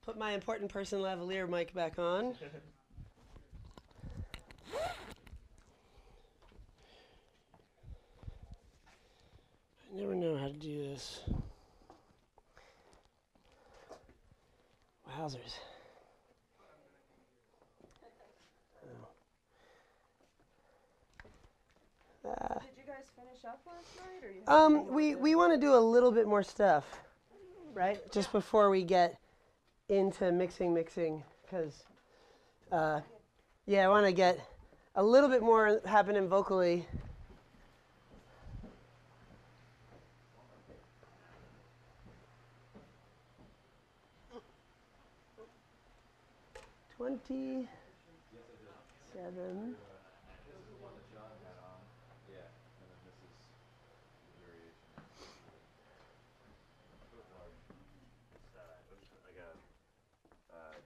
put my important person lavalier mic back on. I never know how to do this. Wowzers. Did you guys finish up last night, or we want to do a little bit more stuff, right? Just before we get into mixing, because yeah, I want to get a little bit more happening vocally. $27.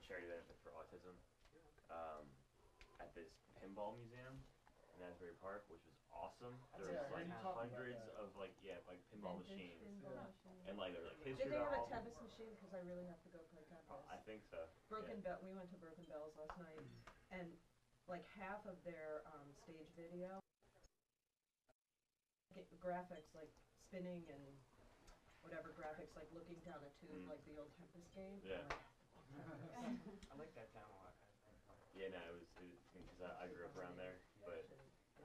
Charity benefit for autism at this pinball museum in Asbury Park, which was awesome. There was like hundreds of like pinball machines, and like there was like history. Did they have a Tempest machine? Because I really have to go play Tempest. I think so. Broken Bell. We went to Broken Bells last night, and like half of their stage video graphics, like spinning and whatever graphics, like looking down a tube, like the old Tempest game. Yeah. I like that town a lot. Yeah, no, it was because I grew up around there, but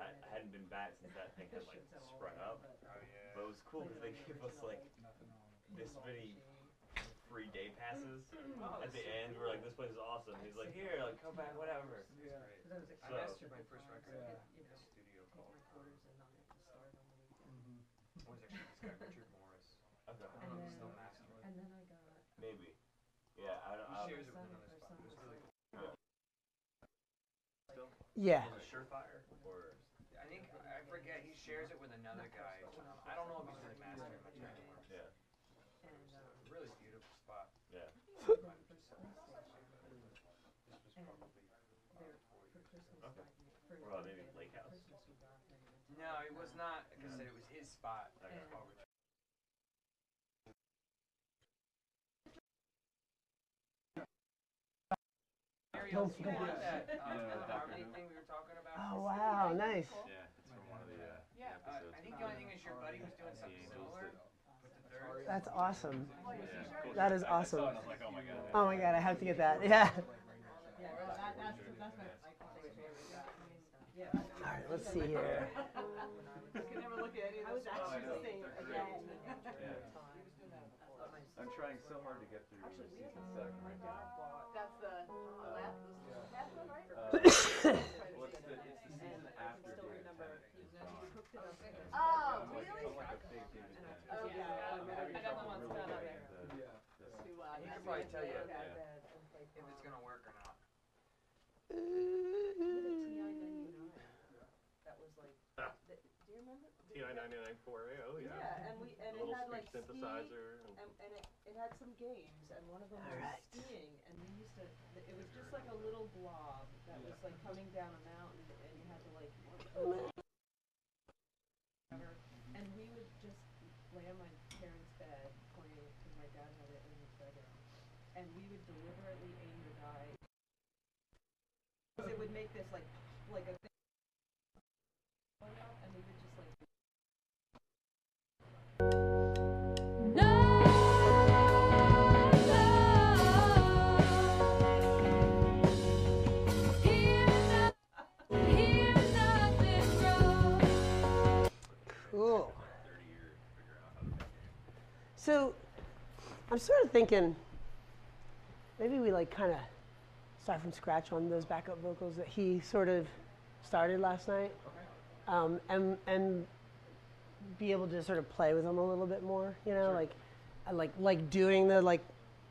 I hadn't been back since that thing had like sprung up. Oh yeah. But it was cool because they gave us like this many free day passes at the end. We're like, this place is awesome. He's like, here, like come back, whatever. Yeah. I mastered my first record at a studio called. Was actually this guy Richard Morris. Okay. I don't know if he's still mastering. And then I got. Maybe. Yeah, I don't. He shares it with another spot. It was really cool. Still? Yeah. Is it Surefire or? I think I forget. He shares it with another guy. I don't know if he's really mastering much anymore. Yeah. And Really beautiful spot. Yeah. This was probably Or maybe Lake House. No, it was not. Like I said, it was his spot. Like called Richard. Mariel, do you want that harmony thing we were talking about? Oh wow, nice. Yeah, it's from one of the I think the only thing is your buddy was doing something similar with the third. That's awesome. Yeah. That is awesome. I was like, oh my god. Oh my god, I have to get that. Yeah. All right, let's see here. I'm trying so hard to get through season 7 right now. That's the last one, right? Well, it's the season after David Tennant is gone. Oh, I'm really? like a big David Tennant. Okay. I'm having I got trouble the ones really down getting there. He could probably tell you if it's gonna work or not. that was like. Do you remember? TI-99 4A, oh yeah. Yeah, and a it little had speech like synthesizer. and it had some games, and one of them was Alright. skiing, and we used to. It was just like a little blob that was like coming down a mountain, and you had to like. And we would just lay on my parents' bed playing because my dad had it in his bedroom, and we would deliberately aim to die. It would make this like a thing, and we would just like. Cool. So, I'm sort of thinking maybe we like kind of start from scratch on those backup vocals that he sort of started last night, and be able to sort of play with them a little bit more. You know, Sure. like doing the like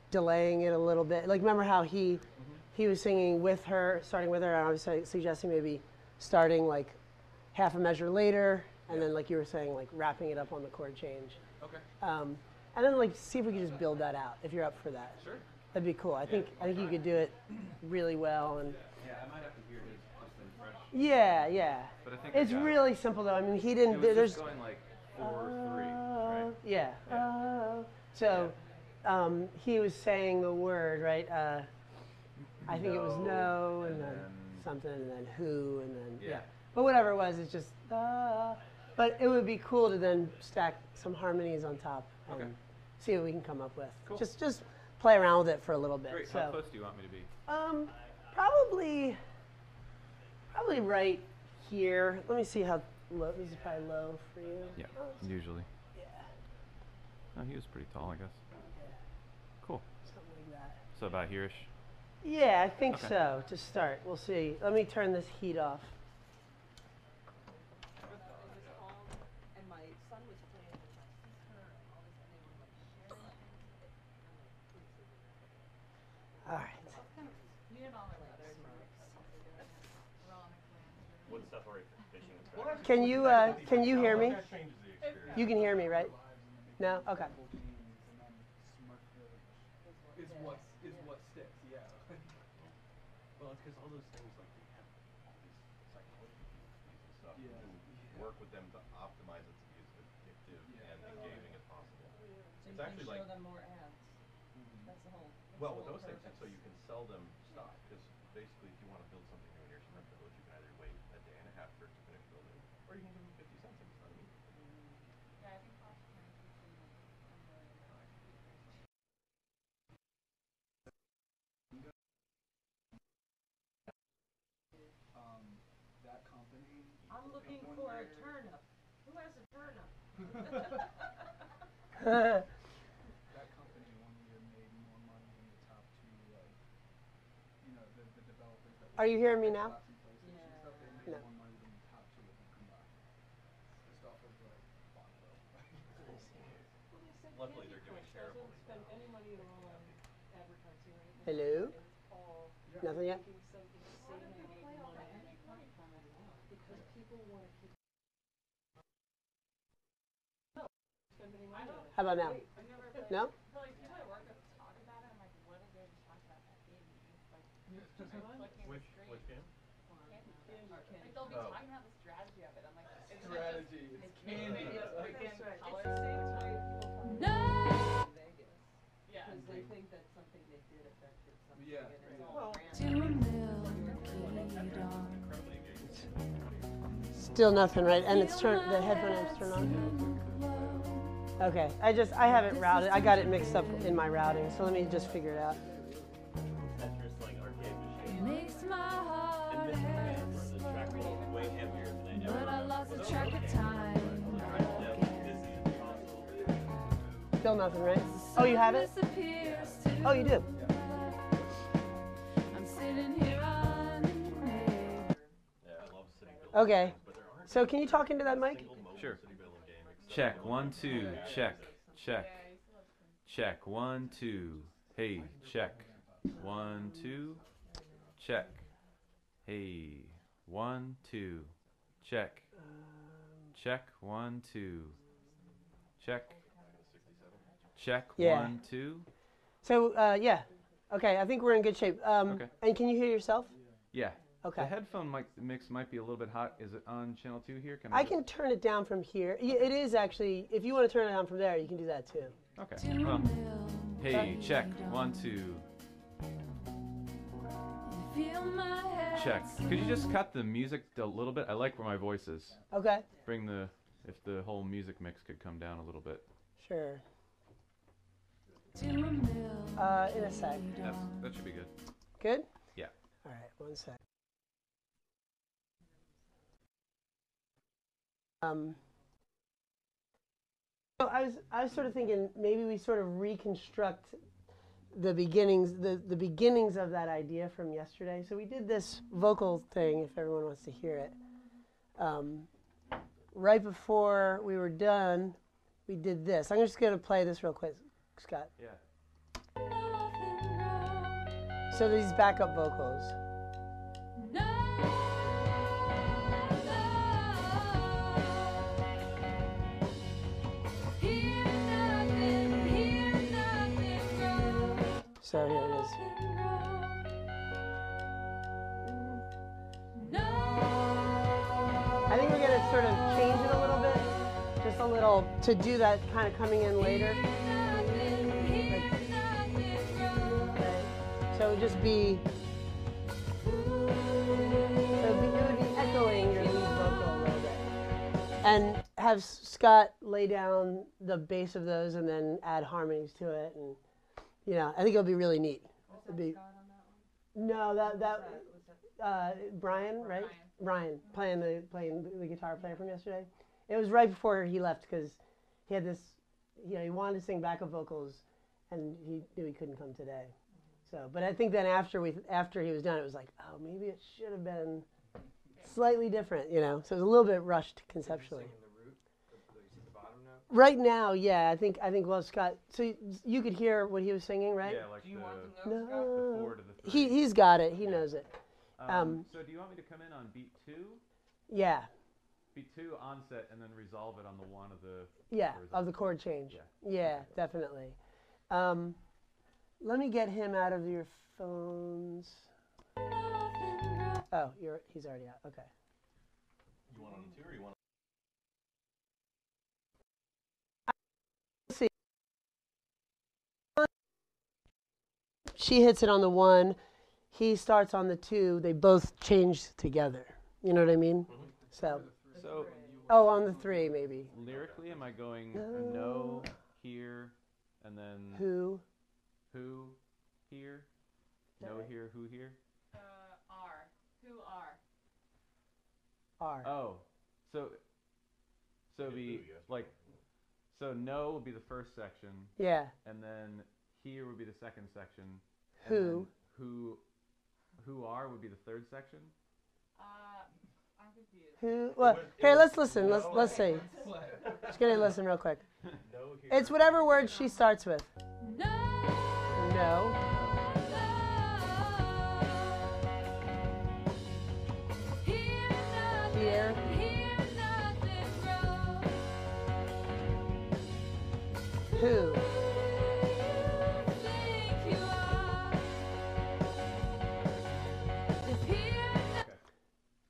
delaying it a little bit. Like remember how he was singing with her, starting with her, and I was suggesting maybe starting like half a measure later, and then like you were saying, like wrapping it up on the chord change. Okay. And then like see if we could just build that out if you're up for that. Sure. That'd be cool. I think you could do it really well. And Yeah, I might have to hear his just in fresh. yeah. But I think It's I got really simple though. I mean, he didn't. It was There's just going like 4-3, right? yeah. Yeah. So he was saying the word, right? I think it was no, and then something, and then who, and then, yeah. But whatever it was, it's just, but it would be cool to then stack some harmonies on top and see what we can come up with. Cool. Just play around with it for a little bit. Great. So, How close do you want me to be? probably right here. Let me see how low. This is probably low for you. Yeah, usually. Yeah. Oh, he was pretty tall, I guess. Yeah. Cool. Something like that. So about here-ish? Yeah, I think so. To start, we'll see. Let me turn this heat off. And my son was playing with my sister and all this, and they were like sharing it. All right. What stuff are you fishing and tracking? Can you hear me? You can hear me, right? No? Okay. Is what sticks, yeah. Well, it's because all those things, like, they have all these psychology and stuff. Yeah. And work with them to optimize it to be as addictive and engaging as possible. So you It's can actually show like, them more ads. That's the whole. well, with those things, and so you can sell them stock, because basically if you want to build something new in your smart village, you can either wait a day and a half for it to finish building, or you can give them 50 cents and it's not immediate. Yeah, I think cost management is That company. I'm looking for a turnip. Who has a turnip? That company 1 year made more money than the top two, like, the developers that. Are you hearing me now? They No. made more money than the top two of them combined. Just off of like Bonneville. Luckily, they're doing shareable. Doesn't spend any money at all on advertising or anything. Hello? And it's all Nothing yet? making some insane amount of money because people want to keep. Spend any money on it. How about now? No? But like people at work that talk about it, I'm like, what are they to talk about that game? Like, Which game? like they'll be talking about the strategy of it. I'm like, it's Strategy. It's candy. That's Like, right. It's the colors. same time people come to Vegas. yeah. Because they think that something they did affected something. Yeah. And it's Well, all brand. Still nothing, right? And it's turned. The headphone amp's turned on. Okay. I have it routed. I got it mixed up in my routing. So let me just figure it out. Tetris, like arcade machine. Makes my heart And this ache, the trackball is way heavier than I ever. but I lost was track of time. Yeah, this is impossible. Still nothing, right? Oh, you have it? Disappears too. Oh, you do. I'm sitting here running. Yeah, I love city building. Okay. games, but there aren't So can you talk into that mic? single mobile Sure. city building game except Check. for 1, 2. Check. Check. Yeah, I used to love Prince. Check. 1, 2. Hey. Check. 1, 2. Check. Hey. 1, 2. Check. Check. 1, 2. Check. Check. Yeah. 1, 2. So yeah. Okay. I think we're in good shape. Okay. And can you hear yourself? Yeah. Okay. The headphone mix might be a little bit hot. Is it on channel 2 here? I can turn it down from here. Yeah, it is actually. If you want to turn it down from there, you can do that too. Okay. Well, hey, check. 1, 2. Feel my head Check. Could you just cut the music a little bit? I like where my voice is. Okay. Bring if the whole music mix could come down a little bit. Sure. to a mill. In a sec. That should be good. Good. Yeah. All right. One sec. So I was sort of thinking maybe we sort of reconstruct the beginnings of that idea from yesterday. So we did this vocal thing, if everyone wants to hear it. Right before we were done, we did this. I'm just going to play this real quick, Scott. Yeah. Nothing wrong. So these backup vocals. No, hear nothing wrong. So here it is. No, I think we're going to sort of change it a little bit, just a little, to do that kind of coming in later. nothing, hear So it would just be, it would be echoing your lead vocal a little bit. And have Scott lay down the bass of those and then add harmonies to it. And, you know, I think it'll be really neat. Was It'd that be, Scott on that one? no, Was that Brian, right? Brian. Brian, playing the guitar player from yesterday. It was right before he left because he had this, you know, he wanted to sing backup vocals, and he knew he couldn't come today. So, but I think then after he was done, it was like, oh, maybe it should have been slightly different, you know. So it was a little bit rushed conceptually. Singing the root, the bottom note. Right now, yeah, I think well, Scott. So you could hear what he was singing, right? Yeah, like Do you want the the notes, Scott? 4 to the 3. He's got it. He Yeah. knows it. So do you want me to come in on beat 2? Yeah. Beat 2 onset and then resolve it on the 1 of the. Yeah, horizontal? of the chord change. Yeah. Yeah, definitely. Let me get him out of your phones. Oh, he's already out. Okay. You want on the 2 or you want? Let's see. She hits it on the 1. He starts on the 2. They both change together. You know what I mean? So. So Oh, on the 3 maybe. lyrically, am I going no here and then Who? here, no here, who here? R. Who are? R. Oh, so it'd be Who, yes. like, so no would be the first section, Yeah. and then here would be the second section. and Who? then who are would be the third section. I'm confused. Who? Well, here, let's listen. Let's see. Just gonna listen real quick. No here. It's whatever word she starts with. No. No. Here. Who?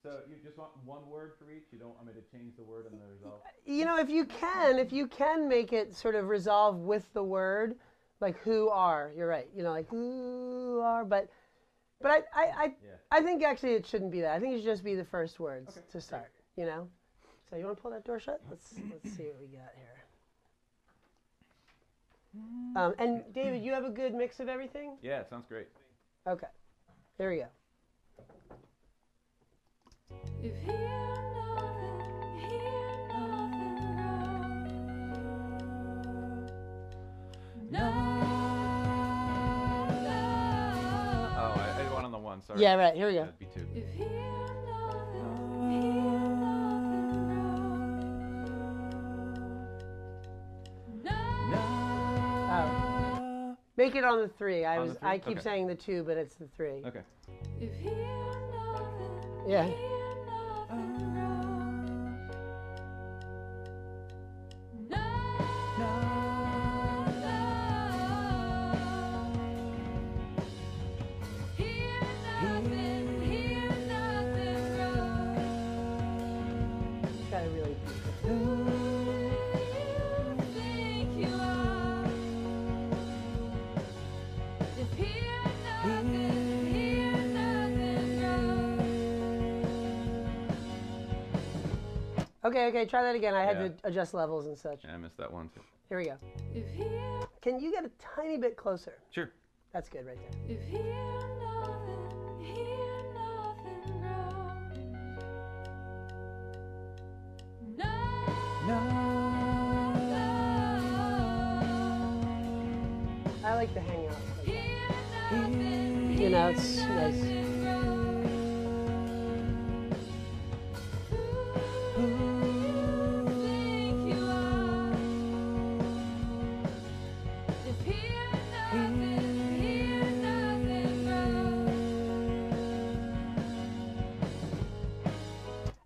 So you just want one word for each. You don't want me to change the word in the result. You know, if you can make it sort of resolve with the word, like who are. You're right. You know, like who are. But I think actually it shouldn't be that. I think it should just be the first words to start. You know. So you want to pull that door shut? Let's see what we got here. And David, you have a good mix of everything? Yeah, it sounds great. Okay. Here we go. If hear nothing wrong. No. Oh, I want on the 1. Sorry. Yeah, right. Here we go. That'd be 2. If hear nothing wrong. Oh. Make it on the 3. On the 3? I keep Okay. saying the 2, but it's the 3. Okay. If hear nothing. Yeah. Hear nothing wrong. Gotta really be. Okay, try that again. I had Yeah. to adjust levels and such. Yeah, I missed that one too. Here we go. Can you get a tiny bit closer? Sure. That's good right there. If hear nothing wrong. I like to hang out. Like that. You know, it's nice.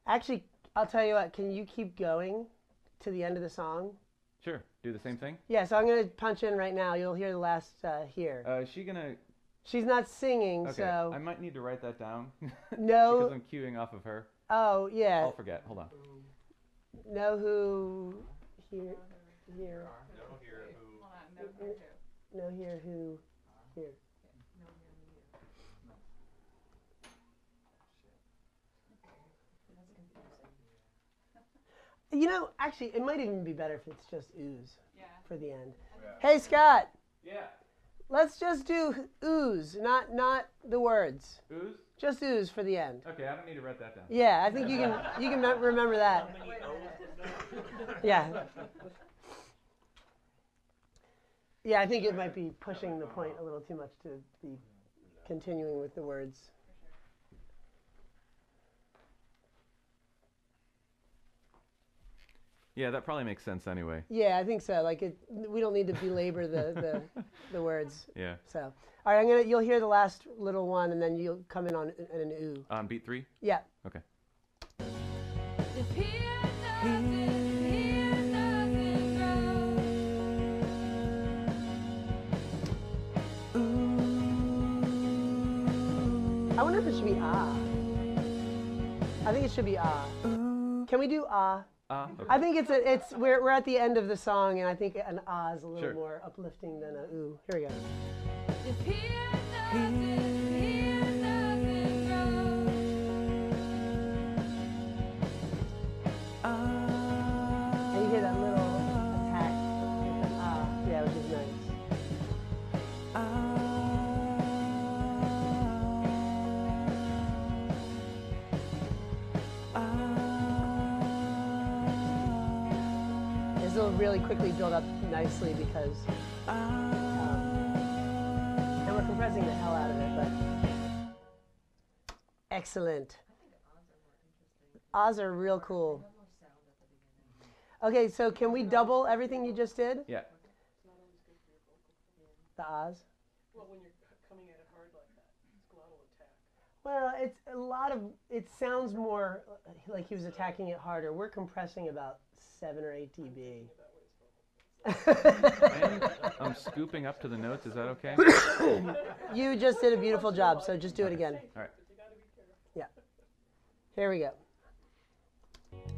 Actually, I'll tell you what, can you keep going to the end of the song? Sure. Do the same thing. Yeah, so I'm going to punch in right now. You'll hear the last here. Is she gonna? She's not singing, Okay. so I might need to write that down. No. Because I'm queuing off of her. Oh, yeah. I'll forget. Hold on. Know who here. No here. Who? Hold on, no here who. Know here who here. No here You know, actually, it might even be better if it's just ooze Yeah. for the end. Yeah. Hey, Scott, Yeah. let's just do ooze, not the words. Ooze? Just ooze for the end. Okay, I don't need to write that down. Yeah, I think you can remember that. Yeah. Yeah, I think it might be pushing the point a little too much to be continuing with the words. Yeah, that probably makes sense anyway. Yeah, I think so. Like we don't need to belabor the words. Yeah. So, all right, you'll hear the last little one, and then you'll come in on an ooh. On beat 3? Yeah. Okay. If here nothing I wonder if it should be ah. I think it should be ah. Can we do ah? Okay. I think we're at the end of the song, and I think an ah is a little Sure. more uplifting than a ooh. Here we go. If here nothing grows. And you hear that little attack with the ah, yeah, which is nice. This will really quickly build up nicely because, and we're compressing the hell out of it, but excellent. Ahs are real cool. Okay, so can we double everything you just did? Yeah. The ahs? Well, when you're coming at it hard like that, it's glottal attack. Well, it's a lot of, it sounds more like he was attacking it harder. We're compressing about 7 or 8 dB. And I'm scooping up to the notes. Is that okay? You just did a beautiful job, so just do it again. All right. Yeah. Here we go.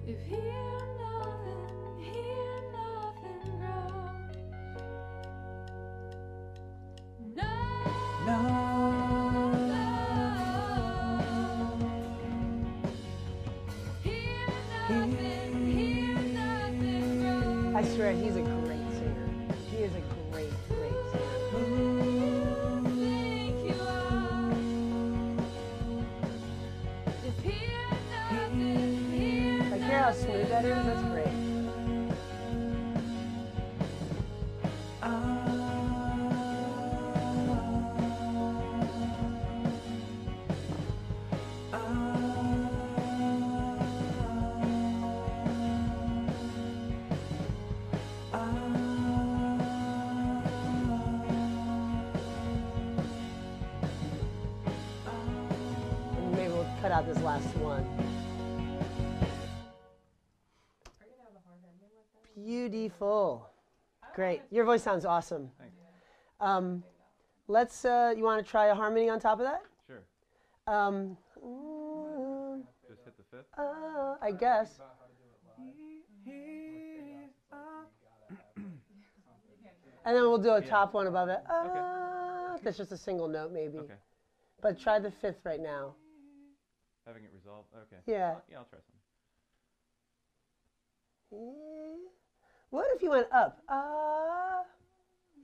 If here nothing grows. No. Here nothing grows. I swear, he's a great singer. He is a great, great singer. Who think you are? If here nothing, Like, hear how smooth that is? That's great. And maybe we'll cut out this last one. Beautiful. Great. Your voice sounds awesome. Thanks. Let's, you want to try a harmony on top of that? Sure. Just hit the 5th. I guess. And then we'll do a top one above it. That's just a single note, maybe. Okay. But try the 5th right now. Having it resolved. Okay. Yeah. Yeah, I'll try something. What if you went up?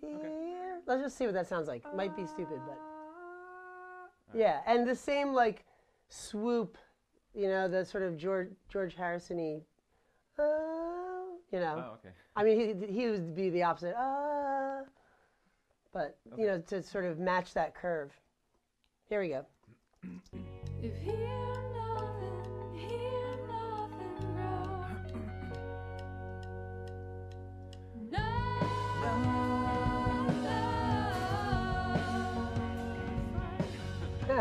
Here. Let's just see what that sounds like. Might be stupid, but. Yeah, and the same like swoop, you know, the sort of George Harrison-y, you know. Oh, okay. I mean, he would be the opposite. But, you know, to sort of match that curve. Here we go. if here nothing grows. Here nothing grows. Who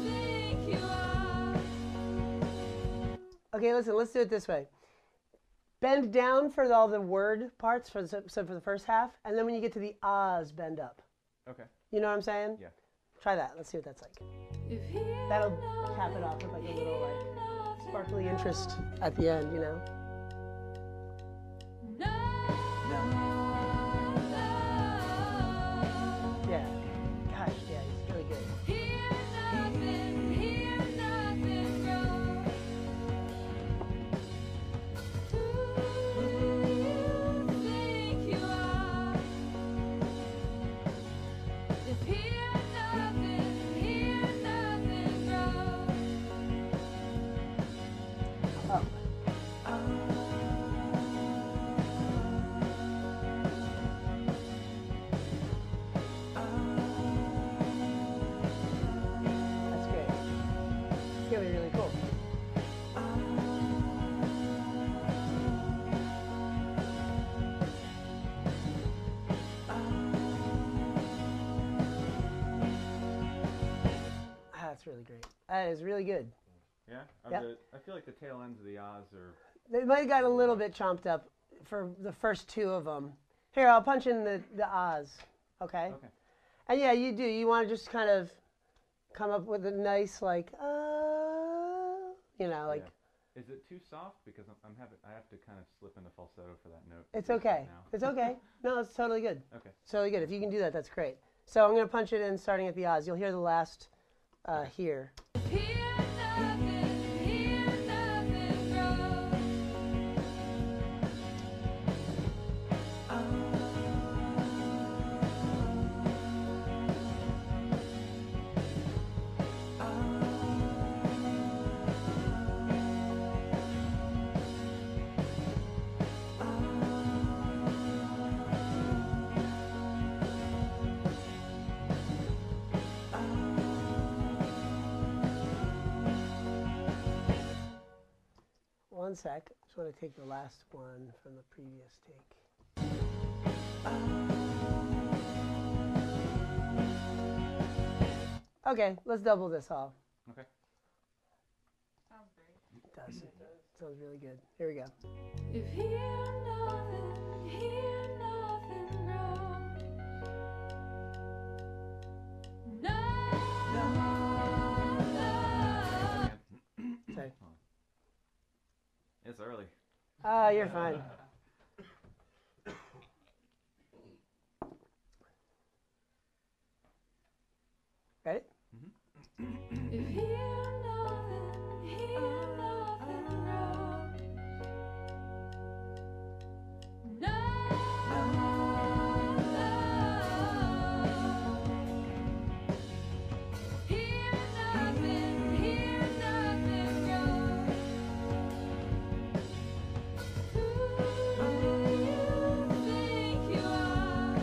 think you are? Okay, listen, let's do it this way. Bend down for all the word parts, so for the first half, and then when you get to the ahs, bend up. Okay. You know what I'm saying? Yeah. Try that. Let's see what that's like. If here That'll cap it off with like a little like sparkly interest at the end, you know? Yeah. That is really good. Yeah? Yep. I feel like the tail ends of the Oz are... They might have gotten a little bit chomped up for the first two of them. Here, I'll punch in the Oz. Okay? Okay. And yeah, you do. You want to just kind of come up with a nice, like, you know, like... Yeah. Is it too soft? Because I have to kind of slip into falsetto for that note. It's okay. Now. It's okay. No, it's totally good. Okay. It's totally good. If you can do that, that's great. So I'm going to punch it in starting at the Oz. You'll hear the last here. Hear nothing wrong. One sec. Just want to take the last one from the previous take. Okay, let's double this all. Okay. Sounds great. It does. Sounds really good. Here we go. If hear nothing wrong. No, Sorry. It's early. You're fine. Ready? if hear nothing wrong. No, hear nothing wrong. Who you think you are?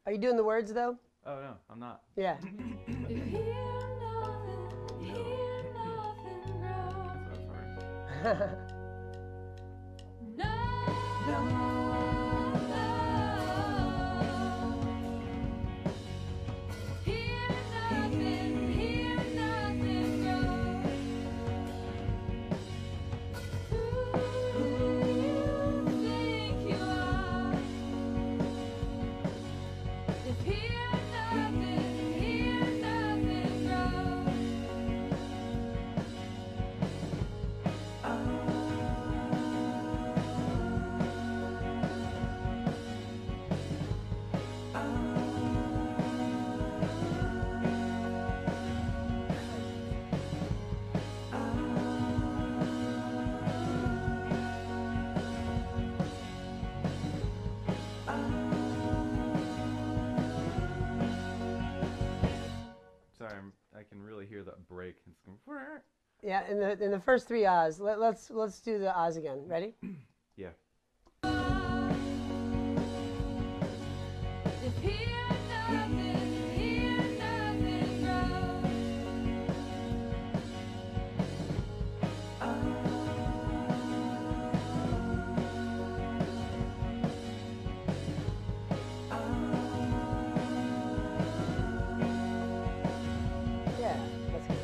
Are you doing the words though? Oh, no, I'm not. Yeah. If hear nothing wrong. That's hard. No, hear nothing wrong. Who you think you are? If hear nothing wrong. Sorry, I can really hear that break. It's going... Yeah, in the first three Oz. Let's do the Oz again. Ready? Yeah. If hear nothing wrong. Yeah, that's good.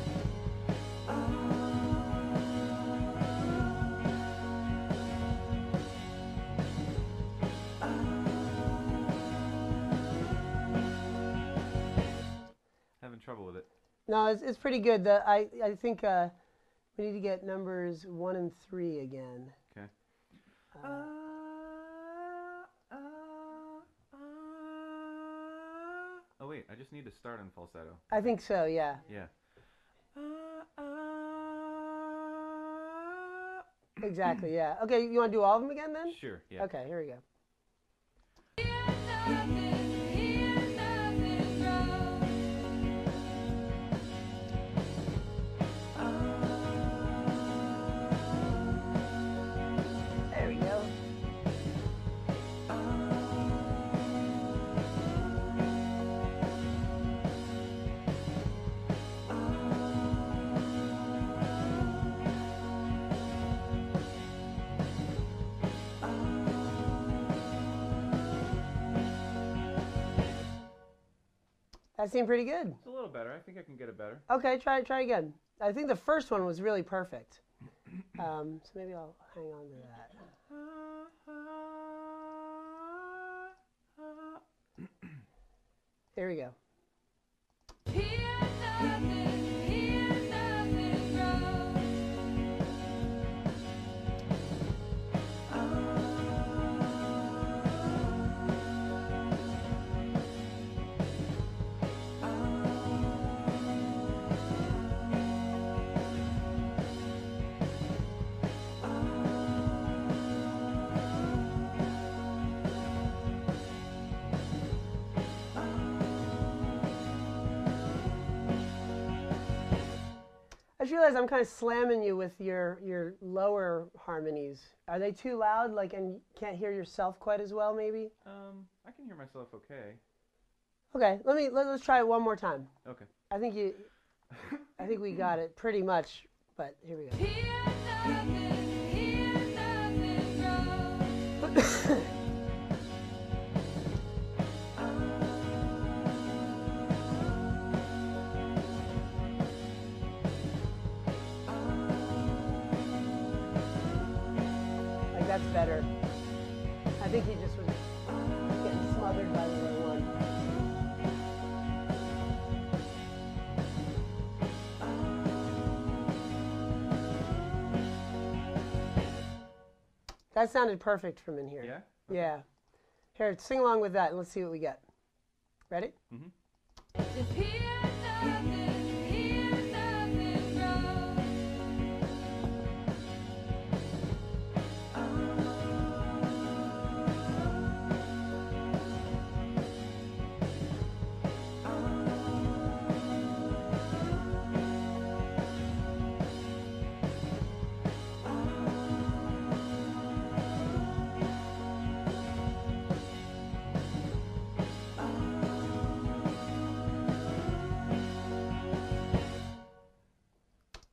Having trouble with it. No, it's pretty good. I think we need to get numbers 1 and 3 again. Okay. Oh, wait, I just need to start on falsetto. I think so. Yeah. Yeah. Exactly. Yeah. Okay. You want to do all of them again then? Sure, yeah. Okay. Here we go. Hear nothing wrong. There we go. That seemed pretty good. It's a little better. I think I can get it better. Okay, try again. I think the first one was really perfect. So maybe I'll hang on to that. Here we go. Here nothing grows. I just realized I'm kind of slamming you with your lower harmonies. Are they too loud, like, and you can't hear yourself quite as well, maybe? I can hear myself okay. Okay, let's try it one more time. Okay. I think we got it pretty much, but here we go. Here nothing grows. Like, that's better. I think he just was getting smothered by the low one. That sounded perfect from in here. Yeah? Yeah. Here, sing along with that and let's see what we get. Ready? Mm-hmm. Here nothing grows.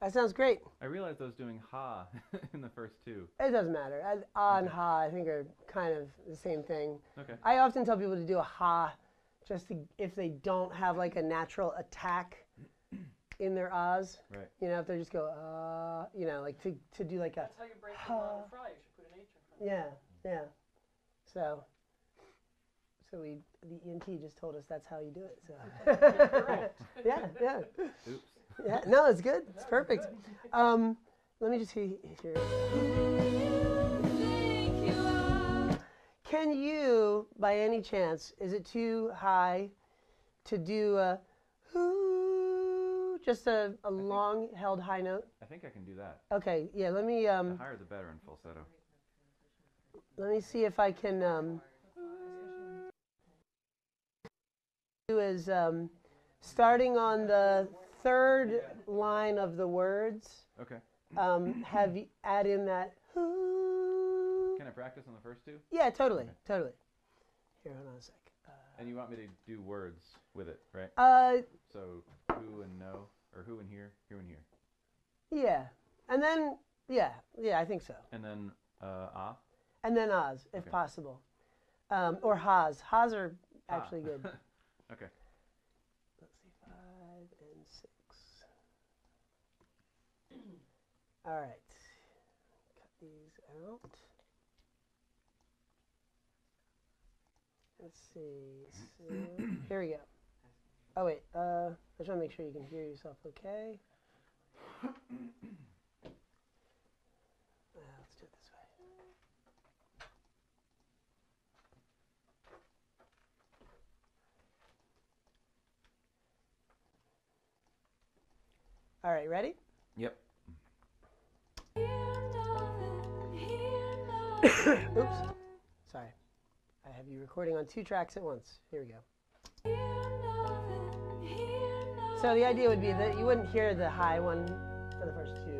That sounds great. I realized I was doing ha in the first two. It doesn't matter. Ah and ha, I think, are kind of the same thing. Okay. I often tell people to do a ha just to, if they don't have like a natural attack in their ahs. Right. You know, if they just go, you know, like to do like a That's how you break the law of the fry. You should put an H in front. yeah, yeah. So the ENT just told us that's how you do it. So yeah, yeah. Oops. Yeah, no, it's good. It's perfect. Let me just see here. Think you are. Can you, by any chance, is it too high to do a just a long held high note? I think I can do that. Okay, yeah. Let me The higher the better in falsetto. let me see if I can do is starting on the third line of the words. Okay. Have you add in that. Can I practice on the first two? Yeah, totally, Okay. totally. Here, hold on a sec. And you want me to do words with it, right? So who and no, or who and here and here. Yeah, and then yeah, I think so. And then ah. And then Oz, if Okay. possible, or Haas. Haas are actually good. Okay. Let's see, 5 and 6. All right, cut these out. Let's see. So, here we go. Oh wait, I just want to make sure you can hear yourself okay. Let's do it this way. All right, ready? Yep. Oops. Sorry. I have you recording on 2 tracks at once. Here we go. So the idea would be that you wouldn't hear the high one for the first 2.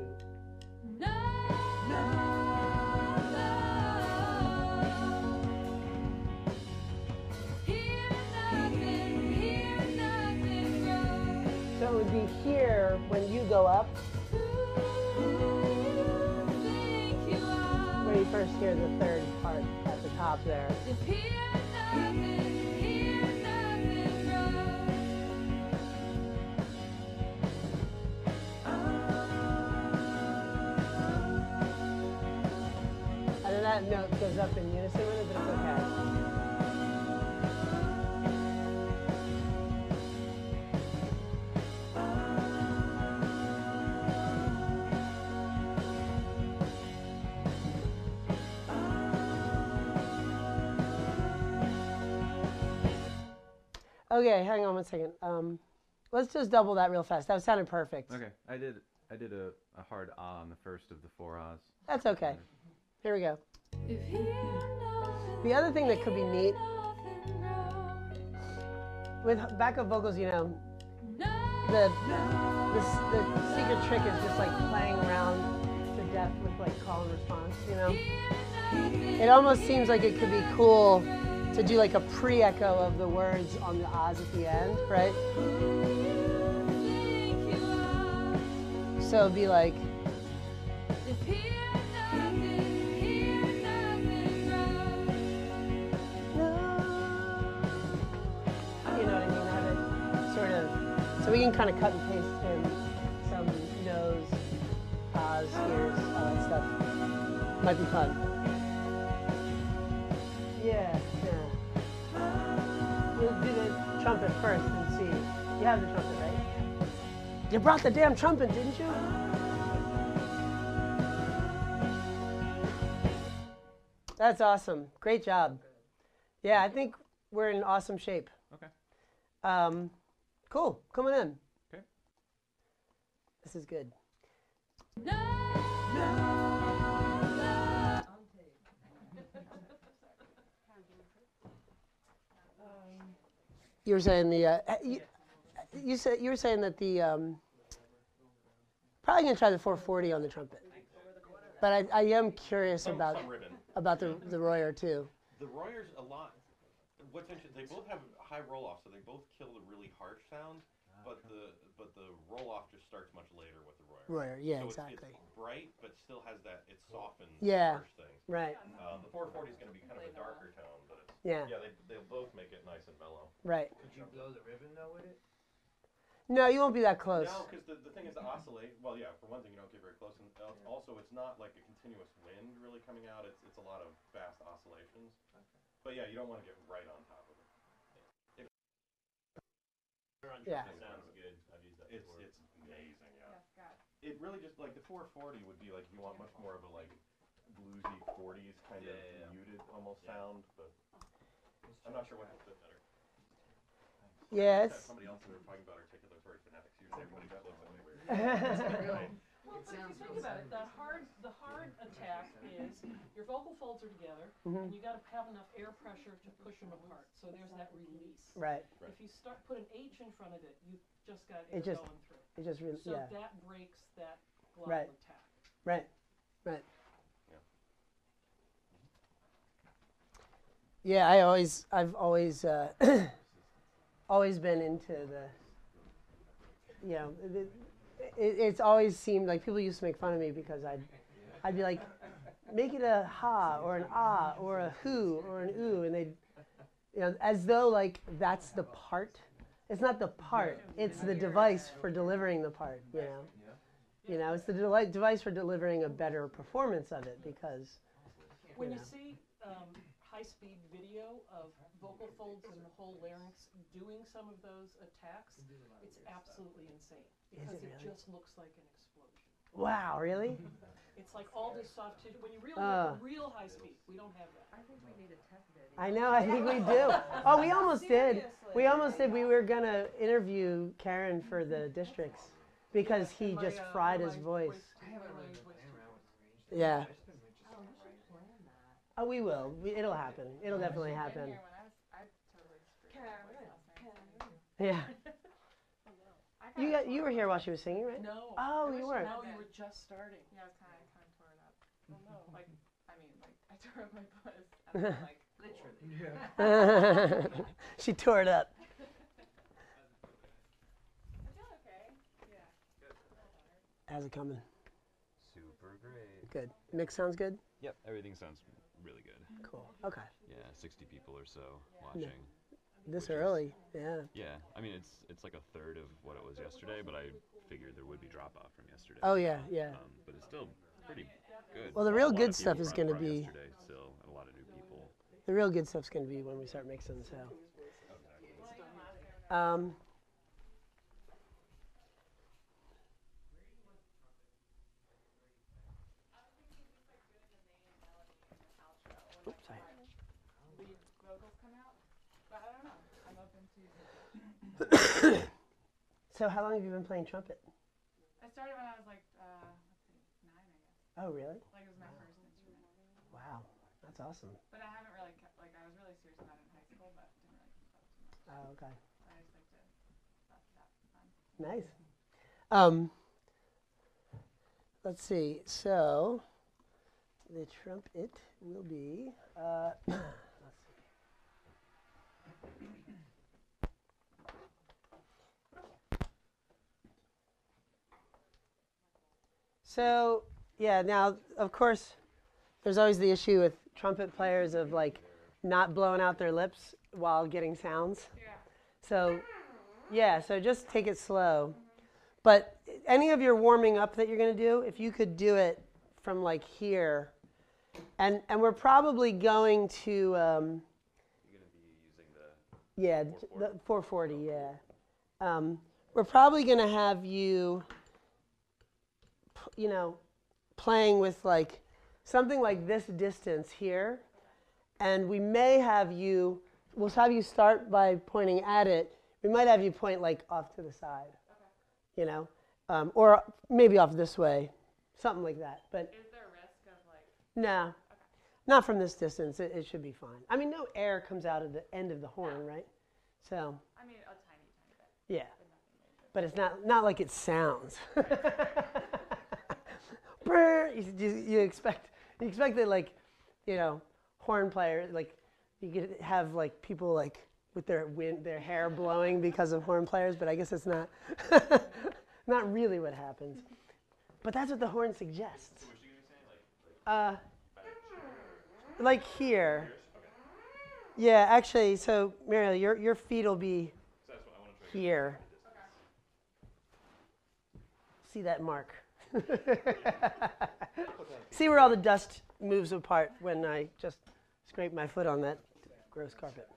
So it would be here when you go up, where you first hear the third part at the top there. that note goes up in unison with it, but it's okay. Okay, hang on one second. Let's just double that real fast. That sounded perfect. Okay, I did a hard ah on the first of the 4 ahs. That's okay. Here we go. If he knows The other thing that could be neat nothing wrong, with backup vocals, you know, the secret trick is just like playing around to death with like call and response, you know. It almost seems like it could be cool to do like a pre-echo of the words on the ahs at the end, right? So it'd be like, if he nothing wrong, you know what I mean? Have it sort of, so we can kind of cut and paste in some no's, ahs, here's, all that stuff. Might be fun. Yeah. We'll do the trumpet first and see. You have the trumpet, right? You brought the damn trumpet, didn't you? That's awesome. Great job. Yeah, I think we're in awesome shape. Okay. Cool. Coming in. Okay. This is good. You were saying the you were saying that the probably gonna try the 440 on the trumpet, but I am curious about the Royer too. The Royers a lot. What's interesting, they both have high roll off, so they both kill the really harsh sound, but the roll off just starts much later with the Royer. Royer, yeah, so exactly. It's bright, but still has that. It softens Yeah, harsh things. right. The 440 is going to be kind of a darker tone, but it's, Yeah. they'll both make it nice and mellow. Right. Could you blow the ribbon though with it? No, you won't be that close. No, because the thing is to oscillate. Well, yeah, for one thing, you don't get very close, and also it's not like a continuous wind really coming out. It's a lot of fast oscillations. Okay. But yeah, you don't want to get right on top of it. Yeah. Sounds good. I've used that It's before. it's amazing, yeah. Yeah, Scott. It really just like the 440 would be like if you want much more of a like bluesy 40s kind of muted almost sound, but I'm not sure what would fit better. Yes. Somebody else we were talking about articulatory phonetics. Usually everybody just looks at me weird. Well, but if you think about it, the hard attack is your vocal folds are together, and you got to have enough air pressure to push them apart. So there's that release. Right. If you put an H in front of it, you've just got air just- going through. It just really, So yeah. that breaks that glottal Right. attack. Right. Right. Yeah, I've always always been into the, you know, it's always seemed like people used to make fun of me because I'd be like, make it a ha or an ah or a who or an oo, and they'd, you know, as though like that's the part. It's not the part. It's the device for delivering the part. You know. You know, it's the device for delivering a better performance of it because. When you see high-speed video of vocal folds and the whole larynx doing some of those attacks, it's absolutely insane because it just looks like an explosion. Wow, really? It's like all this soft tissue. When you really get the real high speed, we don't have that. I think we need a test video. I know, I think we do. Oh, we almost did. We almost did. We were going to interview Karen for the districts because he just fried his voice. I haven't really been playing around with range. Yeah. I've just been interested in writing. Oh, we will. It'll happen. It'll definitely happen. I totally screwed up last night. Yeah. You were here while she was singing, right? No. Oh, you weren't. No, you were just starting. Yeah, I was kind of tore it up. Oh no, like I tore up my puss. I was like, Literally. She tore it up. I feel okay. Yeah. How's it coming? Super great. Good. Mix sounds good? Yep, everything sounds really good. Cool. Okay. Yeah, 60 people or so watching. This early, yeah. Yeah, I mean it's like a third of what it was yesterday, but I figured there would be drop off from yesterday. Oh yeah, yeah. But it's still pretty good. Well, the A real lot good of people stuff is from going to be. yesterday still, and a lot of new people. The real good stuff's going to be when we start mixing. So. Oops, sorry. Lead vocals come out, but I don't know. I'm open to. So how long have you been playing trumpet? I started when I was like, let's see, 9, I guess. Oh, really? Like it was my first instrument. Wow, that's awesome. But I haven't really kept, like I was really serious about it in high school, but didn't really keep up too much. Oh, okay. I just like to stuff that fun. Nice. Let's see. So the trumpet will be. Let's see. So yeah. Now, of course, there's always the issue with trumpet players of like not blowing out their lips while getting sounds. Yeah. So yeah. So just take it slow. But any of your warming up that you're going to do, if you could do it from like here, and we're probably going to, You're going to be using the yeah, 440? the 440, yeah. We're probably going to have you, playing with like something like this distance here, and we may have you, we'll have you start by pointing at it. We might have you point like off to the side. Or maybe off this way, something like that. But Is there a risk of like? no, Okay. not from this distance. It should be fine. I mean, no air comes out of the end of the horn, right? So I mean, a tiny bit. yeah, but it's not like it sounds. you expect that like, horn players like you could have like people like with their hair blowing because of horn players, but I guess it's not not really what happens. But that's what the horn suggests. Like here. Yeah, actually, so Mariel, your feet will be here. See that mark. See where all the dust moves apart when I just scrape my foot on that gross carpet.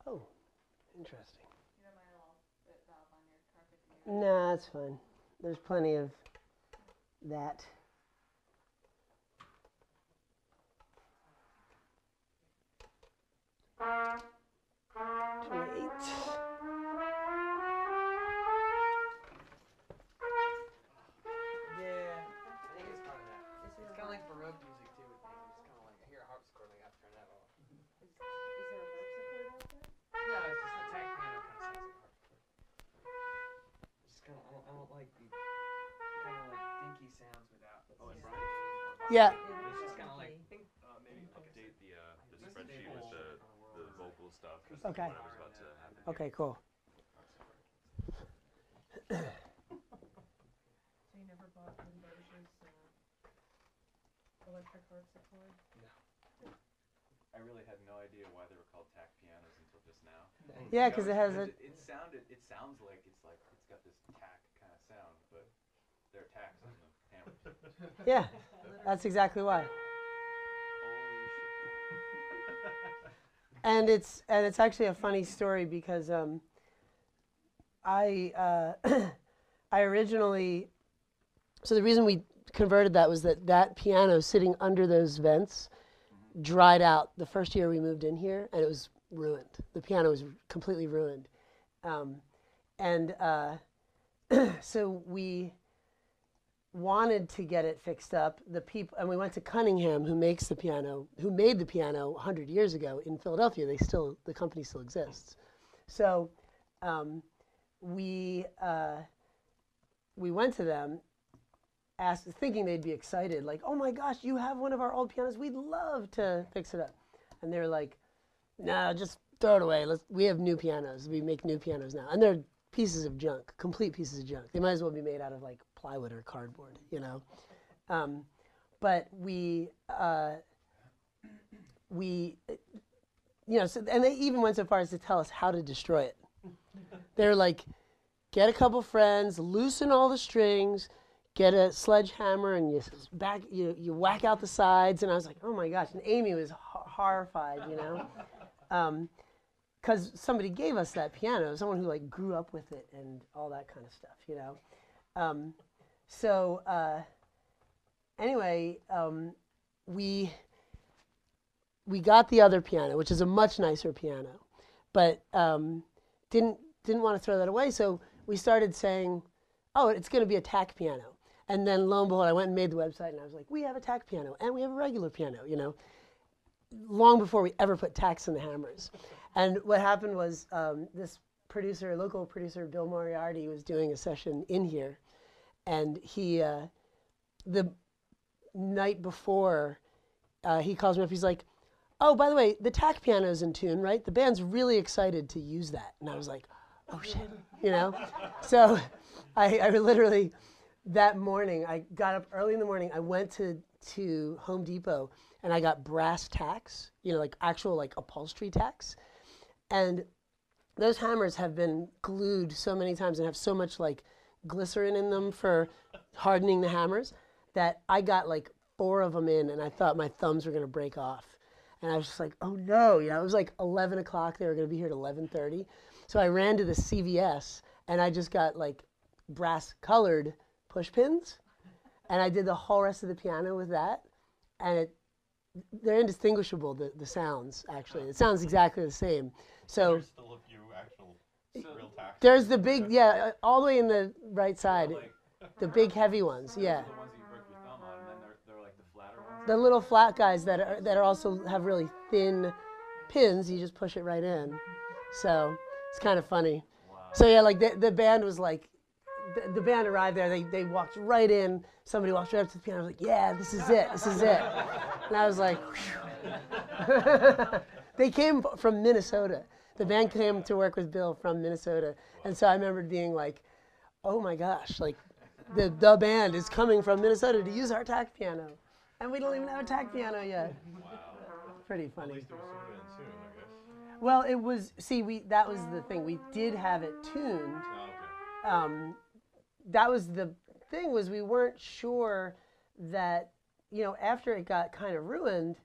Oh, interesting. You don't mind a little bit valve on your carpet? Nah, it's fine. There's plenty of that. Yeah. It's just kind of like maybe update the spreadsheet with the vocal stuff. Okay. What I was about to have. Okay, cool. So you never bought Windows' electric harpsichord? No. I really had no idea why they were called tack pianos until just now. Yeah, because it has a. It sounds like it's got this tack kind of sound, but there are tacks on the hammers. Yeah, that's exactly why. And it's actually a funny story because I originally, so the reason we converted that was that piano sitting under those vents dried out the first year we moved in here, and it was ruined. The piano was completely ruined. And so we wanted to get it fixed up. And we went to Cunningham, who made the piano 100 years ago in Philadelphia. The company still exists. So we went to them, thinking they'd be excited, like, oh my gosh, you have one of our old pianos. We'd love to fix it up. And they were like, no, just throw it away. We have new pianos. We make new pianos now. And they're pieces of junk, complete pieces of junk. They might as well be made out of like plywood or cardboard, you know. But we you know, and they even went so far as to tell us how to destroy it. They're like, get a couple friends, loosen all the strings, get a sledgehammer, and you whack out the sides. And I was like, oh my gosh. And Amy was horrified, you know. Because somebody gave us that piano, someone who like grew up with it and all that kind of stuff, you know. Anyway, we got the other piano, which is a much nicer piano, but didn't want to throw that away. So we started saying, oh, it's going to be a tack piano. And then lo and behold, I went and made the website, and I was like, we have a tack piano, and we have a regular piano, you know, long before we ever put tacks in the hammers. And what happened was this local producer, Bill Moriarty, was doing a session in here, and he, the night before, he calls me up, he's like, oh, by the way, the tack piano's in tune, right? The band's really excited to use that. And I was like, oh shit, you know? So I literally, that morning, I got up early in the morning, I went to Home Depot, and I got brass tacks, you know, like actual like upholstery tacks. And those hammers have been glued so many times and have so much like glycerin in them for hardening the hammers that I got like 4 of them in, and I thought my thumbs were going to break off. And I was just like, oh no, you know, it was like 11 o'clock, they were going to be here at 11:30. So I ran to the CVS, and I just got like brass colored push pins, and I did the whole rest of the piano with that, and they're indistinguishable, the sounds, actually. It sounds exactly the same. So there's still a few actual real tacks. There's the big, yeah, all the way in the right side, the big heavy ones, yeah. The ones that you break your thumb on, and then they're like the flatter ones. The little flat guys that are also have really thin pins. You just push it right in. So it's kind of funny. Wow. So yeah, like the band was like, the band arrived there. They walked right in. Somebody walked right up to the piano. I was like, yeah, this is it. This is it. And I was like, they came from Minnesota. The band came to work with Bill from Minnesota. And so I remember being like, oh my gosh, like the band is coming from Minnesota to use our tack piano. And we don't even have a tack piano yet. Wow. Pretty funny. At least it was sort of in tune, I guess. Well, it was, that was the thing. We did have it tuned. Oh, okay. That was the thing, was we weren't sure that, you know, after it got kind of ruined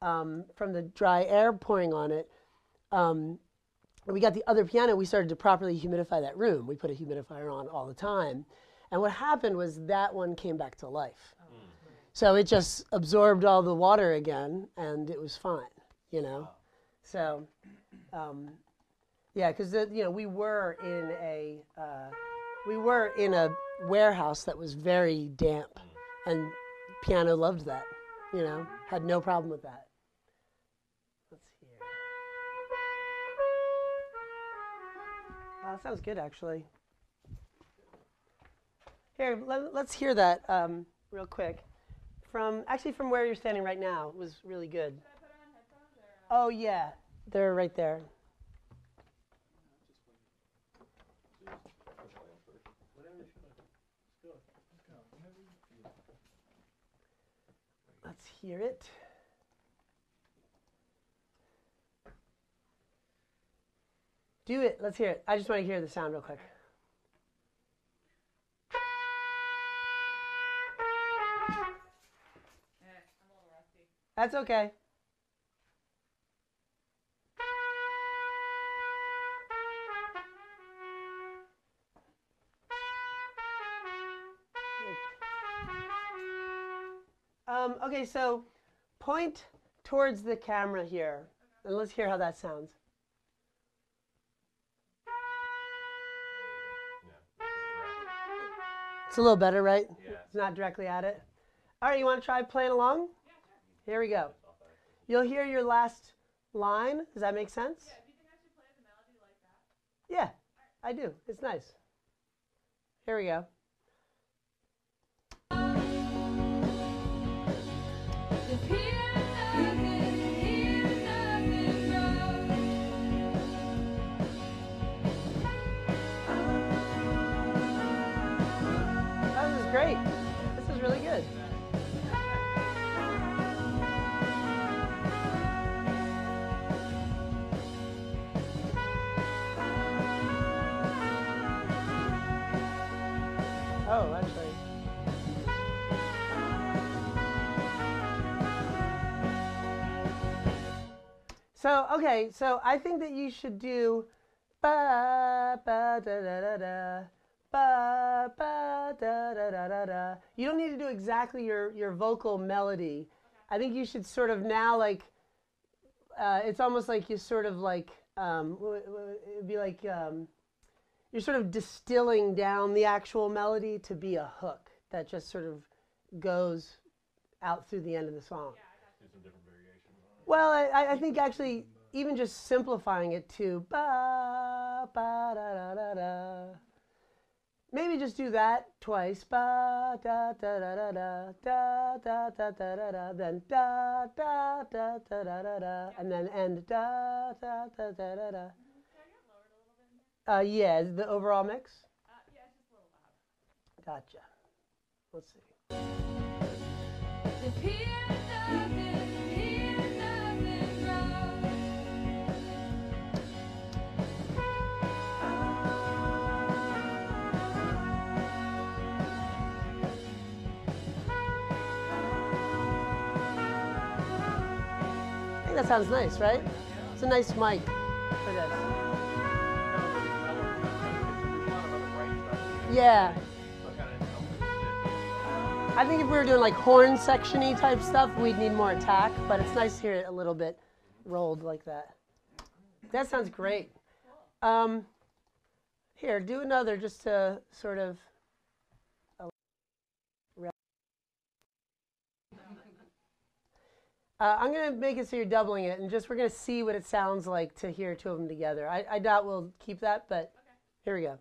from the dry air pouring on it, we got the other piano, we started to properly humidify that room. We put a humidifier on all the time. And what happened was that one came back to life. So it just absorbed all the water again, and it was fine, you know. So, yeah, because you know, we were in a warehouse that was very damp, and piano loved that, you know, had no problem with that. Let's hear. That sounds good, actually. Here, let's hear that real quick. From where you're standing right now, it was really good. Should I put on headphones or? Oh yeah, they're right there. Let's hear it. Do it. Let's hear it. I just want to hear the sound real quick. I'm a little rusty. That's okay. Okay, so point towards the camera here. And let's hear how that sounds. It's a little better, right? Yeah. It's not directly at it. All right, you want to try playing along? Here we go. You'll hear your last line. Does that make sense? Yeah, do you think I should play the melody like that? Yeah, I do. It's nice. Here we go. This is great. This is really good. Oh, actually. So, okay, so I think that you should do ba ba da da da da ba ba da da da da da. You don't need to do exactly your vocal melody. I think you should sort of now like it's almost like you sort of like it'd be like you're sort of distilling down the actual melody to be a hook that just sort of goes out through the end of the song. Do some different variations on it. Well, I think actually even just simplifying it to ba ba da da da da. Maybe just do that twice. Ba da da da da da da da da da da da. Then da da da da da da da, and then end da da da da da da. Can I get lowered a little bit in here? Yeah, the overall mix. Yeah, it's just a little loud. Gotcha. Let's see. I think that sounds nice, right? It's a nice mic for this. Yeah. I think if we were doing like horn section-y type stuff, we'd need more attack, but it's nice to hear it a little bit rolled like that. That sounds great. Here, do another just to sort of... I'm going to make it so you're doubling it, and just we're going to see what it sounds like to hear two of them together. I doubt we'll keep that, but here we go.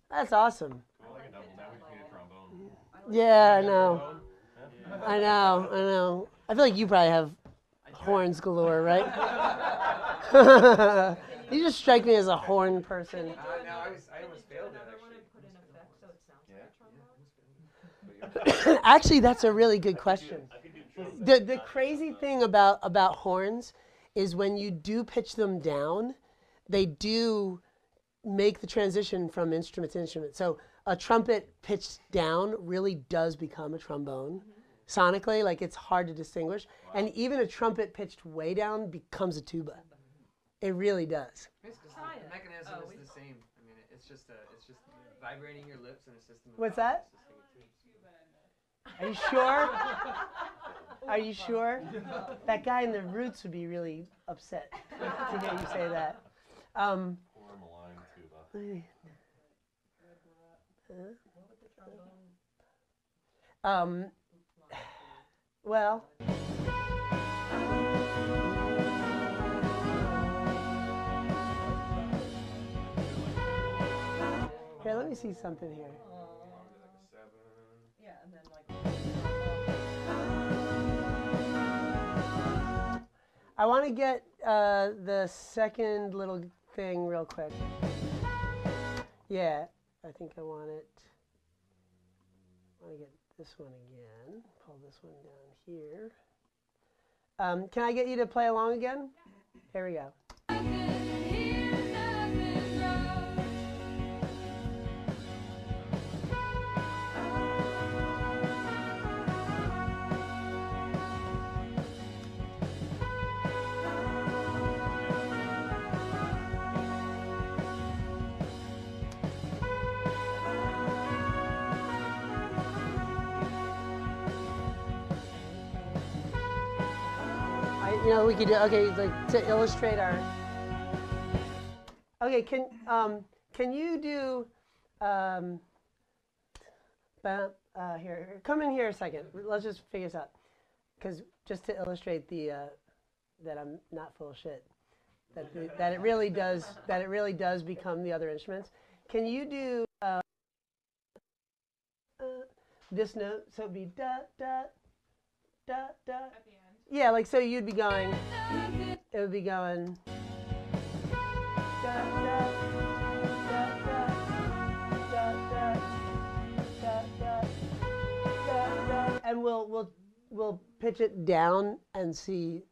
That's awesome. I like a double. Now we just need a trombone. Yeah, I know. I know. I feel like you probably have horns galore, right? You just strike me as a horn person. No, I almost failed it, actually. Put in effect so it sounds like a trombone? Actually, that's a really good question. The crazy thing about horns is when you do pitch them down, they do make the transition from instrument to instrument. So a trumpet pitched down really does become a trombone. Sonically, like it's hard to distinguish. Wow. And even a trumpet pitched way down becomes a tuba. It really does. It's 'cause the mechanism is the same. I mean, it's just vibrating your lips in a system. What's that? Are you sure? Are you sure? That guy in the Roots would be really upset to hear you say that. Well, here, let me see something here. Yeah, and then like. I want to get the second little thing real quick. Yeah, I think I want it. want to get this one again. Pull this one down here. Can I get you to play along again? Yeah. Here we go. We could do, okay, like to illustrate our, okay, can you do, here, come in here a second, let's just figure this out, because just to illustrate the, that I'm not full of shit, that it really does become the other instruments. Can you do this note, so it'd be da, da, da, da. At the end. Yeah, like so you'd be going, it would be going, da, da, da, da, da, da, da, da, da, and we'll pitch it down and see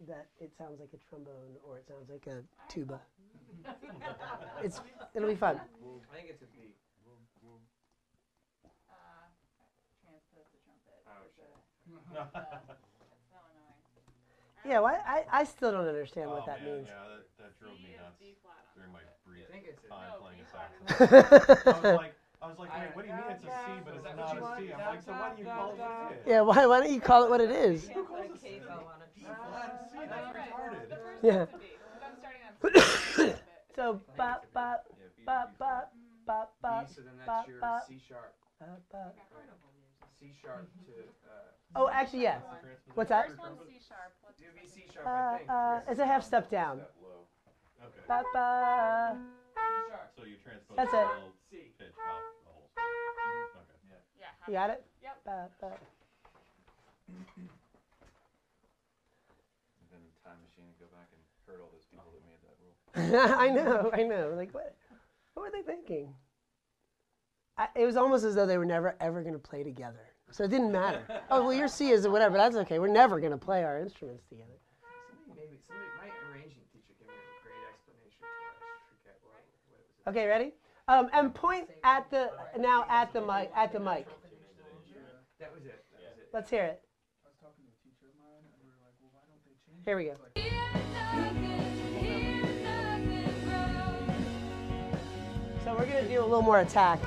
that it sounds like a trombone or it sounds like a tuba. It'll be fun. I think it's a B. Transpose the trumpet. Oh, is shit. That's so annoying. Yeah, well, I still don't understand what that means. Yeah, that drove me nuts B flat on during my brief I think it's a time no, playing B a flat. saxophone. I was like, wait, what do you mean it's a C, but it's that not what a you C? want? I'm like, so why do you call it what it is? Yeah, why don't you call it what it is? Who calls a C flat on a B flat? C, that's retarded. The first Yeah. one's a B, because I'm starting on So bop bop bop bop bop bop B, so then bop that's your bop C sharp. bop bop. C sharp to, Oh, actually, yes. What's that? First one's C sharp. it would be C sharp, I think. It's a half step down. Step low. Okay. Ba ba. C sharp. So you transpose That's the it. little C. pitch off the whole song. Okay. Yeah. You got it? Yep. Ba ba. And then time machine and go back and hurt all those people that made that rule. I know. Like what were they thinking? It was almost as though they were never ever going to play together. So it didn't matter. Oh well, your C is whatever. That's okay. We're never going to play our instruments together. Somebody, my arranging teacher gave me a great explanation for it. I just forget what it was. Okay, ready? And point at the mic. At the mic. That was it. That was it. Let's hear it. I was talking to a teacher of mine, and we were like, well, why don't they change Here we go. So we're going to do a little more attack.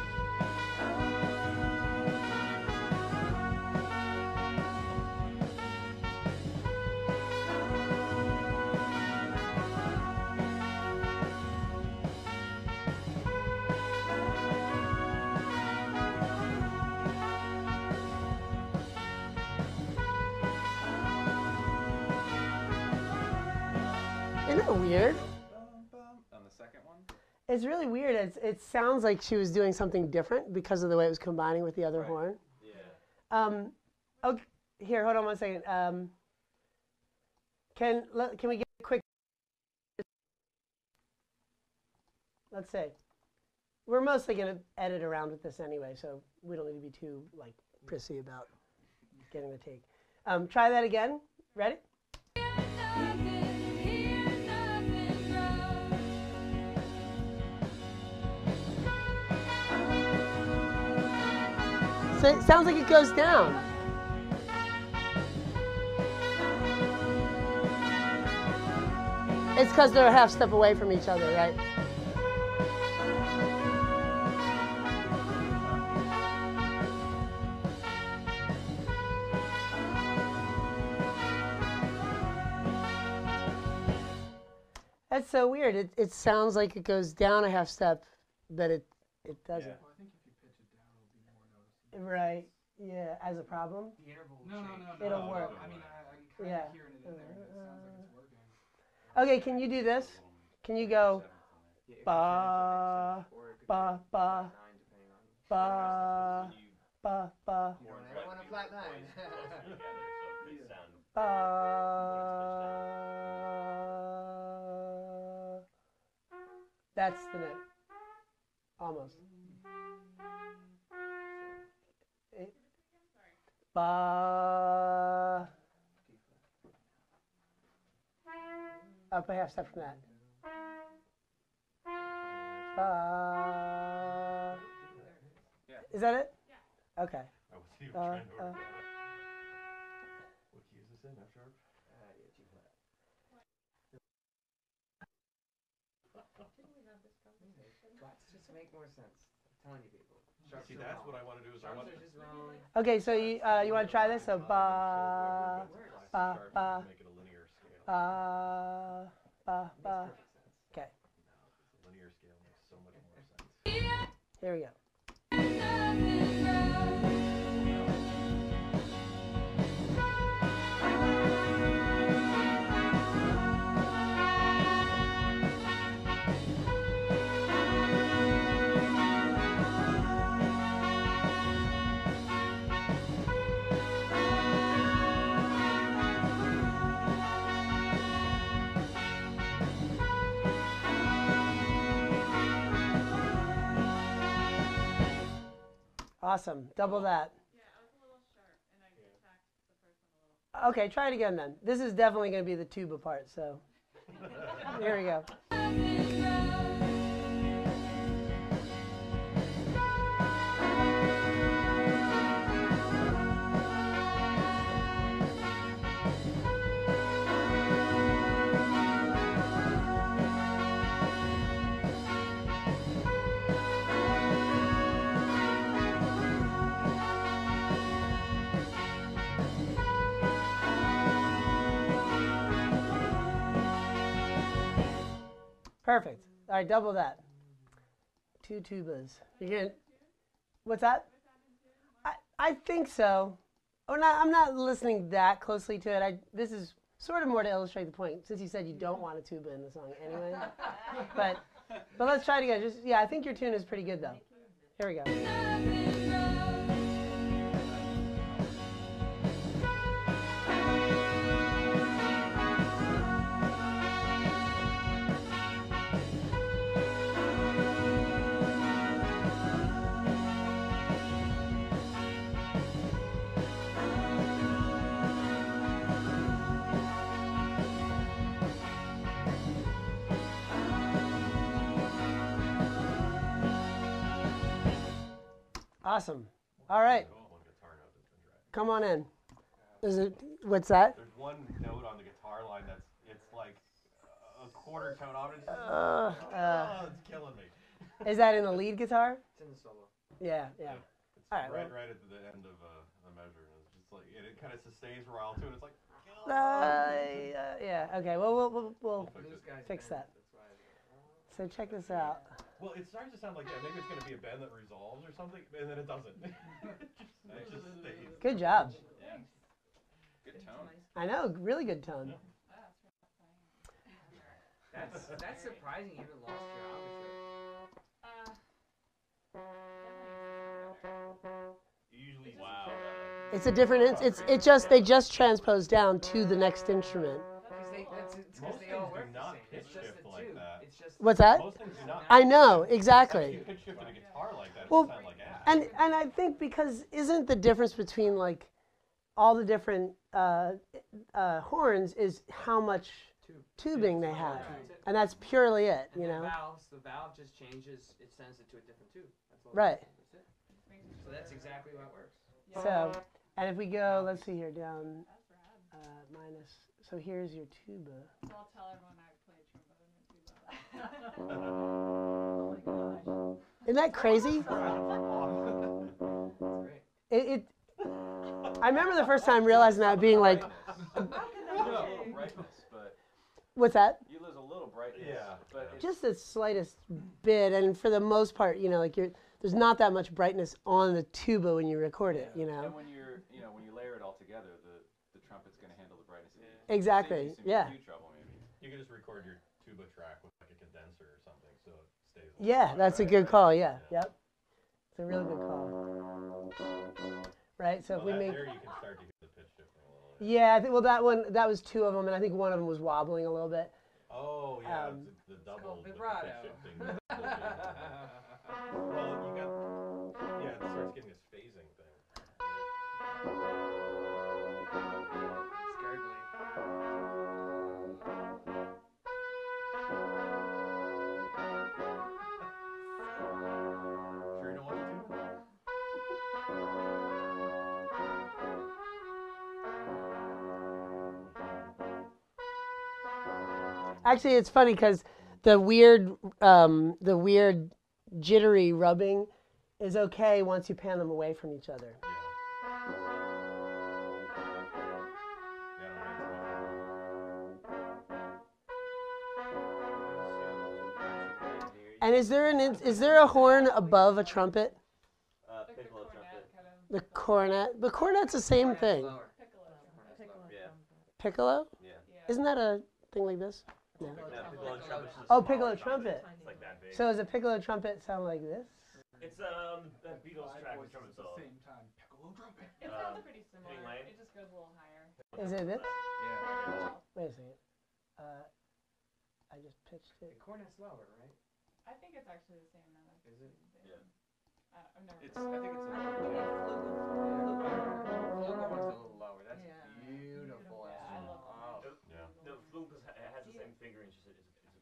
Isn't it weird? On the second one? It's really weird. It sounds like she was doing something different because of the way it was combining with the other horn. Yeah. Okay, here, hold on one second. Can we get a quick? Let's say we're mostly going to edit around with this anyway, so we don't need to be too like prissy about getting the take. Try that again. Ready? So it sounds like it goes down. It's because they're a half step away from each other, right? That's so weird. It sounds like it goes down a half step, but it doesn't. Yeah. Well, I think if you pitch it down, it'll be more noticeable. Right. Yeah. As a problem. The interval will No, change. It'll work. I mean, I'm kind Yeah. of hearing it in there, and it sounds like it's working. Okay. Can you do this? Can you go Yeah, if you change it, ba or it could ba be ba flat 9 depending on. ba ba ba More than I want a flat 9. Closer together, so it could sound ba? That's the note. Almost. Ba. Up a half step from that. Ba. Is that it? Yeah. Okay. I was even trying to work on it. What key is this in? F sharp? Yeah, G flat. Didn't we have this conversation? Flats just make more sense. I'm telling you people. Sharps See, are that's wrong. what I want to do. Is I Sharps want are just wrong. Okay, so you want to try this? So ba, ba, ba, make it a linear scale. ba, ba, ba. Okay. No, because the linear scale makes so much more sense. Here we go. Awesome. Double that. Yeah, I was a little sharp, and I attacked the first one a little. Okay, try it again then. This is definitely going to be the tuba part, so here we go. Perfect. All right, double that. 2 tubas. You're gonna, what's that? I think so. I'm not listening that closely to it. This is sort of more to illustrate the point, since you said you don't want a tuba in the song anyway. but let's try it again. I think your tune is pretty good though. Here we go. Awesome. All right. Come on in. What's that? There's one note on the guitar line it's like a quarter tone off. It's killing me. Is that in the lead guitar? It's in the solo. Yeah. It's All right, right at the end of the measure. And it's just like it kind of sustains for a while too. And it's like. Yeah. Okay. Well, we'll fix that. So check this out. Well, it starts to sound like maybe it's going to be a bend that resolves or something, and then it doesn't. It just stays. Good job. Yeah. Good tone. I know, really good tone. That's surprising. You even lost your embouchure. Usually, wow. It's a different. They just transpose down to the next instrument. Because they all work the not same. pitch It's just shift the like two. that. It's just What's that? Most things do not. I know, exactly. If you pitch shifted a guitar like that, it Well, would sound like ass. and I think because isn't the difference between like all the different horns is how much tubing they have, and that's purely it, you know. The valve just changes. It sends it to a different tube. That's all. Right. That's it. So that's exactly how it works. So, and if we go, let's see here, down minus. So here's your tuba. So I'll tell everyone I play trombone and tuba. Oh my gosh. Isn't that crazy? It I remember the first time realizing that, being like, what's that? You lose a little brightness. Yeah. But Just the slightest bit, and for the most part, you know, like there's not that much brightness on the tuba when you record it, you know. And when when you layer it all together, the trumpet's going to handle the brightness. Exactly. Yeah. Trouble, maybe. You can just record your tuba track with like a condenser or something, so it stays. Yeah, that's a good call. Yeah. Yep. It's a really good call. Right. So if we make. There you can start to hear the pitch shifting a little. Yeah. That was 2 of them, and I think one of them was wobbling a little bit. Oh yeah, the double with the pitch shifting. Well, it starts getting this phasing thing. Actually, it's funny because the weird jittery rubbing is okay once you pan them away from each other. And is there a horn above a trumpet? Piccolo trumpet. The cornet. The cornet's the same thing. Piccolo? Yeah. Isn't that a thing like this? No. Piccolo trumpet. Oh, piccolo trumpet. It's like that big. So does a piccolo trumpet sound like this? It's that Beatles track with trumpet solo. Same time, piccolo trumpet. It sounds pretty similar. Hitting Lane? It just goes a little higher. Is it this? Yeah. Wait a second. I just pitched it. The cornet's lower, right? I think it's actually the same note. Is it? Yeah. I've never. I think it's a Flugelhorn's a little lower. That's Yeah. beautiful. Yeah, I love Oh, Yeah. The flute has the same fingering, just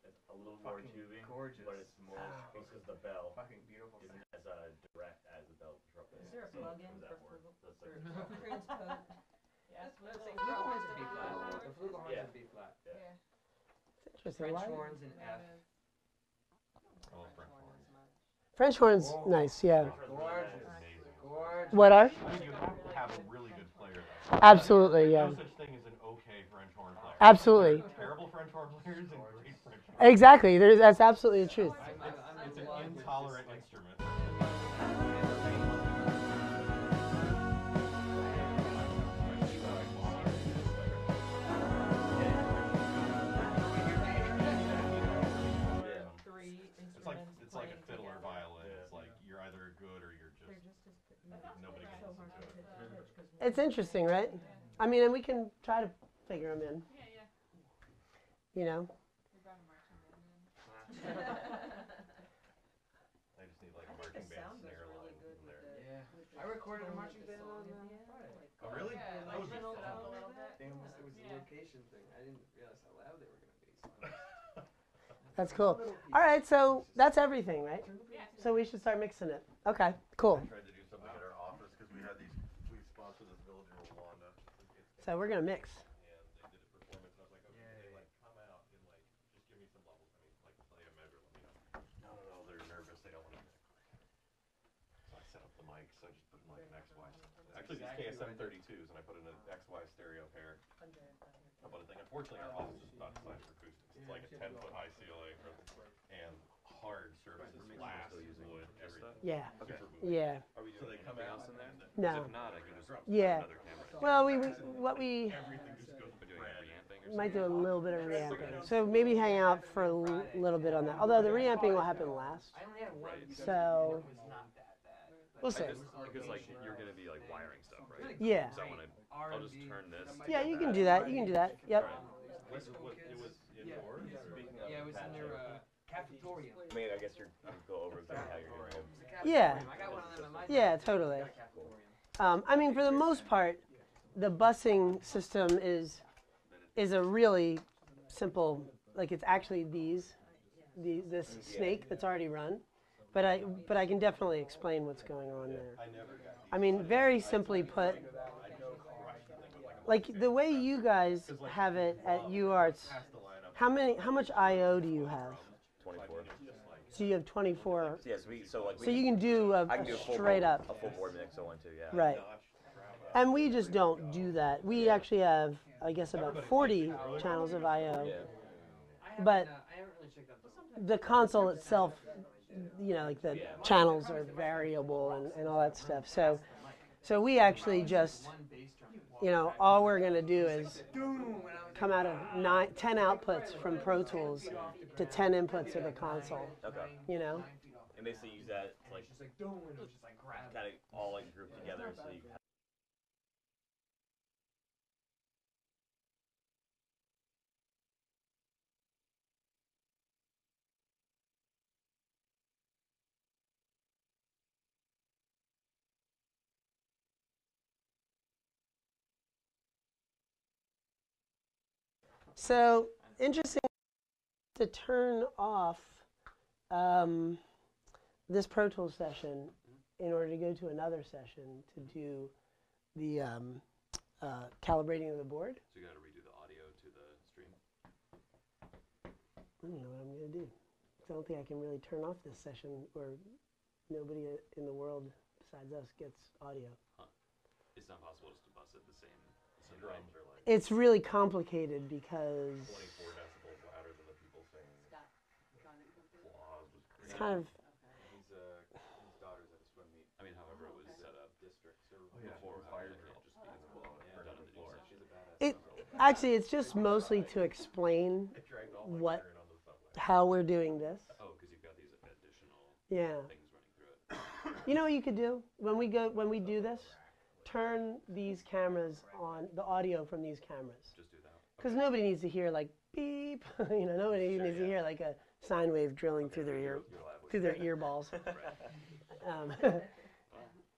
it's a little more Fucking tubing, gorgeous. but it's more because the bell fucking beautiful. isn't as direct as the bell trumpet. Is there a So plug-in was that for more- flute? that's like- Transpose. Yeah, it's Let's little say Flugelhorn's a B flat. flat. The flugelhorn's Yeah. a B flat. Yeah. Yeah. It's interesting. French Why? horns in F. I love French horns. French horn's nice, yeah. Gorgeous. Amazing. Gorgeous. What are? I mean, you have to have a really good player. Absolutely, There's yeah. no such thing as an okay French horn player. Absolutely. Terrible French horn players and great French horn. Exactly. That's absolutely the truth. It's an intolerant instrument. It's like a fiddle or violin. It's like you're either good or you're just nobody can listen to it. It's interesting, right? I mean, and we can try to figure them in. Yeah, yeah. You know. We're going to marching band then. I just need like a marching band snare line in there. Yeah. I recorded a marching band on Friday. Oh really? Yeah, That like would be little fun. up a little bit. It was a Yeah. location thing. I didn't realize how loud they were going to be. That's cool. All right, so that's everything, right? Yeah. So we should start mixing it. Okay, cool. I tried to do something at our office because we sponsor this village in Rwanda. So we're gonna mix. And they did a performance, and I was like, okay, they like come out and like just give me some levels. I mean, like play a measure, let me know. No, they're nervous. They don't want to mix. So I set up the mics. So I just put in like an XY. Actually, these KSM 32s, and I put in an XY stereo pair. How about a thing? Unfortunately, our office is not designed for acoustics. It's like a 10-foot high ceiling and hard surfaces, glass, wood, everything. Yeah. Okay. Yeah. Are we So doing they come anything out else in there? No. If not, I can just put Yeah. another camera. Well, everything just goes We're doing reamping or might do a something? little bit of reamping. So maybe hang out for a little bit on that. Although the reamping will happen last. I only had one. Right. So It was not that bad. we'll see. Because like you're gonna be like wiring stuff, right? Yeah. So I'll just turn this. Yeah, you can do that. You can do that. Yep. It was indoors. Speaking of Yeah, it was in their cafeteria. I mean, I guess you go over exactly how you're going to Yeah. I got one of them in my Yeah, totally. I mean, for the most part, the busing system is a really simple. Like it's actually this snake that's already run, but I can definitely explain what's going on there. I mean, very simply put, like the way you guys have it at UArts, how much I/O do you have? 24. So you have 24. Yes, So you can do I can do a full straight board, up. a full board mix. I want to, yeah. Right. And we just don't do that. We actually have, I guess, about 40 channels of I/O. Yeah. But I haven't really checked out the console itself, you know, like the channels are variable and all that stuff. So we actually just, you know, all we're going to do is come out of 10 outputs from Pro Tools to 10 inputs of the console. Okay. You know? And basically use that to like kind of all like group together so you have. So interesting to turn off this Pro Tools session in order to go to another session to do the calibrating of the board. So you got to redo the audio to the stream. I don't know what I'm going to do. I don't think I can really turn off this session where nobody in the world besides us gets audio. Huh. It's not possible just to bust it the same drums are like It's really complicated because 24 decibels louder than the people saying applause was it's kind of His daughter's at a swim meet. I mean, however it was set up. Districts or Before fire having it just be done done on on the the floor. She's a badass. actually it's just mostly to explain what how we're doing this. Oh, because you've got these additional Yeah. things running through it. You know what you could do when we do this? Turn these cameras on, the audio from these cameras. Just do that. Because nobody needs to hear like beep. You know, nobody needs to hear like a sine wave drilling through their ear balls.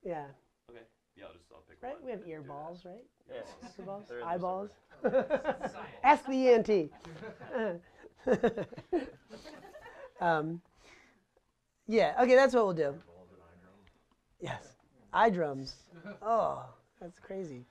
Yeah. Okay. Yeah, I'll pick Right? one. We have ear balls, right? Yes. Earballs? They're in the Eyeballs? Science. Ask the ENT. Yeah, okay, that's what we'll do. Yes. Eye drums. Oh, that's crazy.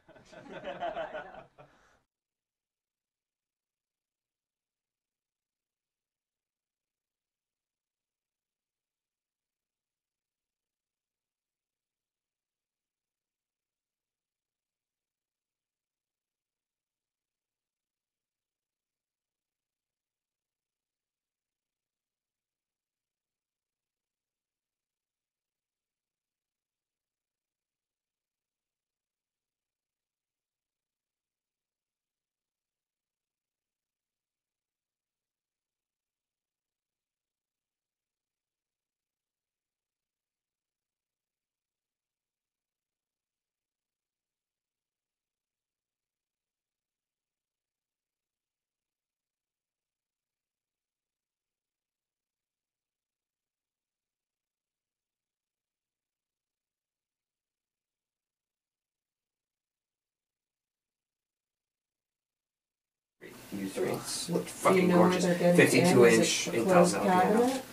U3. What, Fucking do you know where gorgeous. they're getting 52 in? inch, Is it a 8,000 closed piano. cabinet?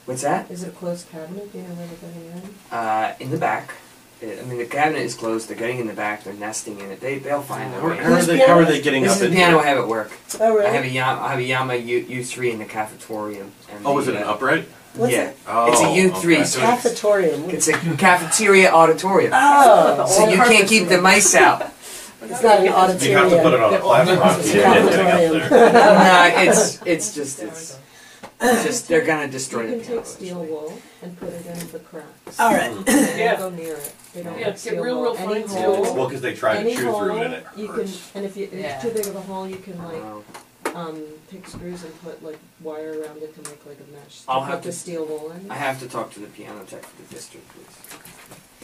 What's that? Is it a closed cabinet? Do you know where they're getting in? In the back. I mean, the cabinet is closed. They're getting in the back. They're nesting in it. They'll find their way. How are they getting This up is the in piano here? I have at work. Oh, really? I have a Yama U3 in the cafetorium. And Oh, is it an upright? What's yeah. it? Oh, It's a U3. okay. So Cafetorium. it's a cafeteria auditorium. Oh, So you can't keep the mice out. it's not an auditorium. You have to put it on a platform It's to a get anything up there. No, it's just they're gonna destroy You the can piano. take steel wool and put it in the cracks. All right. Don't go near it. They don't Yeah, like get steel real wool. fine Any steel hole, wool. Well, because they try to any chew hole, through it and it you can, hurts. and if it's too big of a hole, you can like Oh. take screws and put like wire around it to make like a mesh. I'll to have put the to- steel wool in. I have to talk to the piano tech for the district, please.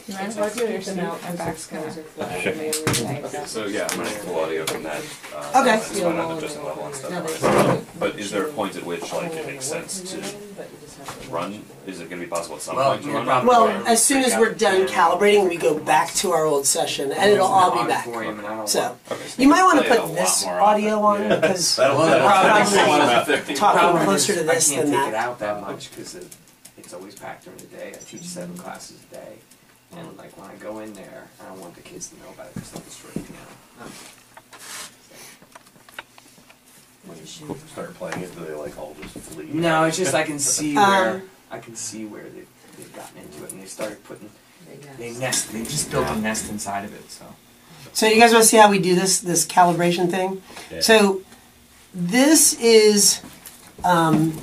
It's hard to keep them out because those guys are flat. and they only take So yeah, I'm gonna pull audio from that. Okay. That's fine, I'm just gonna level and stuff. But is there a point at which like it makes sense to run? Is it gonna be possible at some Well, point to you're run? probably Well, right. as soon as we're done calibrating, we go back to our old session, and it'll all be back. Auditorium, and I don't So, want- Okay, so you might want to play it a put lot this more audio often. on because That'll probably talking Problem closer is, to this I can't than take it that. out that much because it's always packed during the day. I teach 7 classes a day, and like when I go in there, I don't want the kids to know about it because they'll destroy the piano. Start playing it, do they like all just flee? No, it's just I can see where they've gotten into it, and they started putting they just built a nest inside of it. So So you guys want to see how we do this calibration thing? Yeah. So this is, and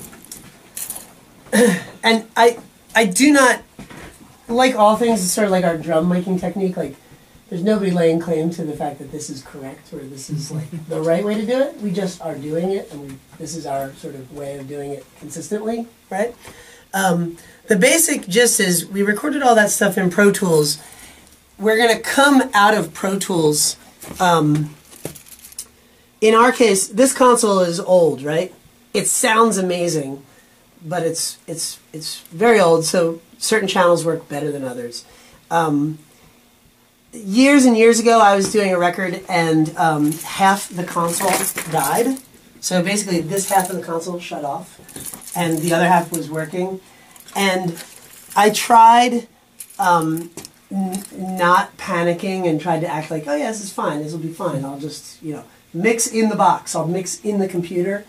I do not, like all things, it's sort of like our drum making technique. Like, there's nobody laying claim to the fact that this is correct or this is like the right way to do it. We just are doing it, and this is our sort of way of doing it consistently, right? The basic gist is we recorded all that stuff in Pro Tools. We're going to come out of Pro Tools. In our case, this console is old, right? It sounds amazing, but it's very old, so certain channels work better than others. Years and years ago, I was doing a record, and half the console died. So basically, this half of the console shut off, and the other half was working. And I tried not panicking and tried to act like, oh yeah, this is fine, this will be fine. I'll just, mix in the box. I'll mix in the computer.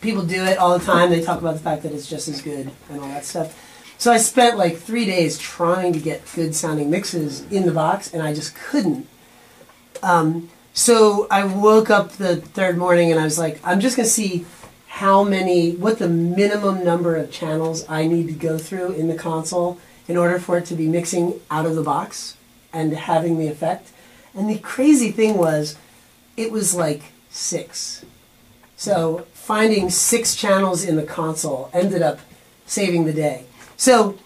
people do it all the time. They talk about the fact that it's just as good and all that stuff. So I spent like 3 days trying to get good sounding mixes in the box, and I just couldn't. So I woke up the third morning and I was like, I'm just going to see what the minimum number of channels I need to go through in the console in order for it to be mixing out of the box and having the effect. And the crazy thing was, it was like 6. So finding 6 channels in the console ended up saving the day. So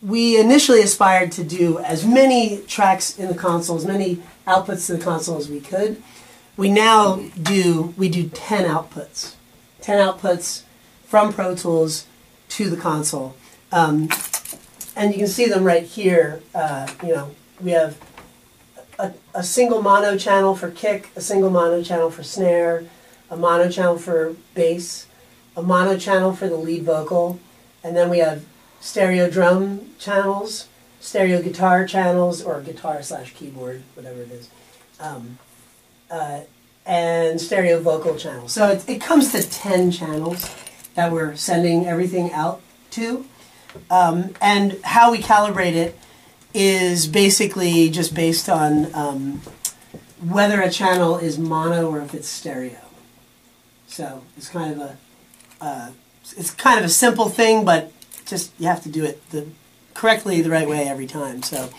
we initially aspired to do as many tracks in the console, as many outputs to the console as we could. We now do 10 outputs. 10 outputs from Pro Tools to the console. And you can see them right here. We have a single mono channel for kick, a single mono channel for snare, a mono channel for bass, a mono channel for the lead vocal, and then we have stereo drum channels, stereo guitar channels, or guitar/keyboard, whatever it is, and stereo vocal channels. So it comes to 10 channels that we're sending everything out to. And how we calibrate it is basically just based on whether a channel is mono or if it's stereo. So it's kind of a simple thing, but just you have to do it correctly the right way every time. So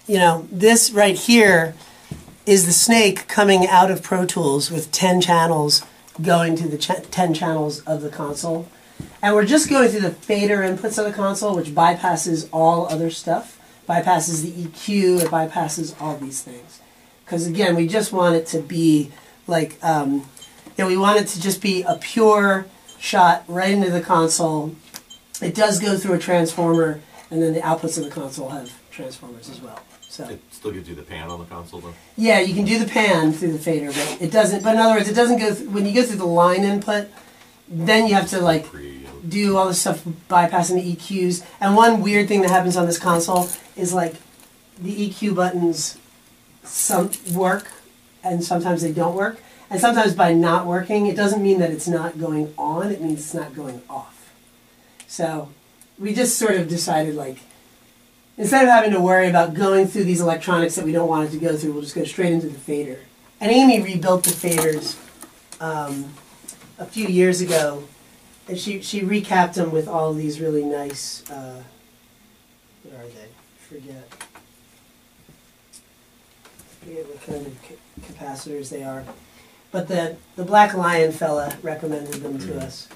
this right here is the snake coming out of Pro Tools with 10 channels going to the 10 channels of the console. And we're just going through the fader inputs of the console, which bypasses all other stuff, bypasses the EQ, it bypasses all these things. Because again, we just want it to be like, we want it to just be a pure shot right into the console. It does go through a transformer, and then the outputs of the console have transformers as well. So it still gives you the pan on the console, though? Yeah, you can do the pan through the fader, but it doesn't. But in other words, it doesn't go when you go through the line input. Then you have to like do all this stuff bypassing the EQs. And one weird thing that happens on this console is like the EQ buttons some work and sometimes they don't work. And sometimes by not working, it doesn't mean that it's not going on, it means it's not going off. So we just sort of decided like, instead of having to worry about going through these electronics that we don't want it to go through, we'll just go straight into the fader. And Amy rebuilt the faders a few years ago, and she recapped them with all of these really nice, what are they? Forget what kind of capacitors they are. But the Black Lion fella recommended them to us.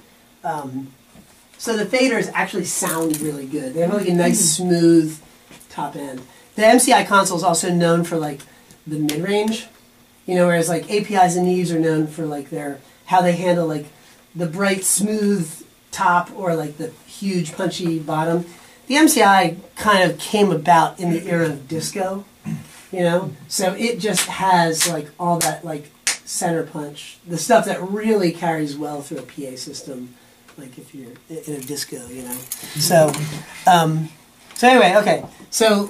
So the faders actually sound really good. They have like a nice smooth top end. The MCI console is also known for like the mid-range, whereas like APIs and Neves are known for like how they handle like the bright smooth top or like the huge punchy bottom. The MCI kind of came about in the era of disco, so it just has like all that like center punch, the stuff that really carries well through a PA system, like if you're in a disco, So, anyway, okay. So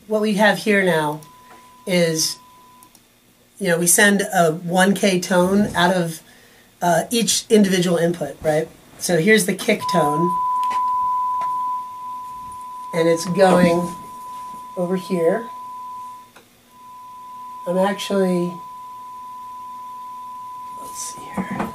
what we have here now is, we send a 1K tone out of each individual input, right? So here's the kick tone, and it's going over here. I'm actually, let's see here.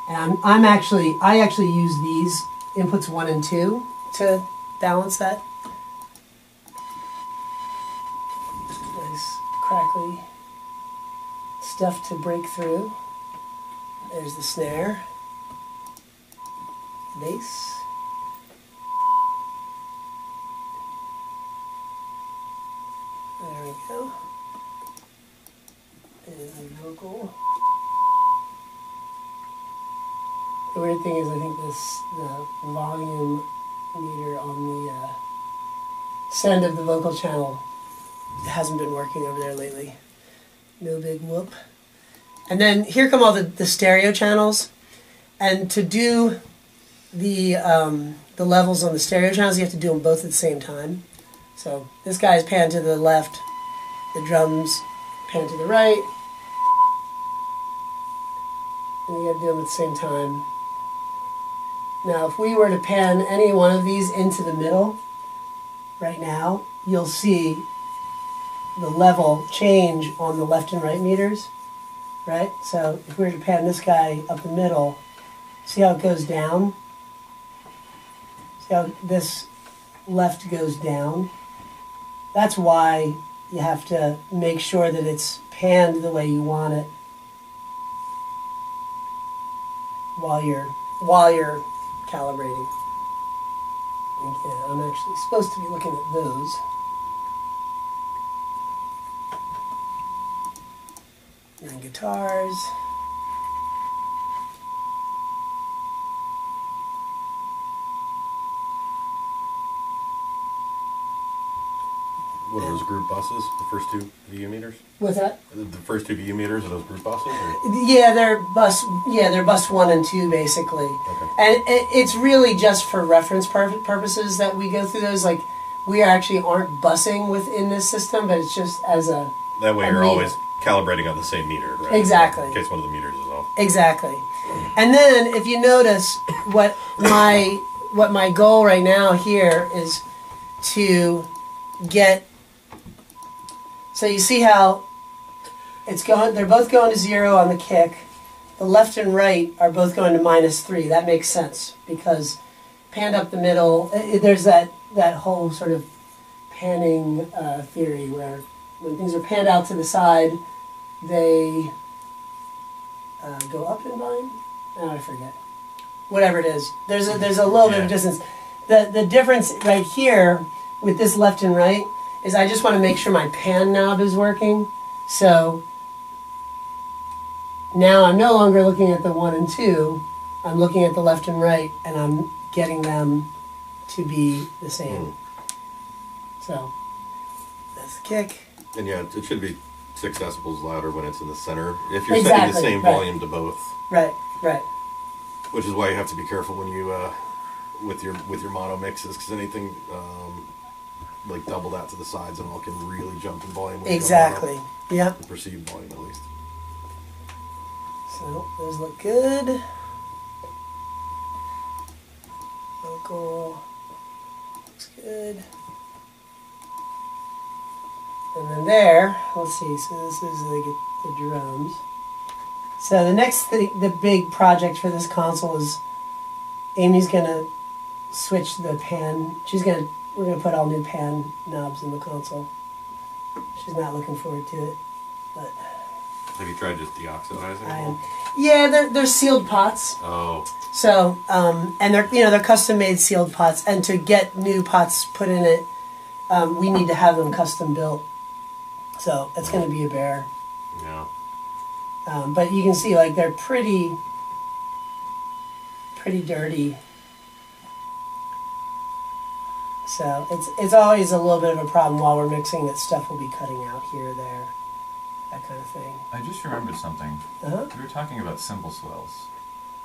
And I actually use these inputs 1 and 2 to balance that. Nice crackly stuff to break through. There's the snare, bass. There we go. And the vocal. The weird thing is, I think the volume meter on the send of the vocal channel hasn't been working over there lately. No big whoop. And then here come all the stereo channels. And to do the the levels on the stereo channels, you have to do them both at the same time. So this guy's pan to the left, the drums pan to the right, and you got to do them at the same time. Now, if we were to pan any one of these into the middle right now, you'll see the level change on the left and right meters, right? So if we were to pan this guy up the middle, see how it goes down? See how this left goes down? That's why you have to make sure that it's panned the way you want it while you're calibrating. Okay, I'm actually supposed to be looking at those. And guitars. What are those group buses? The first two VU meters? What's that? The first two VU meters are those group buses? Or? Yeah, they're bus 1 and 2 basically. Okay. And it's really just for reference purposes that we go through those. Like, we actually aren't busing within this system, but it's just as a That way you're meter. always calibrating on the same meter, right? Exactly. In case one of the meters is off. Exactly. And then if you notice what my goal right now here is to get, so you see how it's going, they're both going to 0 on the kick. The left and right are both going to -3. That makes sense because panned up the middle, there's that whole sort of panning theory where when things are panned out to the side, they go up in volume. Oh, I forget. Whatever it is, there's a little bit of distance. The difference right here with this left and right is I just want to make sure my pan knob is working. So now I'm no longer looking at the 1 and 2. I'm looking at the left and right, and I'm getting them to be the same. So that's the kick. And yeah, it should be 6 decibels louder when it's in the center. If you're setting the same volume to both. Right. Which is why you have to be careful when you with your mono mixes, because anything like double that to the sides and all can really jump in volume. Exactly. Yep. The perceived volume at least. So those look good. Vocal looks good. And then there, let's see. So this is the drums. So the next thing, the big project for this console is Amy's gonna switch the pan. We're gonna put all new pan knobs in the console. She's not looking forward to it, but Have you tried just deoxidizing? I am. Yeah, they're sealed pots. Oh. So and they're custom made sealed pots. And to get new pots put in it, we need to have them custom built. So it's going to be a bear. Yeah. But you can see like they're pretty dirty. So it's always a little bit of a problem while we're mixing that stuff will be cutting out here or there, that kind of thing. I just remembered something. Uh-huh. We were talking about cymbal swells.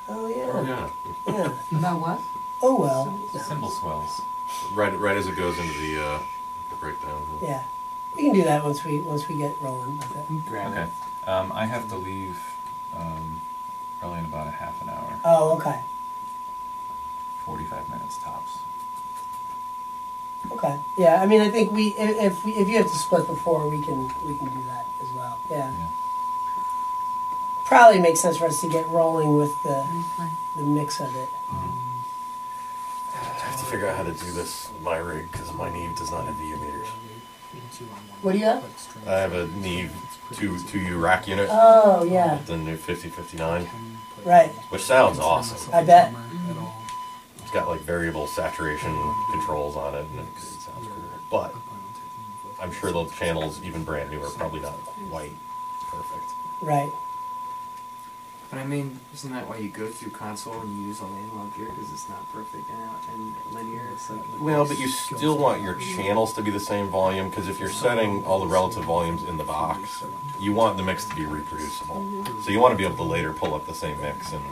Oh yeah. Oh yeah. Yeah. About what? Oh well. Cymbal swells. Right as it goes into the breakdown. Yeah. We can do that once we get rolling with it. Okay. I have to leave probably in about a half an hour. Oh, okay. 45 minutes tops. Okay. Yeah. I mean, I think if you have to split before, we can do that as well. Yeah. Probably makes sense for us to get rolling with the mix of it. I have to figure out how to do this with my rig because my Neve does not have VU meters. What do you have? I have a Neve 2U rack unit. Oh yeah. The new 5059. Right. Which sounds awesome. I bet. It's got like variable saturation controls on it, and it sounds cool. But I'm sure those channels, even brand new, are probably not quite perfect. Right. But I mean, isn't that why you go through console and you use all analog gear because it's not perfect and linear? It's like Well, but you still want your channels to be the same volume, because if you're setting all the relative volumes in the box, you want the mix to be reproducible. So you want to be able to later pull up the same mix and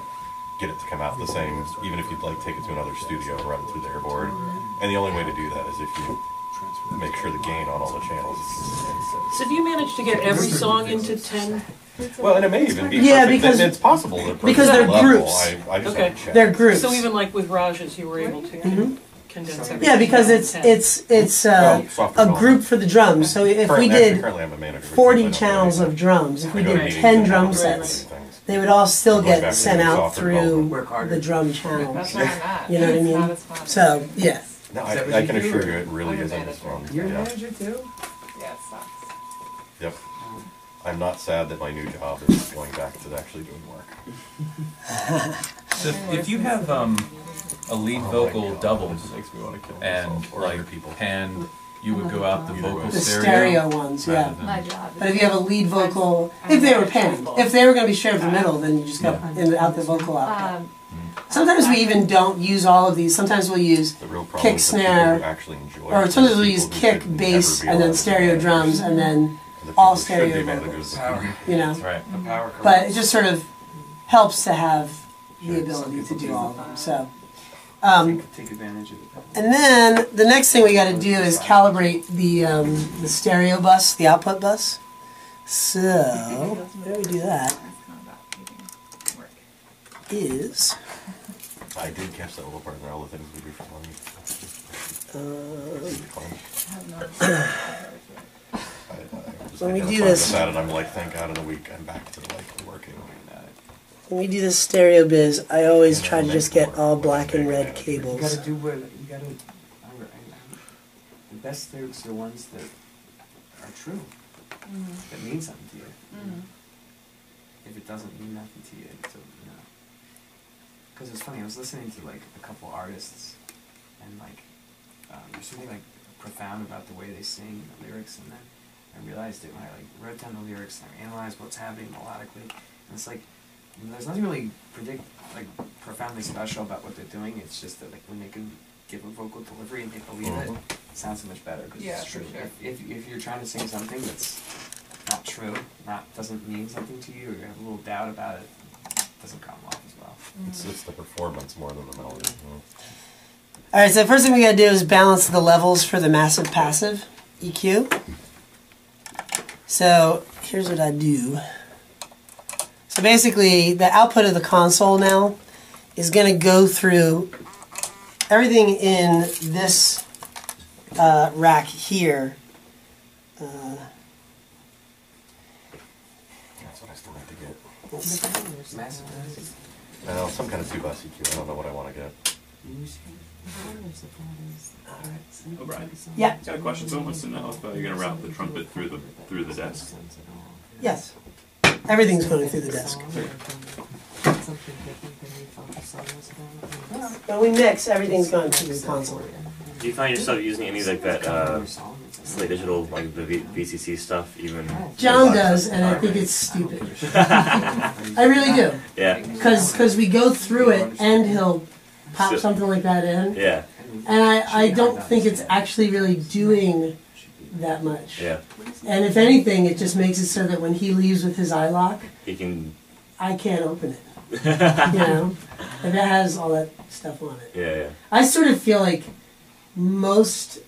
get it to come out the same, even if you'd like take it to another studio and run it through their board. And the only way to do that is if you make sure the gain on all the channels is consistent. So if you manage to get every song into 10? Well, and it may even be Yeah, perfect. because it's possible that because they're level, groups. I just Okay. haven't checked. They're groups. So even like with Raj's, you were able to condense everything. Yeah, because down it's to 10. a group for the drums. So if we did currently I'm a manager, 40 channels of drums, if we did 10 drum sets, they would all still get sent out through the drum channels. That's why I'm not. You know what I It's mean? not as fun. So yeah. No, I can assure you it really isn't as fun. You're a Yeah. manager too? Yeah, it sucks. Yep. I'm not sad that my new job is going back to actually doing work. So if you have a lead vocal doubles and like pan, you would go out the vocal The stereo. stereo ones, yeah. My job. But if you have a lead vocal, if they were panned, if they were going to be shared in the middle, then you just got out the vocal output. Sometimes we even don't use all of these. Sometimes we'll use The real problem kick, is that people snare, who actually enjoy or it sometimes are we'll use people who kick, should bass, never be and then allowed to stereo do drums, and then And the all people who should stereo be vocals. managers. You know, Right. The power but it just sort of helps to have the ability to do all of them. So, take advantage of it. and then the next thing we got to do is calibrate the stereo bus, the output bus. So, how do we do that? Is I did catch that little part in there, all the things we do for money. when we do this, That and I'm like, thank God in a week I'm back to like working. when we do this stereo biz, I always try to just get all black and red cables. You gotta do what you gotta. The best lyrics are ones that are true, that mean something to you. If it doesn't mean nothing to you, it's you know. Because it's funny, I was listening to like a couple artists, and like there's something like profound about the way they sing the lyrics, and then I realized it when I like wrote down the lyrics and I analyzed what's happening melodically, and it's like there's nothing really profoundly special about what they're doing. It's just that like when they can give a vocal delivery and they believe it, it sounds so much better because Yeah, it's true. for sure. If you're trying to sing something that's not true, doesn't mean something to you, or you have a little doubt about it, it doesn't come off as well. It's the performance more than the melody. All right, so the first thing we got to do is balance the levels for the massive passive EQ. So here's what I do. So basically, the output of the console now is going to go through everything in this rack here. That's what I still have to get. Some kind of 2-bus EQ. I don't know what I want to get. Oh, Brian. Yeah. Got a question. Someone wants to know if you're going to route the trumpet through the desk. Yes. Everything's going through the desk. When we mix, everything's going through the console. Do you find yourself using any like that Slate Digital, like the VCC stuff, even? John does, and I think it's stupid. I really do. Yeah. Because we go through it, and he'll pop something like that in. Yeah. And I don't think it's actually really doing that much. Yeah. And if anything, it just makes it so that when he leaves with his eye lock, He can. I can't open it. You know? If it has all that stuff on it. Yeah, yeah. I sort of feel like most,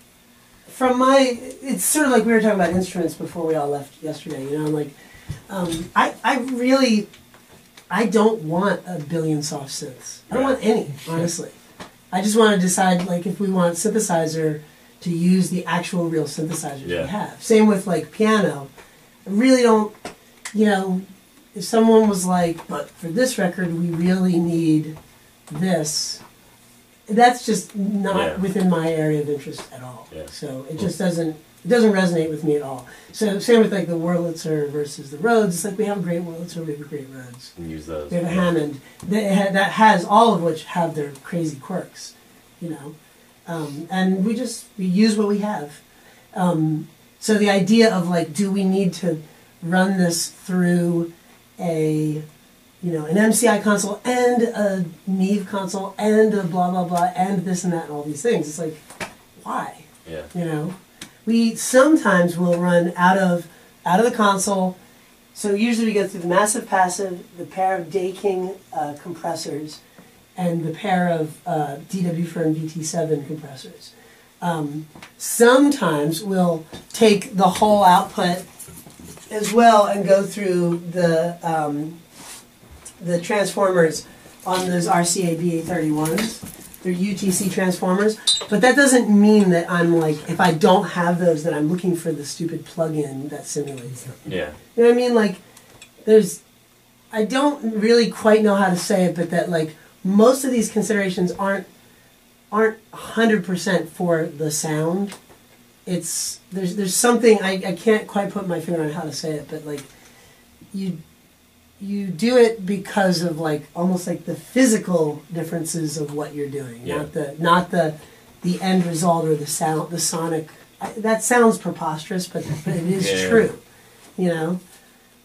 it's sort of like we were talking about instruments before we all left yesterday, you know, like, I don't want a billion soft synths. I don't want any, honestly. I just want to decide, like, if we want synthesizer to use the actual real synthesizers we have. Same with, like, piano. I really don't, you know, if someone was like, but for this record, we really need this, that's just not within my area of interest at all. Yeah. So it just doesn't resonate with me at all. So same with like the Wurlitzer versus the Rhodes. It's like we have a great Wurlitzer, we have a great Rhodes. And use those. We have a Hammond that has all of which have their crazy quirks, you know, and we use what we have. So the idea of like, do we need to run this through an MCI console and a Neve console and a blah blah blah and this and that and all these things? It's like, why? Yeah. You know, we sometimes will run out of the console So usually we go through the massive passive, the pair of Day-King compressors, and the pair of DW Fern VT7 compressors. Sometimes we'll take the whole output as well and go through the transformers on those RCA BA31s. They're UTC transformers, but that doesn't mean that I'm like, if I don't have those, that I'm looking for the stupid plug-in that simulates them. Yeah. You know what I mean? Like, I don't really quite know how to say it, but that like most of these considerations aren't 100% for the sound. It's there's something I can't quite put my finger on how to say it, but like you do it because of like almost like the physical differences of what you're doing, not the end result or the sound, the sonic. That sounds preposterous, but it is true. You know,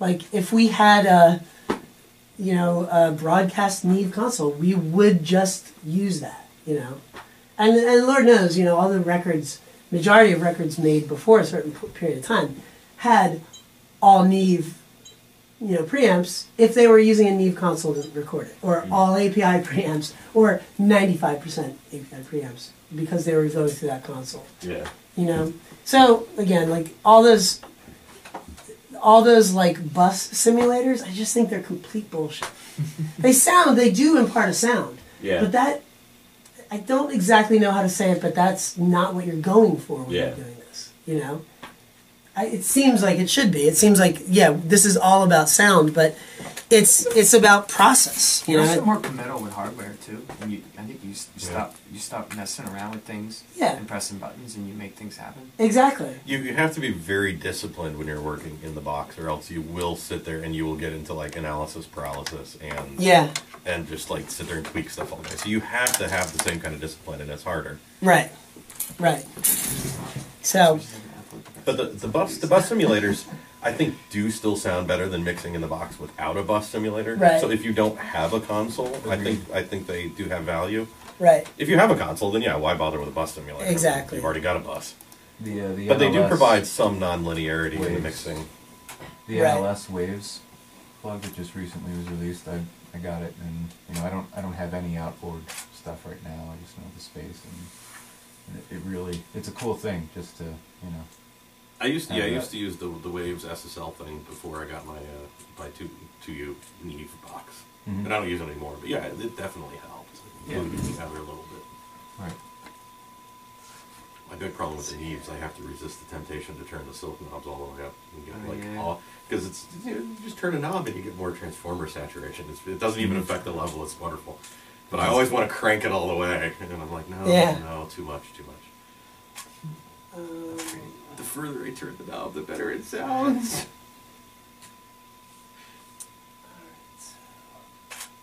like if we had a broadcast Neve console, we would just use that. You know, and Lord knows, all the records, majority of records made before a certain period of time, had all Neve preamps if they were using a Neve console to record it, or all API preamps, or 95% API preamps because they were going through that console. Yeah. So again, like all those like bus simulators, I just think they're complete bullshit. They do impart a sound. Yeah. But that, I don't exactly know how to say it, but that's not what you're going for when you're doing this. It seems like it should be. It seems like, this is all about sound, but it's about process. You're also more committal with hardware too. And I think you stop messing around with things and pressing buttons, and you make things happen. Exactly. You have to be very disciplined when you're working in the box, or else you will sit there and you will get into like analysis paralysis and just like sit there and tweak stuff all day. So you have to have the same kind of discipline, and it's harder. Right. So. But the bus simulators, I think, do still sound better than mixing in the box without a bus simulator. Right. So if you don't have a console, I think they do have value. Right. If you have a console, then why bother with a bus simulator? Exactly. You've already got a bus. But they do provide some non-linearity in the mixing. The NLS Waves plug that just recently was released, I got it, and I don't have any outboard stuff right now. I just know the space, and it really, it's a cool thing just to I used to use the Waves SSL thing before I got my 2U Neve box, and I don't use it anymore. But it definitely helps. It moves me together a little bit. Right. My big problem with the Neves, I have to resist the temptation to turn the silk knobs all the way up and get because it's you just turn a knob and you get more transformer saturation. It doesn't even affect the level. It's wonderful. But I always want to crank it all the way, and I'm like, no, too much. The further I turn the knob, the better it sounds.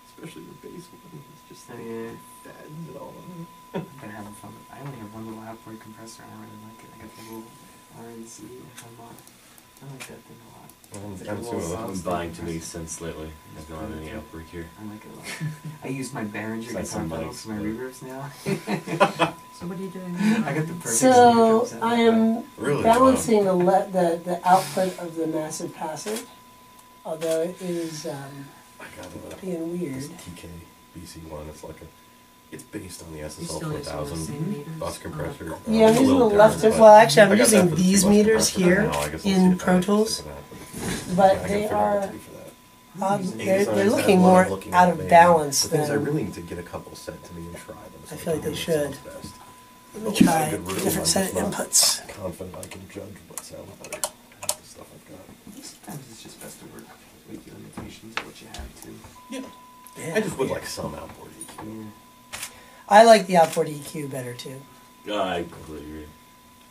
Especially the bass one. It's just like feds and all. I've been having fun. I only have one little outboard compressor, and I really like it. I got the little RNC harmonic. I like that thing a lot. I'm buying too many synths lately. I don't have any outboard here. I like it a lot. I use my Behringer guitar pedals for my reverbs now. So what are you doing? I got the perfect. So I am balancing the output of the massive passive, although it is being weird. This TK BC1, it's based on the SSL 4000 bus compressor. Yeah, I'm using the left. Well, actually, I'm using these meters here in Pro Tools, but they are. They're looking more out of balance than. I really need to get a couple sent to me and try them. I feel like they should. Let me try a different set of inputs. I'm confident I can judge what sounds better. The stuff I've got. Sometimes it's just best to work with the limitations of what you have too. Yeah. I just would like some outboard EQ. I like the outboard EQ better too. I completely agree.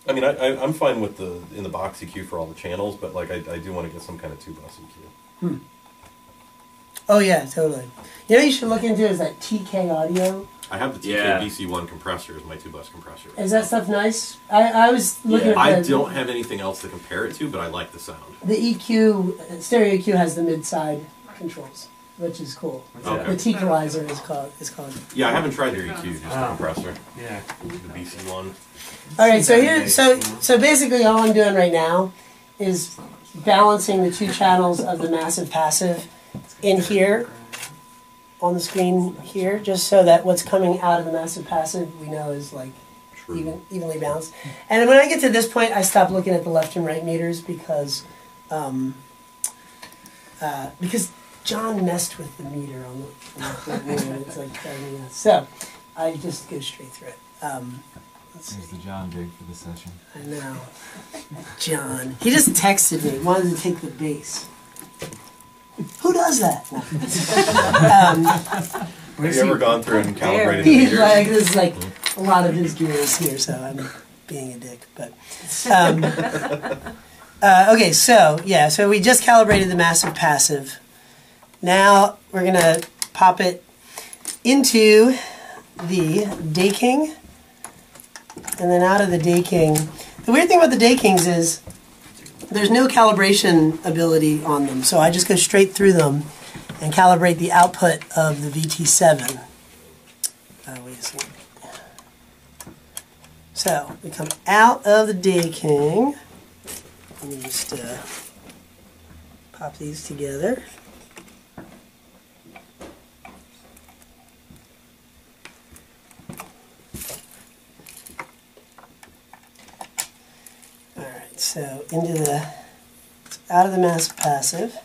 I mean, I'm fine with the in the box EQ for all the channels, but like I do want to get some kind of 2-bus EQ. Oh yeah, totally. You know what you should look into is that TK audio. I have the TK BC1 compressor as my 2-bus compressor. Is that stuff nice? I was looking at I don't have anything else to compare it to, but I like the sound. The EQ, stereo EQ has the mid-side controls, which is cool. Okay. The T-Equalizer is called. Yeah, I haven't tried their EQ, just the compressor. Yeah. The BC1. All right, so here, so basically all I'm doing right now is balancing the two channels of the massive passive in here on the screen here, just so that what's coming out of the massive passive we know is like evenly balanced. And when I get to this point, I stop looking at the left and right meters because John messed with the meter on the meter. It's like driving me nuts. So I just go straight through it. There's the John dig for the session. I know. John. He just texted me, wanted to take the bass. Who does that? Have you ever gone through and calibrated He's meters? like, this is like a lot of his gear is here, so I'm being a dick. But okay, so yeah, so we just calibrated the massive passive. Now we're gonna pop it into the Day King, and then out of the Day King. The weird thing about the Day Kings is there's no calibration ability on them, so I just go straight through them and calibrate the output of the VT7. Wait a second. So we come out of the Day King. Let me just pop these together. Alright, so out of the massive passive.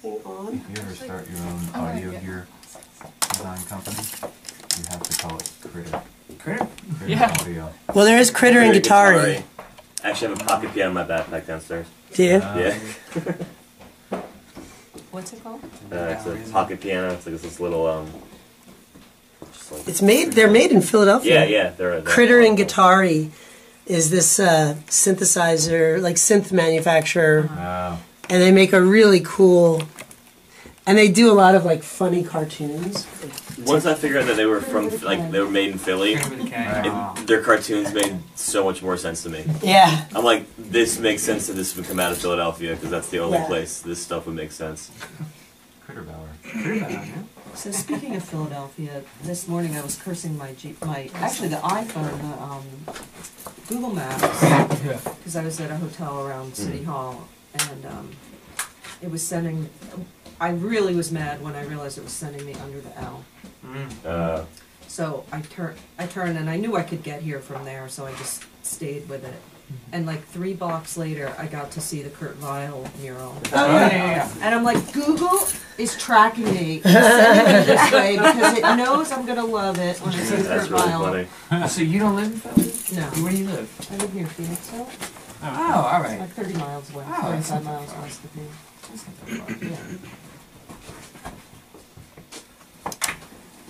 On. If you ever start your own audio gear design company, you have to call it Critter. Critter? Critter Audio. Well, there is Critter and Guitari. I actually have a pocket piano in my backpack downstairs. Do you? Yeah. What's it called? It's a pocket piano. It's like this little just like It's made. They're made in Philadelphia. Yeah. They're Critter and Guitari is this synthesizer, like synth manufacturer, and they make a really cool. And they do a lot of like funny cartoons. Once I figured out that they were they were made in Philly, their cartoons made so much more sense to me. Yeah. I'm like, this makes sense that this would come out of Philadelphia because that's the only Yeah. place this stuff would make sense. Critter So speaking of Philadelphia, this morning I was cursing actually the iPhone, Google Maps, because I was at a hotel around City Hall, and it was sending. I really was mad when I realized it was sending me under the L. So I turned, and I knew I could get here from there, so I just stayed with it. And like 3 blocks later, I got to see the Kurt Weill mural. And I'm like, Google is tracking me, sending me this way because it knows I'm gonna love it when it says Kurt Weill. So you don't live in Philly? No. Where do you live? I live near Phoenixville. Oh, all right. Like 30 miles away, Oh, 45 miles west of me. That's not that far. Yeah.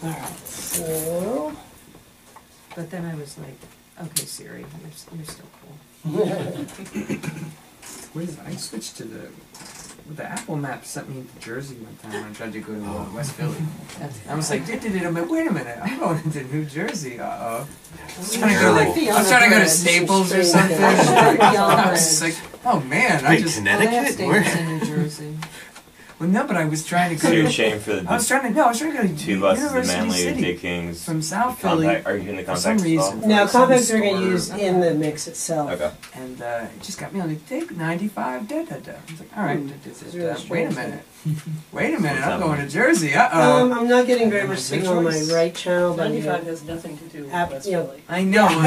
Alright, so. But then I was like, okay, Siri, you're still cool. What is it? I switched to the Apple Map sent me to Jersey one time when I tried to go to West Philly. I was like, I'm like, wait a minute, I'm going into New Jersey. I was trying to go to go to Staples or something. I was like, oh man, I just Connecticut? Where? In New Jersey. Well, no, but I was trying to go. So you're ashamed for the. I was trying to go to 2 buses, the University Manly, City Day Kings. from South Philly. Are you in the for compact some as reason. well? No, Some compacts are going to store. use in the mix itself. Okay. And it just got me on the take 95. I was like, all right, really wait a strange. minute. Wait a minute, I'm going to Jersey. Uh-oh. I'm not getting very much signal on my right channel, but 95 has nothing to do with West you know, Philly. I know. I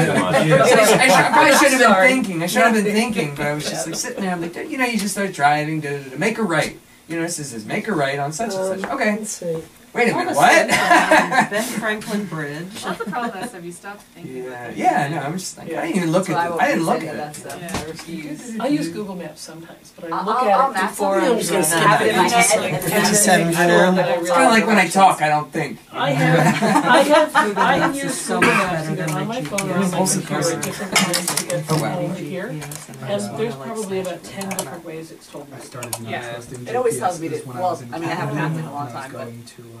probably should have been thinking. I should have been thinking, but I was just like sitting there. I'm like, you just start driving to make a right. This says make a right on such and such. Okay. Let's see. Wait a All minute. of What? Ben Franklin Bridge. Well, the problem is, have you stopped thinking about it? Yeah. No, I'm just like I didn't even look at it. I didn't look at it. I use Google Maps sometimes, but I I'll- look I'll at it map before something. I'm I'm just gonna driving. skip have it in my Just head like- and then just 57 make for sure now. that I It's kind of like when I talk, I don't think. I have Maps used is so Google much Maps better either than on my my phone GPS. or on my Impulsive computer at person. different times to get Oh, from wow. home to here. Yes, And there's probably about 10 different ways it's told me. I started Yeah. manifesting It always GPS tells me is to- when well, was in I mean, I haven't Canada mapped in a long when I was time, but going to,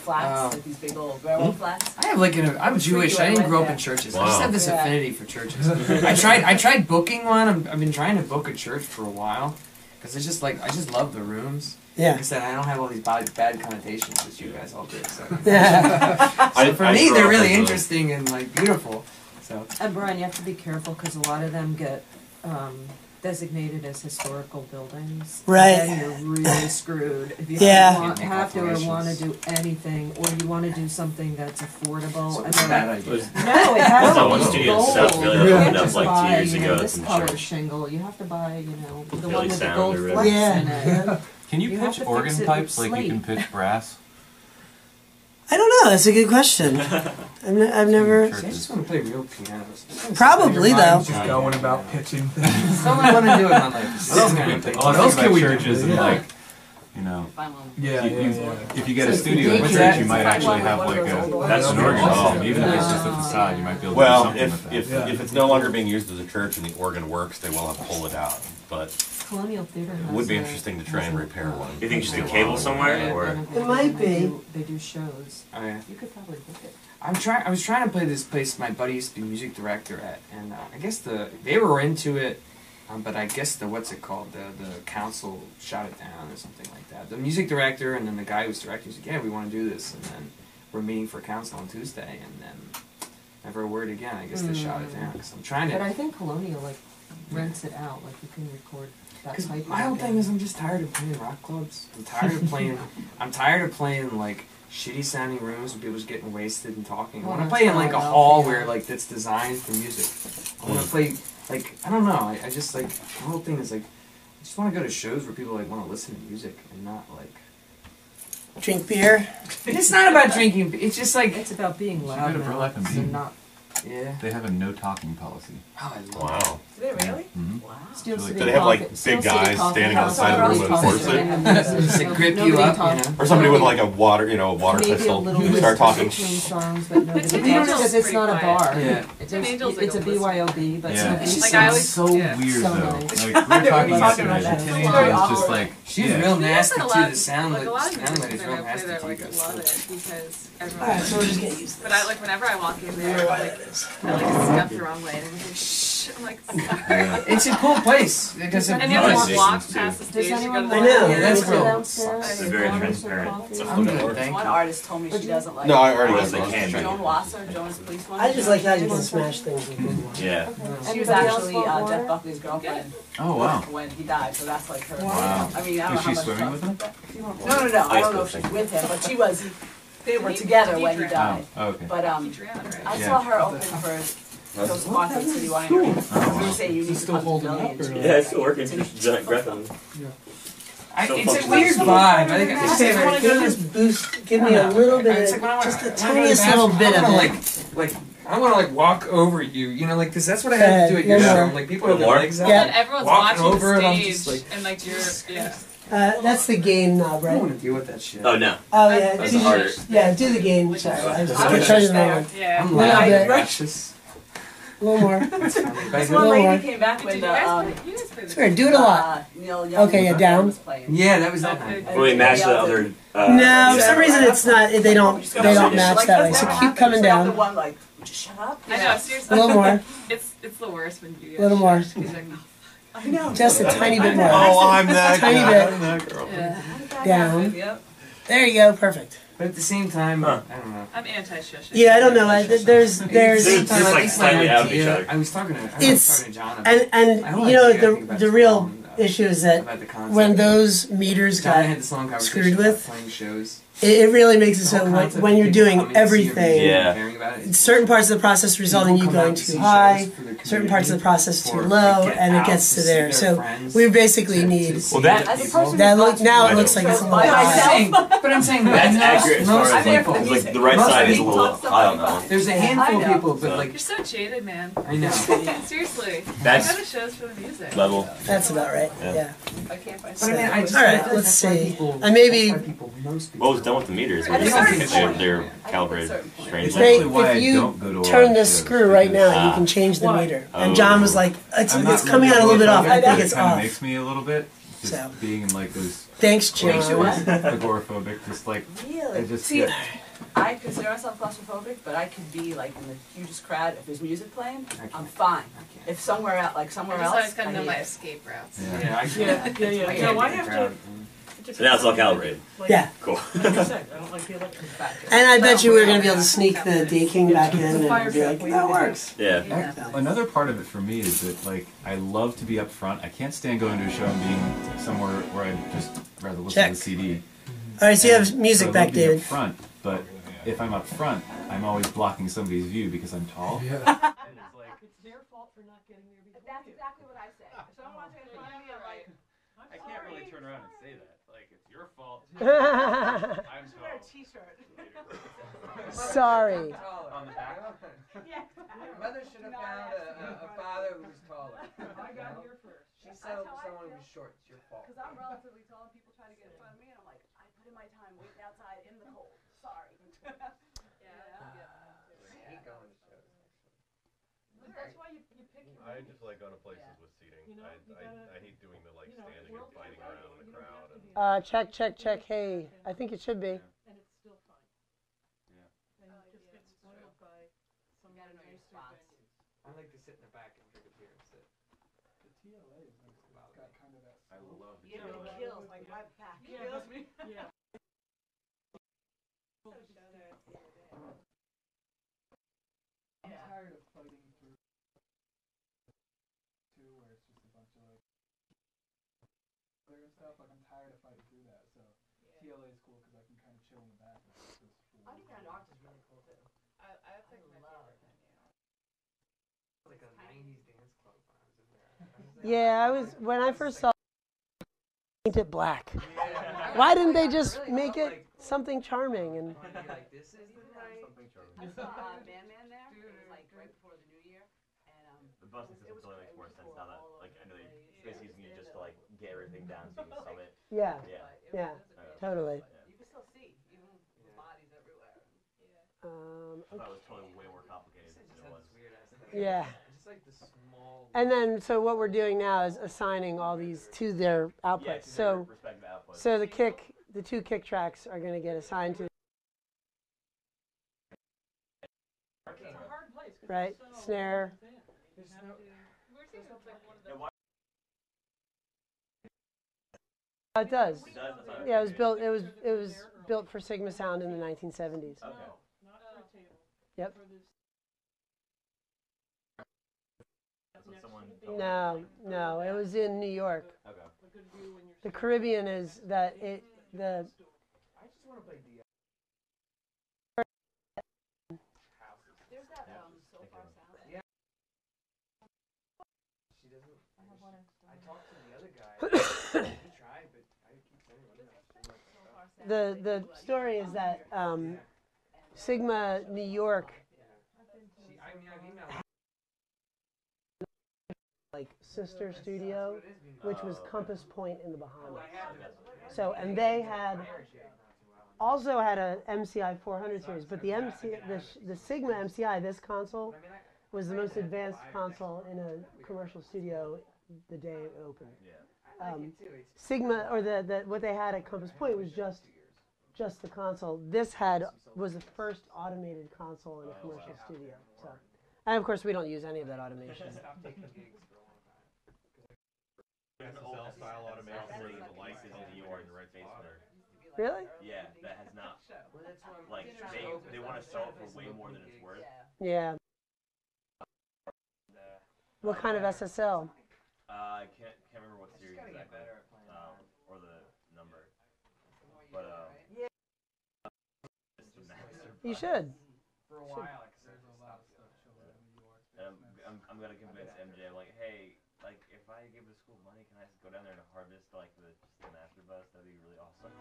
flats, like these big old railroad flats. I have like I'm Jewish. I didn't grow up in churches. I just have this affinity for churches. I tried booking one. I've been trying to book a church for a while because it's just like I just love the rooms. Yeah. Like I said, I don't have all these bad connotations that you guys all do. So, so for me, they're really interesting and like beautiful. So. And Brian, you have to be careful because a lot of them get designated as historical buildings. Right. And then you're really screwed if you have to or want to do anything, or you want to do something that's affordable. So and it's a bad idea. No, it has So to one be studio in gold. South Philly You that can't opened up just like 2 buy, years ago. this in color church. shingle. You have to buy, the Philly one with the Sound gold or flecks whatever. in it. Can you You have pitch to fix organ it with pipes like you slate. can pitch brass? I don't know. That's a good question. I've never. See, I just want to play real pianos. Probably Your though. mind's just going about pitching things. That's all I want to do in my life. What else can we do? Churches and like, you know, Yeah, if you get a studio in church, you might actually have like an organ system, even if it's just at the side. You might be able to do Well, something with that. if it's no longer being used as a church and the organ works, they will have to pull it out. But Colonial Theater it has would be a- interesting to try and repair one. You think just a cable somewhere, or? It might be. They do shows. Oh, yeah. You could probably book it. I was trying to play this place my buddy used to be music director at, and I guess they were into it, but I guess the council shot it down or something like that. The music director and then the guy who was directing was like, yeah, we want to do this, and then we're meeting for council on Tuesday, and then never a word again. I guess they shot it down because I'm trying to. But I think Colonial rents it out, you can record that Because type. my whole thing is I'm just tired of playing rock clubs. I'm tired of playing like shitty sounding rooms where people just getting wasted and talking. I want to play in like a hall where like that's designed for music. I want to play like I don't know. I just like the whole thing is like I just want to go to shows where people like want to listen to music and not like drink beer. It's not about drinking. It's just like it's about being loud and not. Yeah. They have a no talking policy. Oh, Wow. Do they really? Mm-hmm. Wow. Steel So, City Do they have like Coffee- big Steel City guys Coffee standing House outside the room already and talks enforce it? Just to grip you Nobody up, talks. you know. Or somebody with like a water Maybe pistol a little start talking. between songs, but nobody Tin talks Angel's because it's pretty not a quiet. bar. Yeah. Tin Angel's like It's a a listener. BYOB, but Yeah, nobody it Like, I always- sounds so yeah. weird So though. nice. Like we were talking talking yesterday. about that. Tin It's Angel very is just awkward. like She's yeah. real There's nasty been a too. lot- The sound like a lot of sound musicians is that real I play nasty there to you like guys. love it because everyone. Alright, so we're just gonna use this. But I like whenever I walk in there, I step the wrong way and everyone's like shh. I'm like sorry. It's a cool place because of And you have to Musicians, walk too. past the stage. Does anyone to go want to the I know, to yeah, that's go cool. downstairs? It's very transparent. I'm good, thank One you. artist told me she doesn't like No, I already Yes, got they can. those. Joan Wasser, Jonas Police one. I just like how you can smash things with good water. Yeah. She was Anybody else actually want Jeff water? Buckley's girlfriend Oh wow. when he died, so that's like her. Wow. I mean, I don't know Was how she much swimming trust with him? No, I don't know if she's with him, but she was. They were together when he died. Oh, okay. But He drowned, right? I Yeah. saw her open for those Swanson City Winery. We were saying you need to still come to holding up, Million. or She not? was Yeah, it's like, still working. it's Just giant Griffin. It's a weird vibe. I think I Just just want to go to this. just boost, give me a little bit, It's like when I just the when I go to the tiniest little bathroom, bit I of wanna, it. like I want to like walk over you, you know, like because that's what I had to do at your Yeah. show. Like people have their More? legs out, Yeah. And everyone's walking watching over, the and I'm stage just like, and like you're yeah. That's the gain knob, I right? don't want to deal with that shit. Oh no. Oh yeah, That's do, harder. yeah, do the gain. Sorry, I was I just was trying to just there. Yeah. I'm Yeah, loud, but- and precious. a little more. That's funny. This But- one lady Lower. came back Did when you the guys play? You guys play the Sorry, do it a lot. Neil Young Okay, yeah, down. was playing. Yeah, that was that Okay. night. Will we match the other? No, for some reason it's not. They don't match Like, that way. that's So never keep happened. coming She's like the down. one like, would you shut up? I know, seriously. A little more. It's the worst when you A little more. He's like, I know. Just a tiny bit more. Oh, I'm that Tiny guy. bit. I'm that girl. yeah. Down. Yep. There you go. Perfect. But at the same time, Huh. I don't know. I'm anti-shushing. Yeah, I don't know. There's They're just At like least my slightly out of each idea- other. I was talking to It's- John about and I don't you know like anything about the this real song, issue is that about the concept. when those meters John and I got had this long conversation screwed about with, playing shows. it really makes it The so whole when, concept when of you're people doing coming to see your everything, music Yeah. and caring about it, certain parts of the process result in you people come going out to too see high, shows for their certain parts of the community, process too or low, get and it out gets to see there. their So friends, we basically to need. see Well, that- their As a people. person That who's look now I it looks know. like it's a little By high. myself. But I'm saying That's most- accurate as far most as people- like, like the right most side is a people little talk high on that one. There's a handful I of know. people, but like You're so jaded, man. I know. Seriously. That's I go to shows for the music. level. That's about right. Yeah. Yeah. I can't find But I mean, I just All right, feel like let's that's why see. people- I maybe- that's why people- most people What was done with the meters? At a They're, certain they're, point. they're I think at a calibrated certain point. strangely. If they, That's why I if you don't go to a lot turn of this shows, screw right because now, you can change the Why? meter. And John was like, it's I'm not coming really out a little bit off. I agoraphobic, think but it's it kind of off. makes me a little bit. Just So. being in like those Thanks, John. agoraphobic, just like I Really? just See, get. I consider myself claustrophobic, but I could be like in the hugest crowd. If there's music playing, I can't. I'm fine. I can't. If somewhere out, like I somewhere just else, always gotta I know need my it. escape routes. Yeah, I can't. Yeah. I No, can't I be in have the to. crowd. So now it's all calibrated. Yeah. Cool. Like I said, I don't like the electric factor. And I bet you we were going to be able to sneak the D King back in and be like, that works. Yeah. Another part of it for me is that like I love to be up front. I can't stand going to a show and being somewhere where I just rather listen Check. to the CD. All right, so you have So music I back, love being David. Up front, but if I'm up front, I'm always blocking somebody's view because I'm tall. Yeah. It's their fault for not getting there before That's you. exactly what I say. If someone wants to get in front of me, I'm like, I can't really turn around and say that. Like, it's your fault. I'm Just wear a t-shirt. Sorry. On the back. Yeah. Mother should have found a father who was taller. I got here first. She settled for someone who was short. It's your fault. Because I'm relatively tall and people try to get in front of me and I'm like, I put in my time waiting outside in the cold. Sorry. I hate going to shows, actually. But that's why you pick your I just like going to places with seating. You know, I hate doing the like standing and fighting around in the crowd. And Check. Hey, I think it should be. and it's still fine. Yeah. And you just get spoiled by some gotta know your nicer spots. venues. I like to sit in the back and drink a beer and sit. The TLA is nice. It's got kind of that. I love the Yeah, but it kills. Like my back kills me. Yeah. I'm tired of fighting through too, where it's just a bunch of like other stuff. Like I'm tired of fighting through that. So TLA is cool because I can kind of chill in the back. Underground Arts is really cool too. That's like my favorite venue. Like a 90s dance club when I was in there. Yeah, when I first saw paint it black. Why didn't they just make it something charming and Like, this is the night. something charming. I saw Man there. It was like right before the New Year, and The busing system totally makes more sense now that, like, I know they basically using it just to, like, get everything down so you can summit. yeah, Yeah. totally. you can still see, even with bodies everywhere. I thought it was totally way more complicated than it was. Weird ass thing. Yeah. Just like the small. And then, so what we're doing now is assigning all these to their outputs. Yeah, respective outputs. So the two kick tracks are going to get assigned to, It's a hard place. 'cause right? it's so Snare. thin. There's You have no. to- We're seeing it's like one of Yeah, the. why- It does. It does? That's not Yeah, it was okay. built. It was built for Sigma Sound in the 1970s. Okay. No, not for a table. Yep. For this. That's what someone Next to the told me. No, it was in New York. Okay. A good view when you're The sitting Caribbean is that it the I just want to play the houses. There's that Yeah. so far sound. Yeah. She doesn't. I have one in I talked to the other guy. He tried, but I keep saying the story is that Sigma New York See, I mean, I've emailed. like sister studio, which was Compass Point in the Bahamas. I have So and they had also had a MCI 400 series, but the Sigma MCI, this console, was the most advanced console in a commercial studio the day it opened. Yeah. Sigma, or the what they had at Compass Point was just the console. This was the first automated console in a commercial studio. So, and of course we don't use any of that automation. SSL style automation where there's a light Pieces in in the New York in the right spot. basement. Really? Yeah, that has not. Well, that's why I'm Like they want to sell it for way more than it's worth. Yeah. What kind of SSL? I can't remember what series exactly. Or the number. But it's the master. You should. For a while, There's a lot of stuff showing in New York. And I'm gonna convince MJ. I'm like, hey, like if I give the school money, can I just go down there and harvest like just the master bus? That'd be really awesome.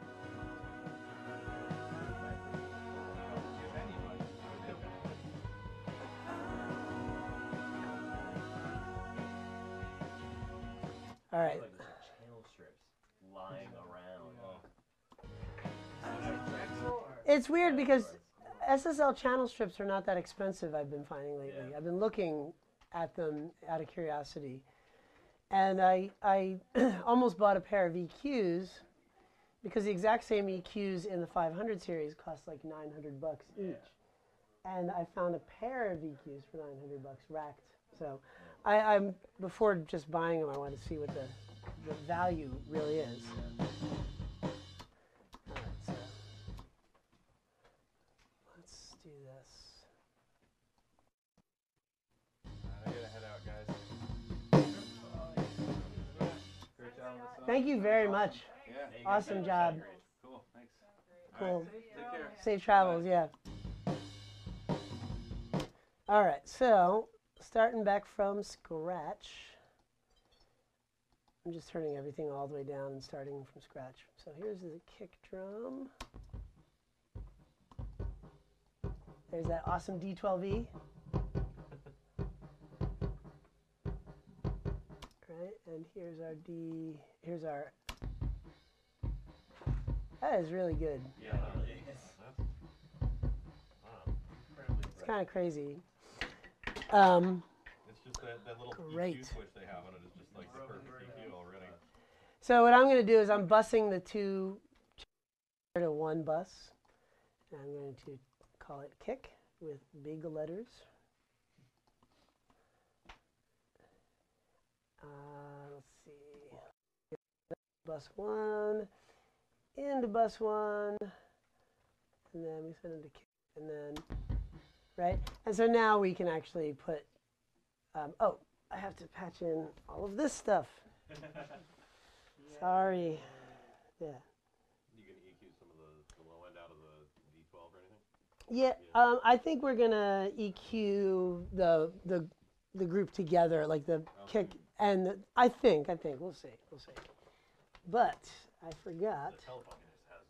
All right. Like, there's like channel strips lying around. It's weird because SSL channel strips are not that expensive, I've been finding lately. Yeah. I've been looking at them out of curiosity. And I almost bought a pair of EQs because the exact same EQs in the 500 series cost like $900 each. And I found a pair of EQs for $900 racked. So I'm before just buying them, I want to see what the value really is. All right, so let's do this. I gotta head out, guys. Great job with the Thank you very much. Yeah. Awesome job. Cool. Thanks. Cool. Take care. Safe travels, yeah. All right, so starting back from scratch. I'm just turning everything all the way down and starting from scratch. So here's the kick drum. There's that awesome D12E. Right, and here's our D, here's our, that is really good. Yeah, that really is. It's kind of crazy. It's just that little great. EQ switch they have on it is just like the perfect EQ already. So what I'm going to do is I'm busing the two to one bus. And I'm going to call it kick with big letters. Let's see. Bus 1, into bus 1, and then we send into kick, and then, right? And so now we can actually put, oh, I have to patch in all of this stuff. Sorry. Yeah. You can EQ some of the low end out of the D12 or anything? Yeah, I think we're going to EQ the group together, like the kick and the, I think, we'll see. But I forgot. The telephone just has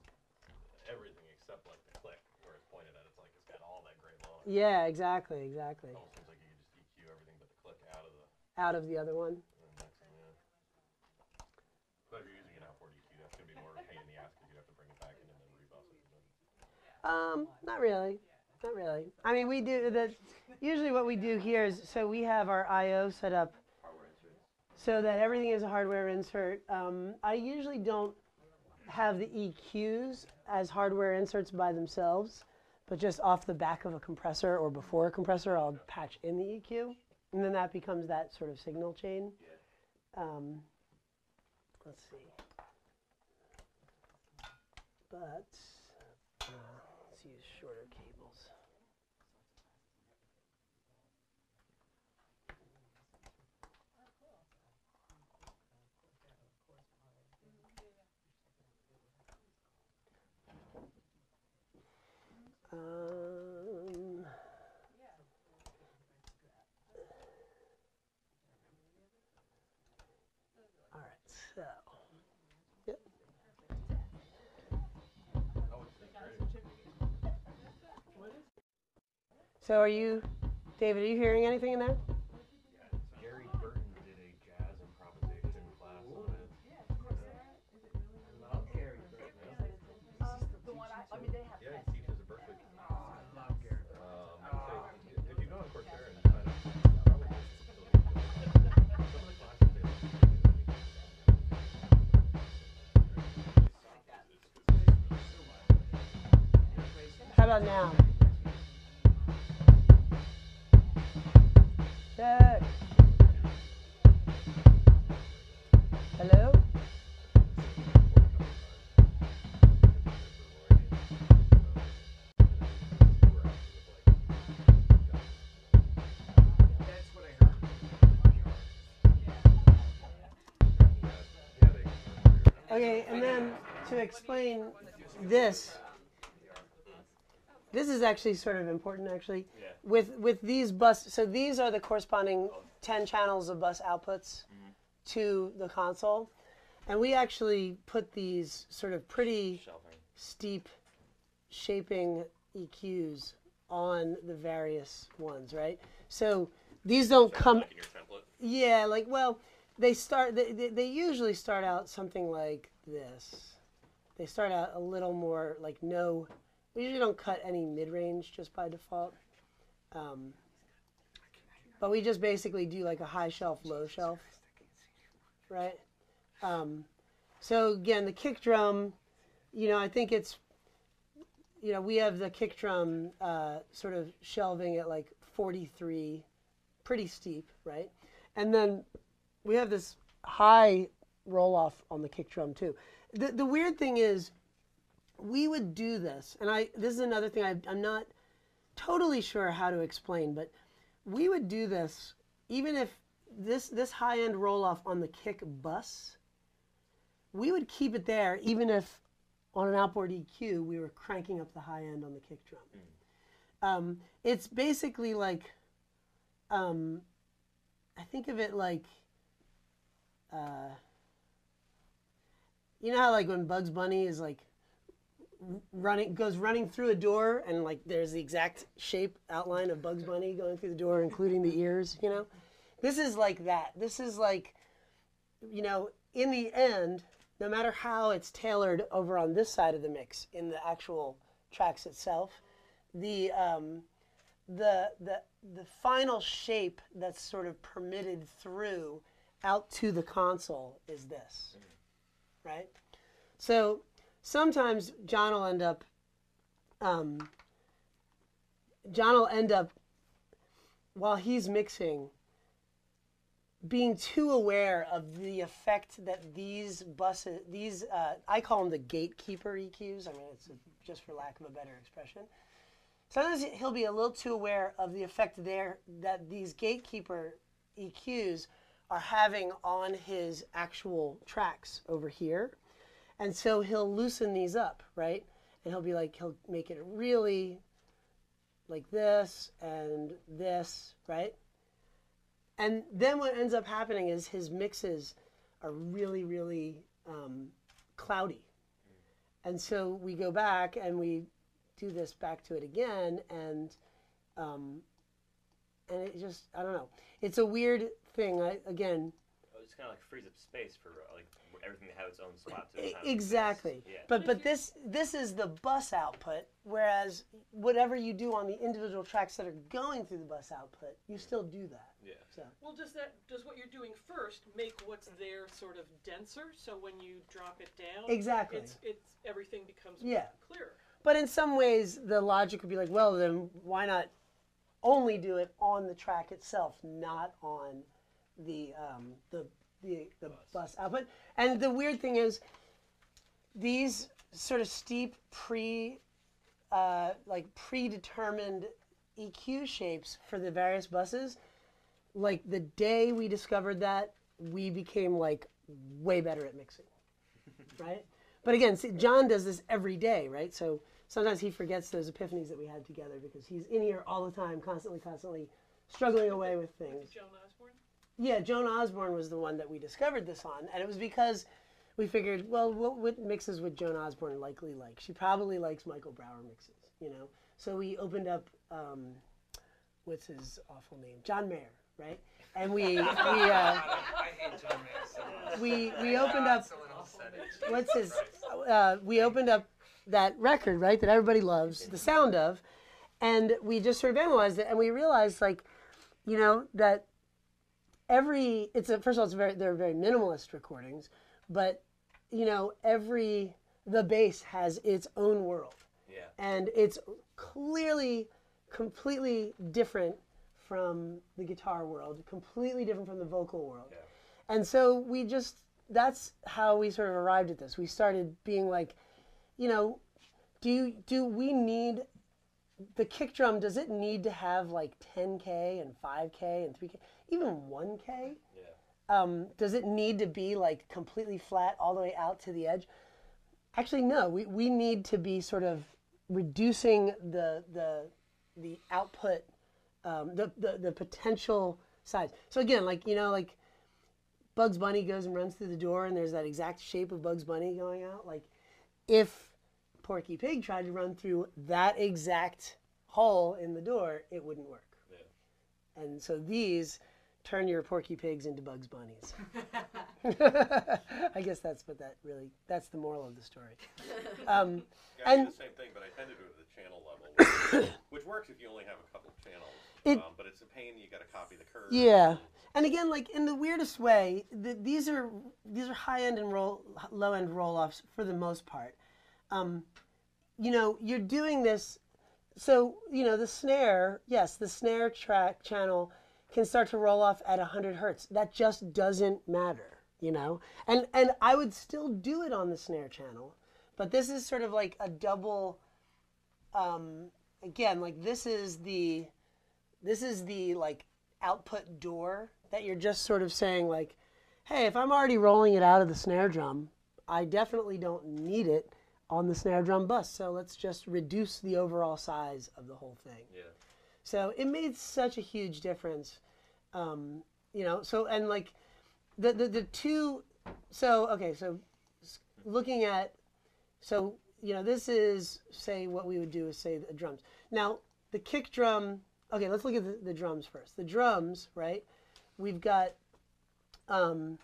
everything except like the click where it's pointed at. It's like it's got all that great low. Yeah, exactly. It almost seems like you could just EQ everything but the click out of the other one. But if you're using an outboard EQ, that's going to be more of a pain in the ass because you have to bring it back in and then rebus it. Not really. I mean, we do that. Usually what we do here is, so we have our I/O set up so that everything is a hardware insert. I usually don't have the EQs as hardware inserts by themselves, but just off the back of a compressor or before a compressor, I'll patch in the EQ, and then that becomes that sort of signal chain. Let's see. But let's use shorter cables. All right, so, yep. So are you, David, are you hearing anything in there? Gary Burton did a jazz improvisation class on it. I love Gary Burton. The one I mean, they have. Yeah, he teaches at Berkeley. I love Gary Burton. If you go on Coursera and sign up, probably some of the classes they How about now? Check. Hello? Okay, and then to explain this is actually sort of important, actually. Yeah. With these bus, so these are the corresponding 10 channels of bus outputs to the console. And we actually put these sort of pretty steep shaping EQs on the various ones, right? So these don't come... Like in your template? Yeah, like, well, they usually start out something like this. They start out a little more like no... We usually don't cut any mid-range just by default. But we just basically do like a high shelf, low shelf, right? So again, the kick drum, I think it's, we have the kick drum sort of shelving at like 43, pretty steep, right? And then we have this high roll-off on the kick drum too. The weird thing is, we would do this, and this is another thing I'm not totally sure how to explain, but we would do this even if this high-end roll-off on the kick bus, we would keep it there even if on an outboard EQ we were cranking up the high end on the kick drum. It's basically like, I think of it like, you know how like when Bugs Bunny is like goes running through a door and like there's the exact shape outline of Bugs Bunny going through the door, including the ears, you know? This is like that. This is like, you know, in the end, no matter how it's tailored over on this side of the mix in the actual tracks itself, the final shape that's sort of permitted through out to the console is this, right? So sometimes John will end up while he's mixing being too aware of the effect that these buses, I call them the gatekeeper EQs. I mean, it's just for lack of a better expression. Sometimes he'll be a little too aware of the effect that these gatekeeper EQs are having on his actual tracks over here. And so he'll loosen these up, right? And he'll be like, he'll make it really like this and this, right? And then what ends up happening is his mixes are really, really cloudy. And so we go back and we do this back to it again, and it just, I don't know. It's a weird thing. Again, it's kind of like frees up space for like everything to have its own spot. Exactly. Yeah. But this is the bus output, whereas whatever you do on the individual tracks that are going through the bus output, you still do that. Yeah. So. Well, does what you're doing first make what's there sort of denser? So when you drop it down, exactly, it's everything becomes clearer. But in some ways, the logic would be like, well, then why not only do it on the track itself, not on the bus output? And the weird thing is, these sort of steep predetermined EQ shapes for the various buses, like the day we discovered that, we became like way better at mixing, right? But again, see, John does this every day, right? So sometimes he forgets those epiphanies that we had together because he's in here all the time, constantly struggling away with things. Joan Osborne? Yeah, Joan Osborne was the one that we discovered this on, and it was because we figured, well, what mixes would Joan Osborne likely like? She probably likes Michael Brower mixes, you know? So we opened up, what's his awful name? John Mayer, right? And we I hate John Mayer so much. we opened up, what's his, we opened up that record, right, that everybody loves, the sound of, and we just sort of analyzed it, and we realized, like, you know, that first of all, they're very minimalist recordings, but, you know, the bass has its own world. Yeah. And it's clearly completely different from the guitar world, completely different from the vocal world. Yeah. And so that's how we sort of arrived at this. We started being like, you know, do we need, the kick drum, does it need to have like 10K and 5K and 3K, even 1K? Yeah. Does it need to be like completely flat all the way out to the edge? Actually, no. We need to be sort of reducing the output, the potential size. So again, like, you know, like Bugs Bunny goes and runs through the door and there's that exact shape of Bugs Bunny going out. Like if Porky Pig tried to run through that exact hole in the door, it wouldn't work. Yeah. And so these turn your Porky Pigs into Bugs Bunnies. I guess that's that's the moral of the story. I do the same thing, but I tend to do it at the channel level, which works if you only have a couple channels. But it's a pain. You got to copy the curve. Yeah, and again, like in the weirdest way, these are high end and low end roll offs for the most part. You know, you're doing this, so you know the snare. Yes, the snare track channel can start to roll off at 100 hertz. That just doesn't matter, you know? And I would still do it on the snare channel, but this is sort of like a double, again, like this is the like output door that you're just sort of saying like, hey, if I'm already rolling it out of the snare drum, I definitely don't need it on the snare drum bus. So let's just reduce the overall size of the whole thing. Yeah. So it made such a huge difference, you know. So and like the two, so okay, so looking at, so, you know, this is, say, what we would do is, say, the drums. Now, the kick drum, okay, let's look at the drums first. The drums, right, we've got, you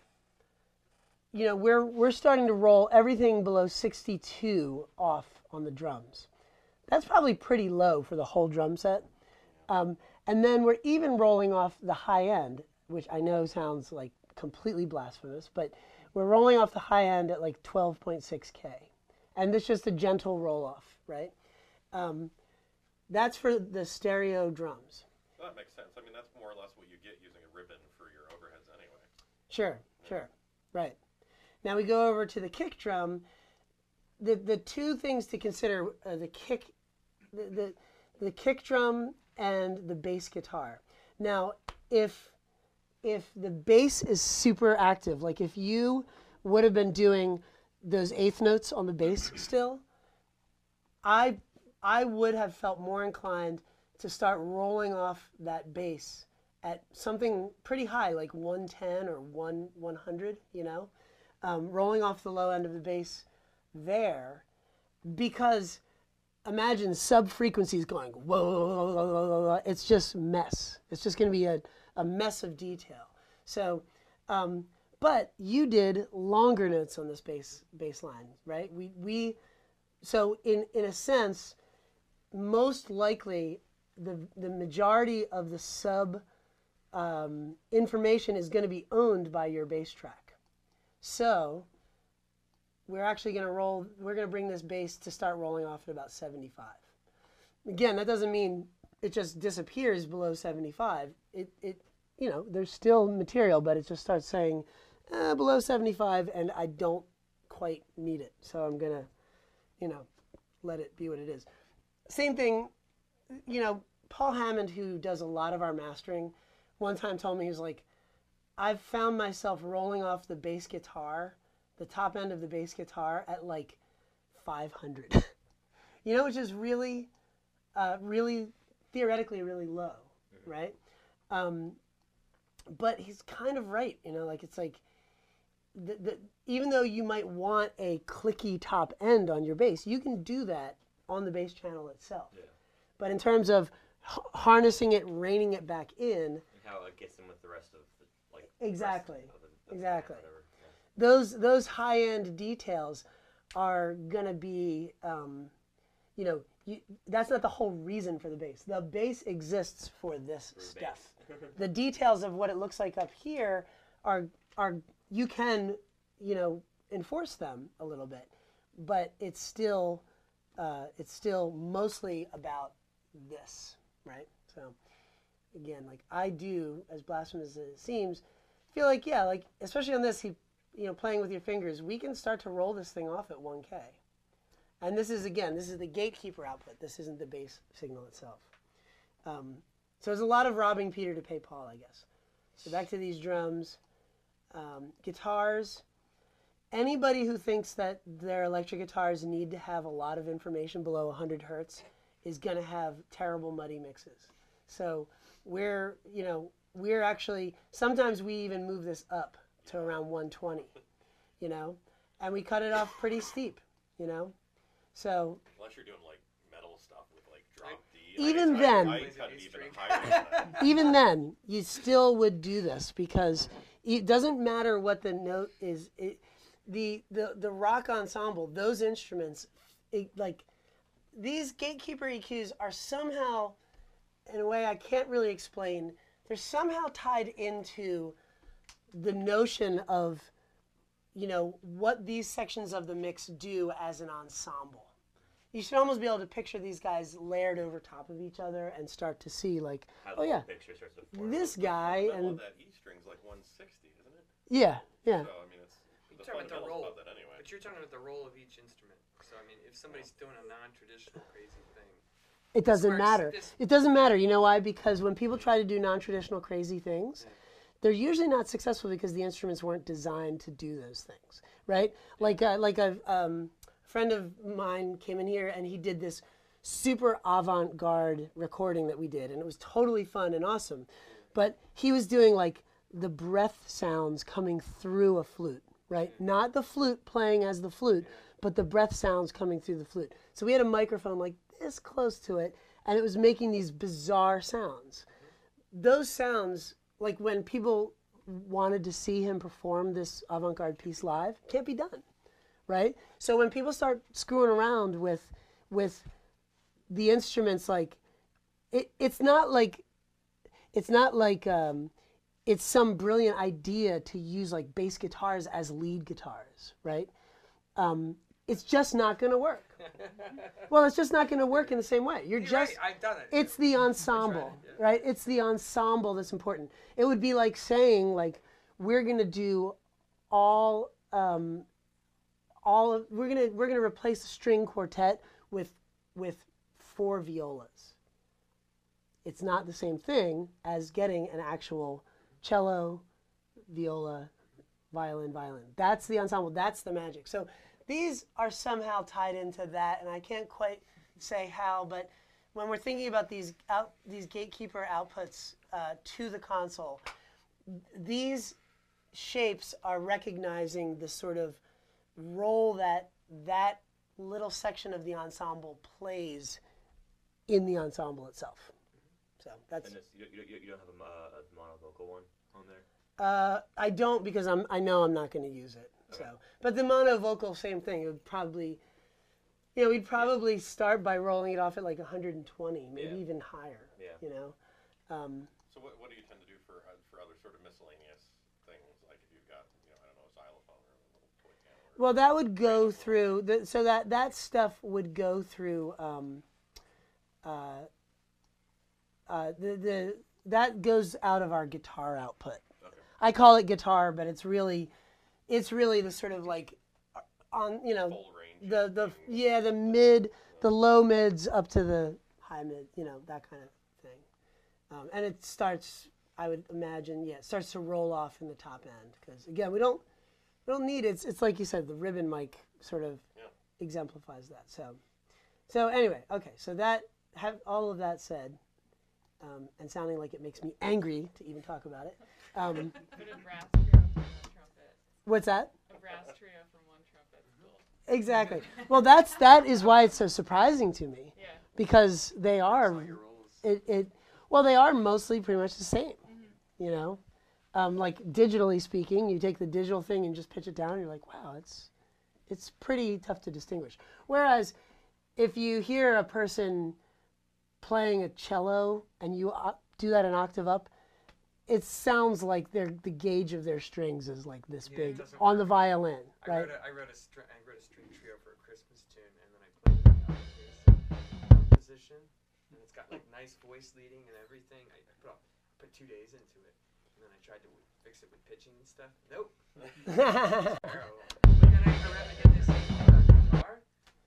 know, we're starting to roll everything below 62 off on the drums. That's probably pretty low for the whole drum set. And then we're even rolling off the high end, which I know sounds like completely blasphemous, but we're rolling off the high end at like 12.6K. And it's just a gentle roll off, right? That's for the stereo drums. Well, that makes sense. I mean, that's more or less what you get using a ribbon for your overheads anyway. Sure, sure, right. Now we go over to the kick drum. The two things to consider are the kick drum and the bass guitar. Now, if the bass is super active, like if you would have been doing those eighth notes on the bass still, I would have felt more inclined to start rolling off that bass at something pretty high, like 110 or 100, you know, rolling off the low end of the bass there, because imagine sub-frequencies going, whoa, it's just mess. It's just going to be a mess of detail. So, but you did longer notes on this bass line, right? So in a sense, most likely the majority of the sub information is going to be owned by your bass track. So we're actually going to bring this bass to start rolling off at about 75. Again, that doesn't mean it just disappears below 75. It you know, there's still material, but it just starts saying below 75, and I don't quite need it. So I'm going to, you know, let it be what it is. Same thing, you know, Paul Hammond, who does a lot of our mastering, one time told me, he was like, I've found myself rolling off the bass guitar, the top end of the bass guitar, at like 500. You know, which is really, really, theoretically really low, right? But he's kind of right, you know, like it's like, even though you might want a clicky top end on your bass, you can do that on the bass channel itself. Yeah. But in terms of harnessing it, reining it back in, and how it gets in with the rest of the, like, exactly, exactly. Yeah. Those high end details are gonna be, you know, that's not the whole reason for the bass. The bass exists for this stuff. The details of what it looks like up here are you can, you know, enforce them a little bit, but it's still mostly about this, right? So again, like I do, as blasphemous as it seems, feel like, yeah, like especially on this, you know, playing with your fingers, we can start to roll this thing off at 1K. And this is, again, this is the gatekeeper output. This isn't the bass signal itself. So there's a lot of robbing Peter to pay Paul, I guess. So back to these drums. Guitars. Anybody who thinks that their electric guitars need to have a lot of information below 100 hertz is going to have terrible muddy mixes. So we're actually, sometimes we even move this up to around 120, you know, and we cut it off pretty steep, you know. So unless you're doing like metal stuff with like drop D, even even then, you still would do this because it doesn't matter what the note is. The rock ensemble, those instruments, like these gatekeeper EQs are somehow, in a way I can't really explain, they're somehow tied into the notion of, you know, what these sections of the mix do as an ensemble. You should almost be able to picture these guys layered over top of each other and start to see, like, oh yeah, this guy and that E string's like 160, isn't it? Yeah, yeah. So I mean, it's you're talking about the roll, that anyway. but you're talking about the roll of each instrument. So I mean, if somebody's doing a non-traditional crazy thing, it doesn't matter. It doesn't matter. You know why? Because when people try to do non-traditional crazy things, they're usually not successful because the instruments weren't designed to do those things, right? Like a friend of mine came in here and he did this super avant-garde recording that we did, and it was totally fun and awesome. But he was doing like the breath sounds coming through a flute, right? Not the flute playing as the flute, but the breath sounds coming through the flute. So we had a microphone like this close to it, and it was making these bizarre sounds. Those sounds, like when people wanted to see him perform this avant-garde piece live, can't be done, right? So when people start screwing around with the instruments, like it's not like it's some brilliant idea to use like bass guitars as lead guitars, right? It's just not going to work. Well, it's just not going to work in the same way. You're just, right, I've done it. It's the ensemble, right? It's the ensemble that's important. It would be like saying, like, we're going to do we're going to replace the string quartet with 4 violas. It's not the same thing as getting an actual cello, viola, violin. That's the ensemble. That's the magic. So these are somehow tied into that, and I can't quite say how, but when we're thinking about these gatekeeper outputs to the console, these shapes are recognizing the sort of role that little section of the ensemble plays in the ensemble itself. So that's. And you don't have a monovocal one on there? I don't, because I know I'm not going to use it. Okay. So, but the monovocal, same thing. It would probably, we'd probably start by rolling it off at like 120, maybe even higher. Yeah. So what do you tend to do for other sort of miscellaneous things, like if you've got I don't know, a xylophone or a little toy piano? Well, that would go through so that stuff would go through that goes out of our guitar output. Okay. I call it guitar, but it's really the sort of like on full range the low mids up to the high mid, that kind of thing. And it starts, I would imagine, it starts to roll off in the top end, because again, we don't need it. It's like you said, the ribbon mic sort of exemplifies that. So anyway, okay, so all of that said, and sounding like it makes me angry to even talk about it. Put a brass trio from one trumpet. What's that? A brass trio from one trumpet. Cool. Exactly. Well, that is why it's so surprising to me. Yeah. Because they are, they are mostly pretty much the same. Mm-hmm. Like digitally speaking, you take the digital thing and just pitch it down, and you're like, wow, it's pretty tough to distinguish. Whereas, if you hear a person playing a cello and you do that an octave up, it sounds like the gauge of their strings is like this big on the violin, right? I wrote a string trio for a Christmas tune, and then I played it in the position, and it's got like nice voice leading and everything. I put 2 days into it, and then I tried to fix it with pitching and stuff. Nope. But then I did this guitar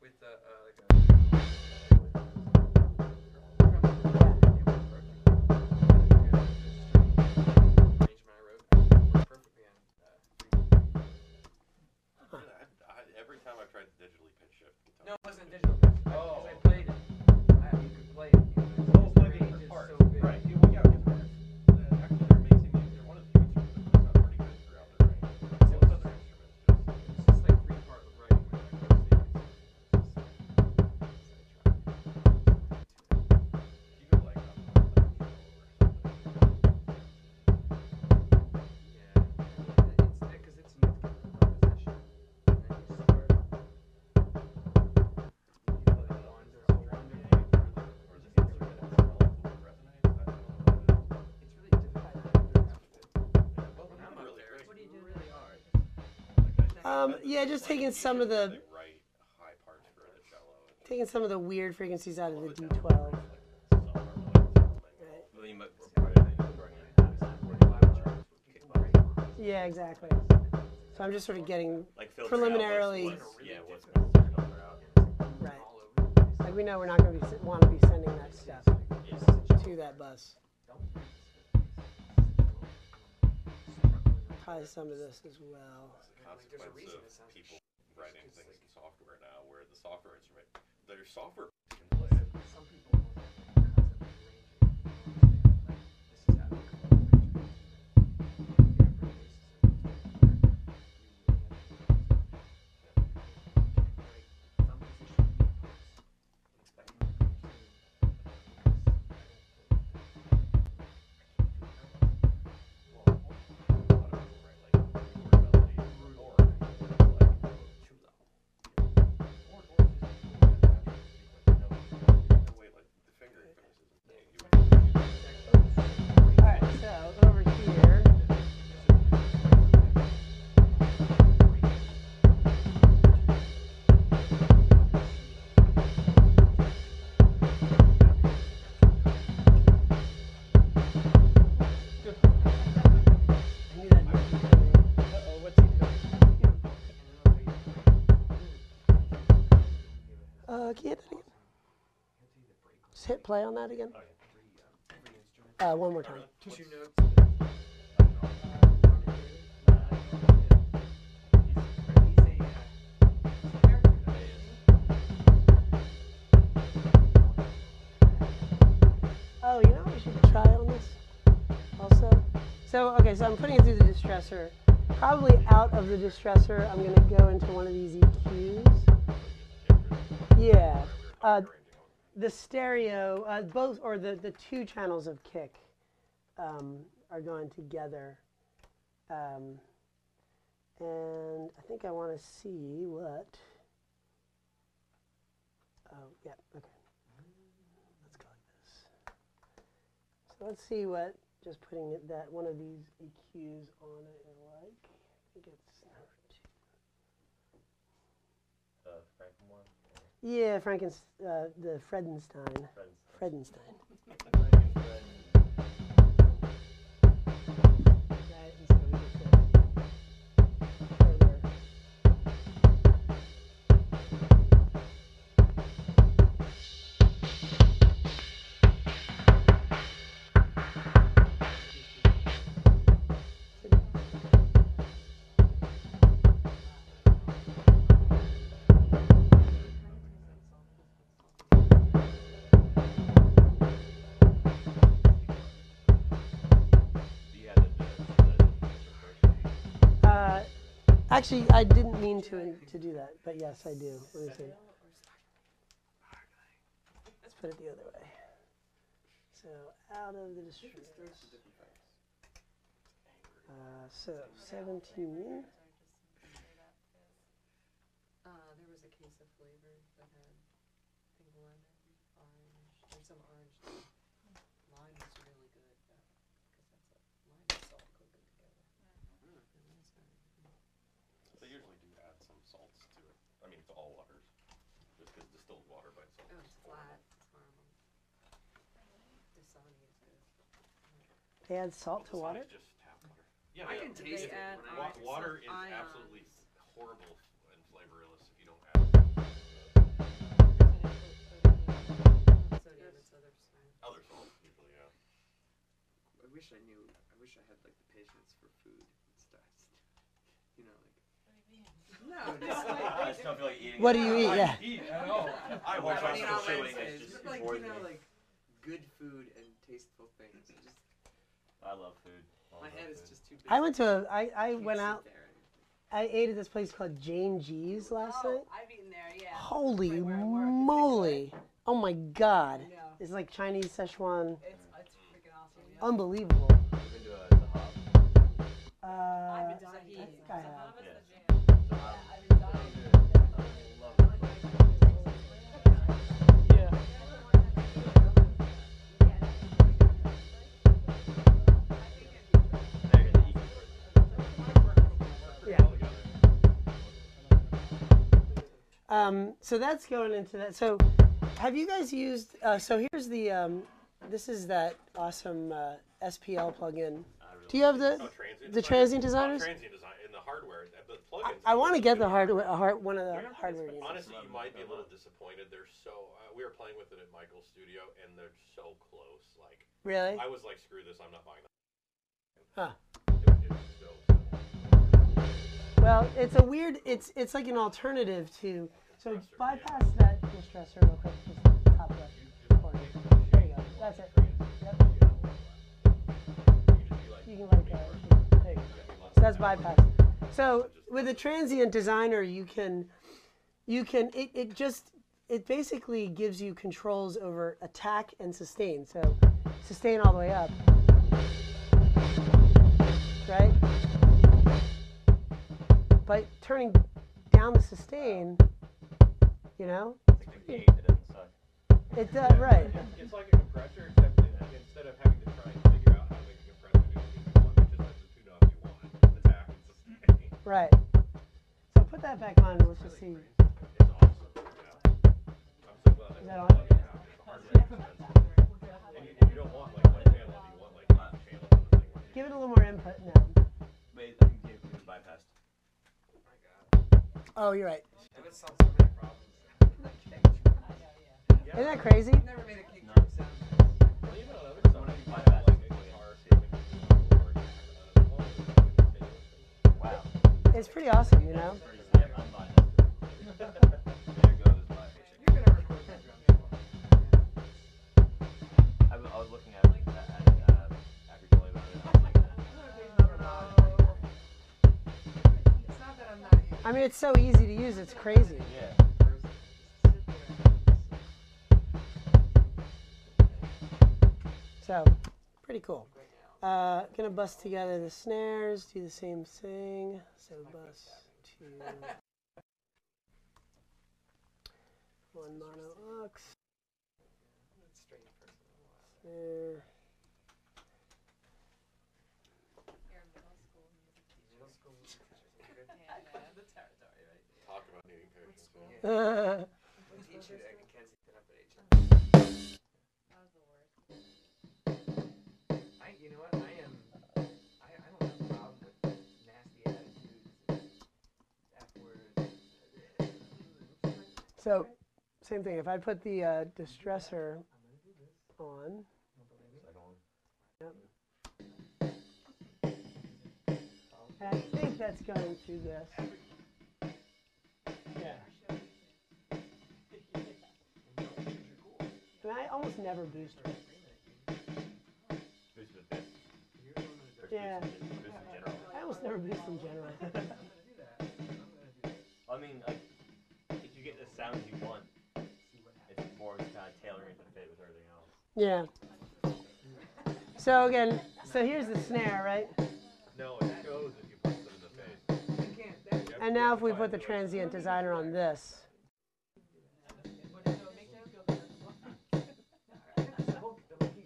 with like a. Every time I've tried to digitally pitch shift guitar. No, it wasn't digital pitch. Because I played it. You could play it. Right. Actually, they're amazing. They're one of the few instruments that got pretty good throughout their range. Most other instruments it's just like 3-part with writing. Just taking some of the weird frequencies out of the D12. Yeah, exactly. So I'm just sort of getting preliminarily. Right. Like we know we're not going to want to be sending that stuff to that bus. Try some of this as well. Consequence of people writing things in software now, where the software instrument, their software can play it. Some people this is how Can you hit that again? Just hit play on that again. One more time. Two notes. Oh, you know what we should try on this also? So, okay, so I'm putting it through the distressor. Probably out of the distressor, I'm going to go into one of these EQs. Yeah. The stereo, both, or the two channels of kick are going together. And I think I want to see what. Oh, yeah, okay. Let's go like this. So let's see what just putting that one of these EQs on it is like. I think it's number 2. Yeah, the Fredenstein. Fredenstein. Right, and so we get to further. Actually, I didn't mean to do that, but yes, I do. Let me see. Let's put it the other way. So out of the distress. So 17. There was a case of flavor that had pink lemon, orange, and some orange. Lime was really good, because lime and salt go good together. They usually do add some salts to it. I mean, to all waters. Just because distilled water by itself is flat. It's horrible. Dasani is good. They add salt to water? Just tap water. Yeah, I can taste it. Water is ions. absolutely horrible and flavorless if you don't add Sodium, it's other salt, usually, yeah. I wish I had like the patience for food and stuff. You know, like. No, just like. I just don't feel like eating. What do you eat? Yeah. Eat at all. I watch I mean, myself on chewing. Wednesdays, It's just like, bores you know, me. like good food and tasteful things. It just, I love food. my head is just too big. I went to I Can't went sit out. there. I ate at this place called Jane G's last night. I've eaten there, yeah. Holy Right where I work. Is it moly! Oh my God! No. It's like Chinese Szechuan. It's freaking awesome. Yeah. Unbelievable. You've been to a Zahab? I've been to I Zahid. think I have. Zahab is Yeah. the jam. Zahab. Yeah, I've been to Zahid. Yeah. So that's going into that. So have you guys used, so here's the, this is that awesome SPL plugin. Do you have the transient designers? Transient design in the hardware, the plugins. I want to get the hardware, one of the hardware units. Honestly, you might be a little disappointed. They're so. We were playing with it at Michael's studio, and they're so close. Like. Really? I was like, screw this. I'm not buying Huh. that. It was so simple. Well, it's a weird. It's like an alternative to. So bypass that distressor real quick. Just top left corner. There you go. That's it. Yep. You can like there you go. So that's bypass. So with a transient designer, you can it basically gives you controls over attack and sustain. So sustain all the way up, right? But turning down the sustain, you know, it does, right. It's like a compressor, except instead of having to try and figure out how to make a compressor do what you want, it just has the two knobs you want, attack and sustain. Right. So put that back on. Let's just see. It's awesome. Yeah. I'm so glad Is that on? And you don't want like one channel, you want like five channels on the thing. Give it a little more input now. Wait, I think you bypassed. Oh, you're right. That would solve so many problems. Isn't that crazy? Never made a kick drum sound. Well, even on other stuff, you find that like guitar saving wow. It's pretty awesome, you know? Yeah, I'm buying that. There goes my pitching. You're gonna record that drum solo. I was looking at it after Julie about it. I was like, It's not that I'm not used. I mean, it's so easy to use, it's crazy. yeah. So, pretty cool. Gonna bust together the snares, do the same thing. So bust two, one mono aux, snare. The territory, right? Talk about needing patience. Teacher at Kensington up at HM. That was the worst. You know what? I don't have a problem with nasty attitudes and F words. So, same thing. If I put the distressor on, yep. And I think that's going through this. Yeah. And I almost never boost it. Boost with this. Yeah. Boost in general. I almost never boost in general. I mean, like, if you get the sounds you want, it's more kind of tailoring to fit with everything else. Yeah. So again, so here's the snare, right? No, it shows if you put them in the face. And now if we put the transient designer on this.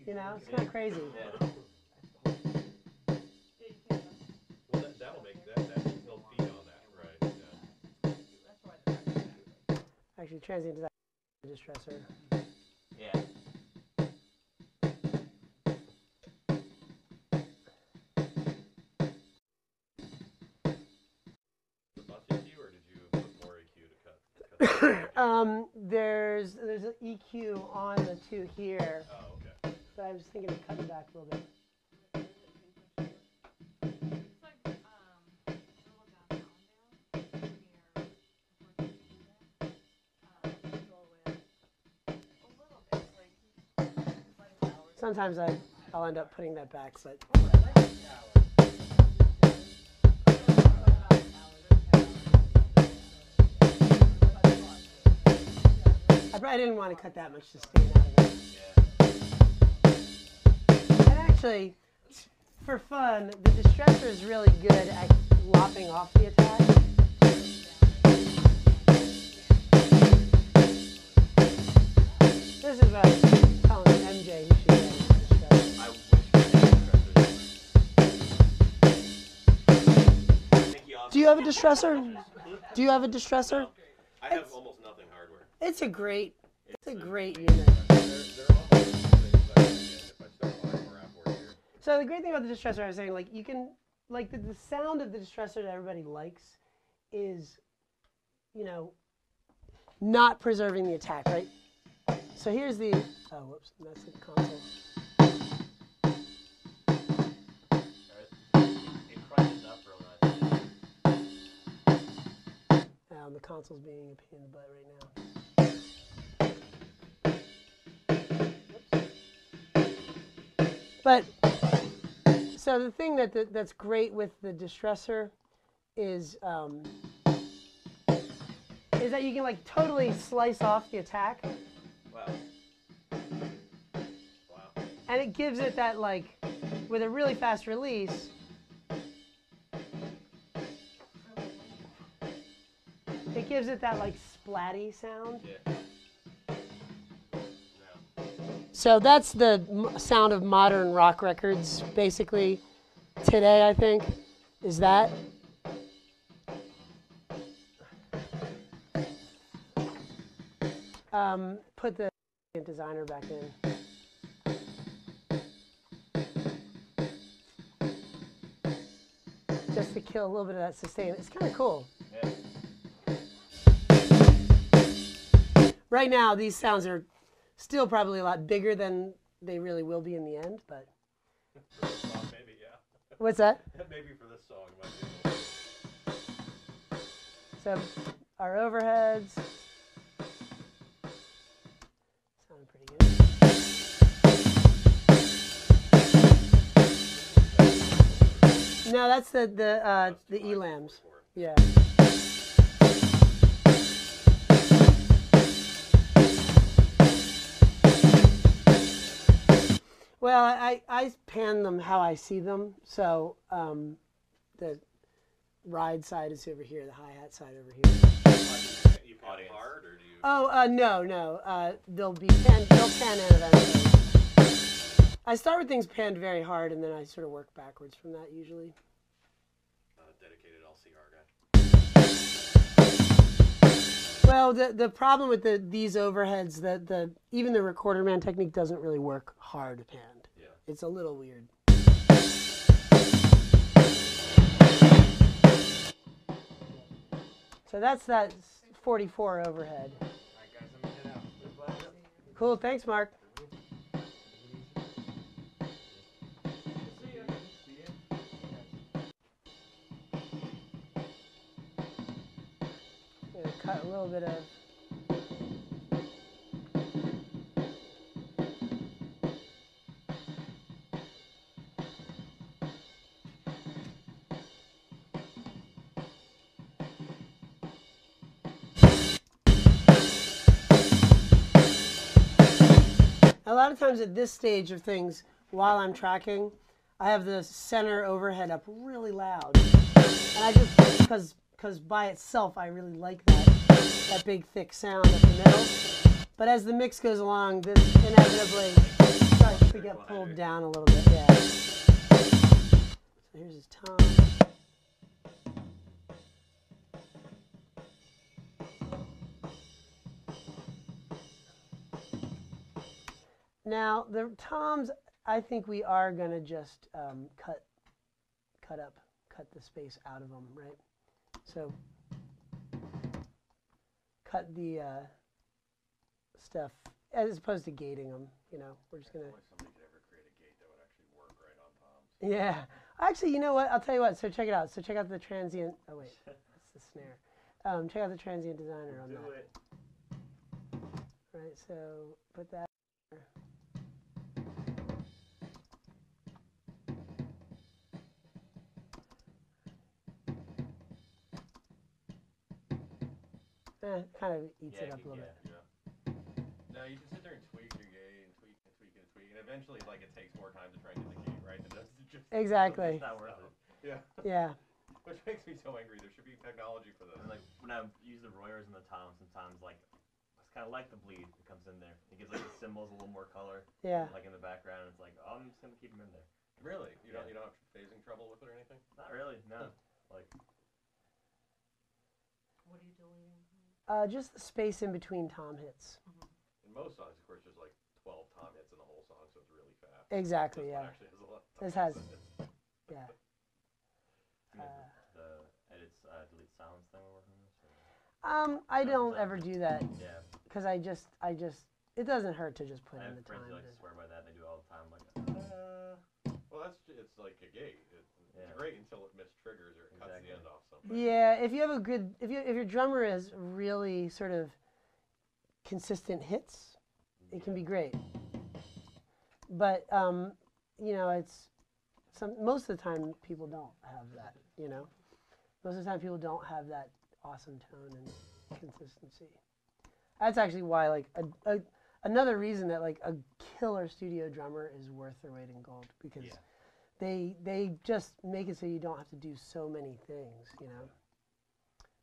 You know, it's kind of crazy. Yeah. Well, that'll make that they'll feed on that, right? Yeah. Actually, transient designer distressor. Yeah. The bus EQ, or did you put more EQ to cut? There's an EQ on the two here, Oh, okay. but I was thinking of cutting back a little bit. It's like, a little down, here, before with a little bit, like flowers. Sometimes I'll end up putting that back, but I didn't want to cut that much sustain out of it. And actually, for fun, the distressor is really good at lopping off the attack. This is what I was telling MJ he should get a distressor. I wish we had Do you have a distressor? Do you have a distressor? I have almost nothing hardware. It's a great unit. They're almost things that I can get if I start buying more outboard gear. So the great thing about the distressor, I was saying, like you can, like the sound of the distressor that everybody likes is, you know, not preserving the attack, right? So here's the, oh, whoops, that's the console. It crunches up real nice. The console's being a pain in the butt right now. But so the thing that's great with the distressor is that you can like totally slice off the attack. Wow. Wow. And it gives it that like, with a really fast release, it gives it that like splatty sound. Yeah. So that's the sound of modern rock records, basically, today, I think, is that. Put the designer back in. Just to kill a little bit of that sustain. It's kind of cool. Yeah. Right now, these sounds are Still probably a lot bigger than they really will be in the end, but. For this song, maybe, yeah. What's that? Maybe for this song, it might be. So our overheads sound pretty good. No, that's the elams. Yeah. Well, I pan them how I see them. So the ride side is over here, the hi-hat side over here. You pan hard, or do you? Oh, no. They'll pan in eventually. I start with things panned very hard, and then I sort of work backwards from that usually. Dedicated LCR guy. Well, the problem with these overheads, even the recorder man technique doesn't really work hard panned. Yeah. It's a little weird. So that's that 44 overhead. All right, guys, I'm gonna head out. Cool, thanks, Mark. Cut a little bit of. A lot of times at this stage of things, while I'm tracking, I have the center overhead up really loud, and I just because by itself I really like that big thick sound at the middle. But as the mix goes along, this inevitably starts to get pulled down a little bit. Yeah. So here's his tom. Now the toms, I think we are gonna just cut the space out of them, right? So cut the stuff as opposed to gating them. You know, we're just gonna. Somebody could ever create a gate that would actually work right on toms. Yeah, actually, you know what? I'll tell you what. So check it out. So check out the transient. Oh wait, that's the snare. Check out the transient designer on that. Do it. Right. So put that. Kind of eats it up a little bit. Yeah. No, you can sit there and tweak your gate and tweak and tweak and tweak, and eventually, like, it takes more time to try and get the gate right than it does to just. Exactly. It's not worth it. Yeah. Yeah. Which makes me so angry. There should be technology for this. And like when I use the Royers and the toms, sometimes like it's kind of like the bleed that comes in there. It gives like the cymbals a little more color. Yeah. Like in the background, it's like, oh, I'm just gonna keep them in there. Really? You don't have phasing trouble with it or anything? Not really. No. Like. What are you deleting? Just the space in between tom hits. In most songs, of course, there's like 12 tom hits in the whole song, so it's really fast. Exactly. This Yeah. one actually has a lot of This toms has. in it. Yeah. The edits delete sounds thing we're working on this. I don't ever do that. Yeah. Because I just, it doesn't hurt to just put in the friends time. who like to swear by that. They do it all the time. Like. Well, it's like a gate. It's great until it mistriggers or it cuts the end off something. Yeah, if you have a good, if your drummer has really sort of consistent hits, it can be great. But you know, most of the time people don't have that. You know, most of the time people don't have that awesome tone and consistency. That's actually why, like, another reason that like a killer studio drummer is worth their weight in gold, because they just make it so you don't have to do so many things, you know.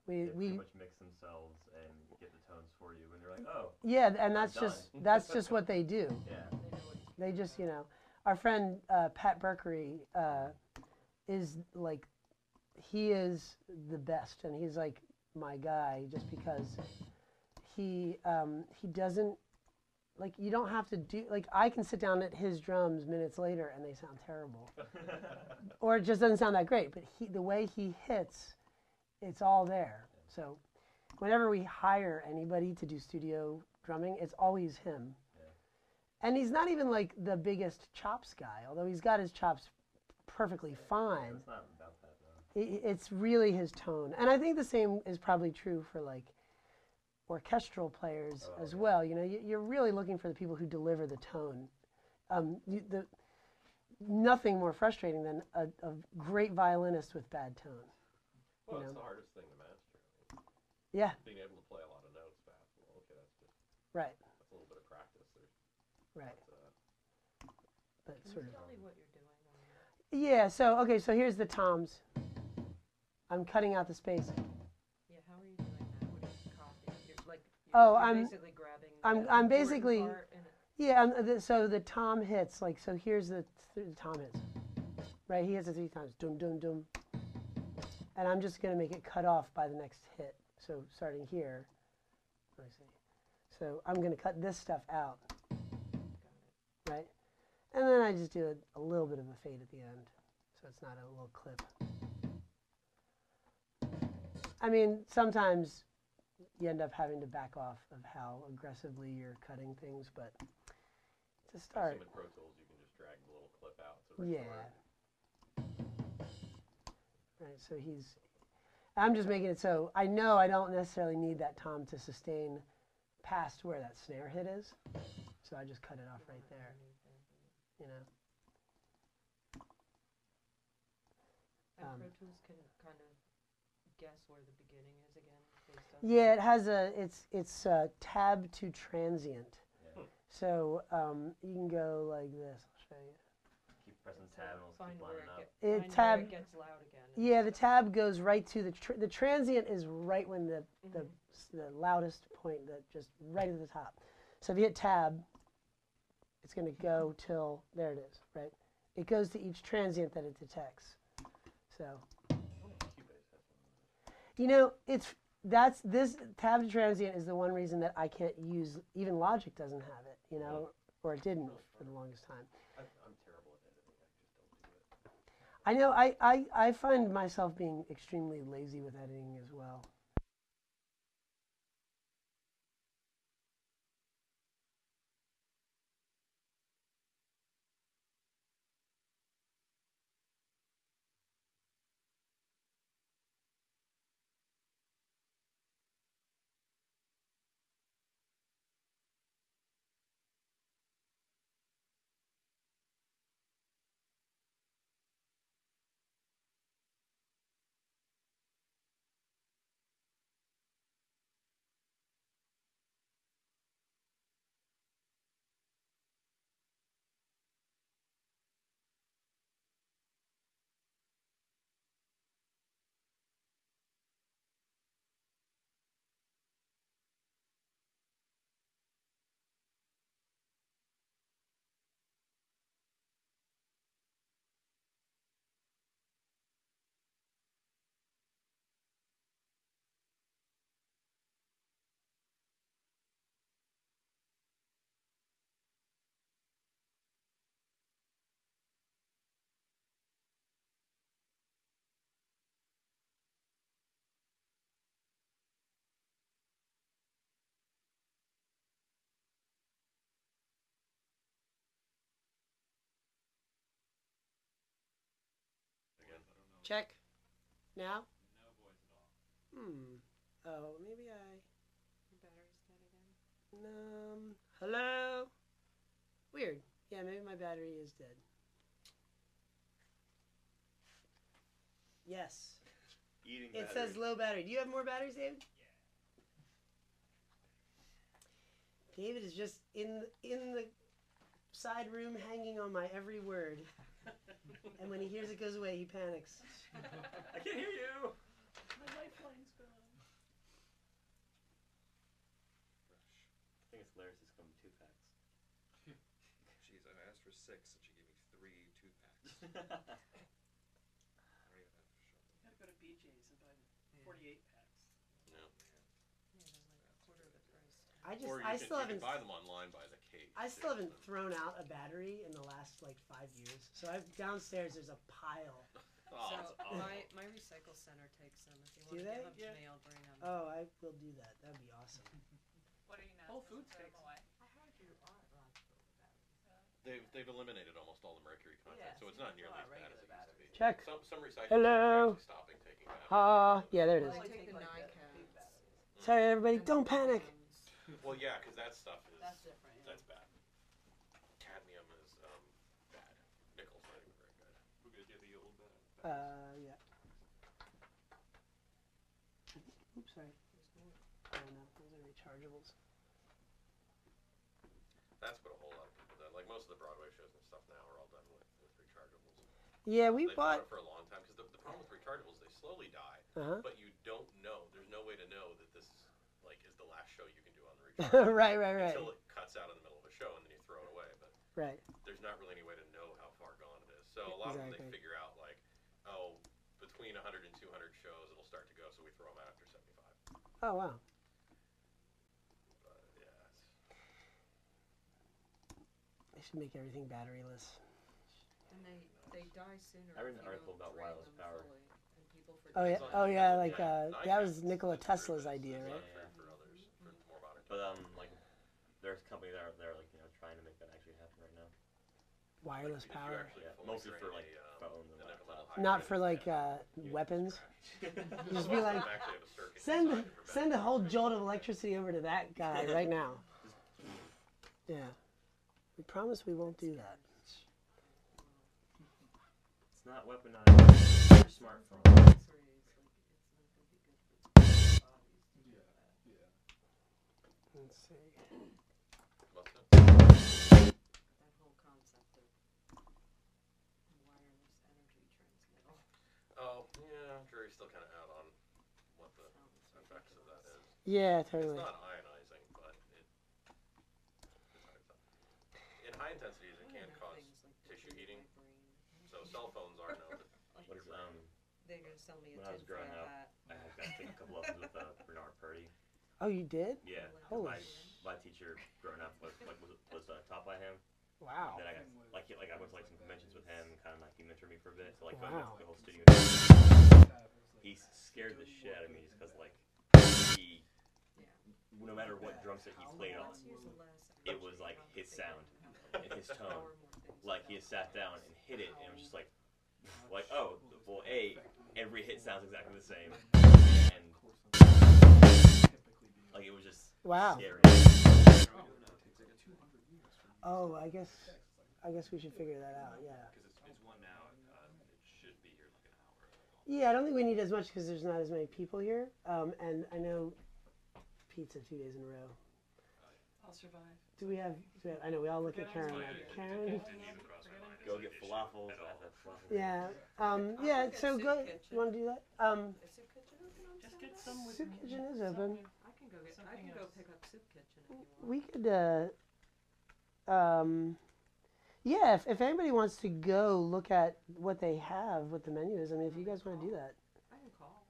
They pretty much mix themselves and get the tones for you, and they're like, oh. Yeah, and that's just what they do. Yeah. They just, you know, our friend Pat Berkery is like, he is the best, and he's like my guy just because he doesn't. Like, you don't have to do, like, I can sit down at his drums minutes later and they sound terrible. Or it just doesn't sound that great. But the way he hits, it's all there. So whenever we hire anybody to do studio drumming, it's always him. And he's not even like the biggest chops guy, although he's got his chops perfectly fine. It's not about that though. It's really his tone. And I think the same is probably true for like orchestral players as well. You know, you're really looking for the people who deliver the tone. Nothing more frustrating than a great violinist with bad tone. Well, you that's know? the hardest thing to master. I mean, Yeah. being able to play a lot of notes fast. Well, okay, that's just Right. that's a little bit of practice. Right. But Can sort you of. tell me what you're doing on that? Yeah. So okay. So here's the toms. I'm cutting out the space. Yeah. How are you doing that? What are you copying? You're like. Oh, you're I'm basically grabbing. I'm important basically. part and Yeah. So the tom hits like so. Here's the tom hits. Right. He hits it 3 times. Dum dum dum. And I'm just gonna make it cut off by the next hit. So starting here. Let me see. So I'm gonna cut this stuff out. Right. And then I just do a little bit of a fade at the end, so it's not a little clip. I mean, sometimes you end up having to back off of how aggressively you're cutting things, but to start. in Pro Tools, you can just drag the little clip out. Right, so I'm just making it so I know I don't necessarily need that tom to sustain past where that snare hit is, so I just cut it off right there. You know. And Pro Tools can kind of guess where the beginning is again based on. Yeah, it has it's tab to transient. Yeah. So you can go like this. I'll show you. Keep pressing tab and we'll keep lining up. It gets loud again. Yeah, the tab goes right to the transient is right when the loudest point, that just right at the top. So if you hit tab, it's going to go till there it is, right? It goes to each transient that it detects. So, you know, this tab to transient is the one reason that I can't use, even Logic doesn't have it, you know, or it didn't for the longest time. I'm terrible at editing. I just don't do it. I know, I find myself being extremely lazy with editing as well. Check. Now? No voice at all. Oh, maybe Your battery's dead again. Hello? Weird. Yeah, maybe my battery is dead. Yes. It says low battery. Do you have more batteries, David? Yeah. David is just in the side room hanging on my every word. And when he hears it goes away, he panics. I can't hear you. My lifeline's gone. I think it's hilarious. It's coming 2-packs. Jeez, I asked for 6 and she gave me 3 2-packs. You gotta go to BJ's and buy the 48 packs. No, man. Yeah, they're like a quarter of the price. Or you can buy them online by the case. I still haven't thrown out a battery in the last like 5 years. So downstairs there's a pile. Oh, So my recycle center takes them. If you want Do to they? give them to me, I'll bring them. Oh, I will do that. That'd be awesome. What are you not Whole supposed Foods to throw takes them away? I heard you are allowed to throw the they've eliminated almost all the mercury content, so it's not nearly as bad as it used to be. Check. Some recycling Hello. centers are actually stopping taking batteries. Yeah, there it is. Sorry, everybody, don't panic. Well, yeah, because that stuff is That's different. Yeah. that's bad. Cadmium is bad. Nickel's not even very good. We're gonna get the old Yeah. Oops, sorry. Oh no, those are rechargeables. That's what a whole lot of people do. Like most of the Broadway shows and stuff now are all done with rechargeables. Yeah, we They've bought done it for a long time because the problem with rechargeables, they slowly die, but you don't know. There's no way to know that this is the last show you can do on the rechargeable. Right. Until it cuts out in the middle of a show and then you throw it away. But there's not really any way to know how far gone it is. So a lot of them they figure out between 100 and 200 shows it'll start to go, so we throw them out after 75. Oh wow. But yeah. They should make everything batteryless. And they die sooner. I read an article about wireless power. Oh yeah, like that was Nikola Tesla's idea, right? But there's a company that are trying to make that actually happen right now. Wireless power. Yeah, mostly for phones and laptops. Not for weapons. Just be like, send a whole jolt of electricity over to that guy right now. Yeah, we promise we won't do that. It's not weaponized. Your smartphone. Let's see. What's that? That whole concept of wireless energy transmittal. Oh, yeah, jury's still kind of out on what the effects of that is. Yeah, totally. It's not ionizing, but in high intensities it can cause tissue heating. So cell phones are known to heat your brain. They're gonna sell me a When I was growing up, I got to take a couple lessons with Bernard Purdy. Oh, you did? Yeah. Holy My teacher growing up was taught by him. Wow. And then I got I went to some conventions with him, kind of he mentored me for a bit. So wow. The whole studio. He scared the shit out of me just because he, no matter what drum set he played on, it was his sound and his tone. He had sat down and hit it, and it was just oh, well, every hit sounds exactly the same, and it was just scary. Oh, I guess we should figure that out. Yeah. Because it's one now. It should be here like an hour. Yeah, I don't think we need as much because there's not as many people here. And I know pizza 2 days in a row. I'll survive. Do we have? I know we all look at Karen. Karen. Go get falafels. Yeah. Yeah. So go. You want to do that? Just get some with Soup Kitchen is open. I can go pick up Soup Kitchen if you want. We could. Yeah. If anybody wants to go look at what they have, what the menu is. I mean, if you guys want to do that. I can call.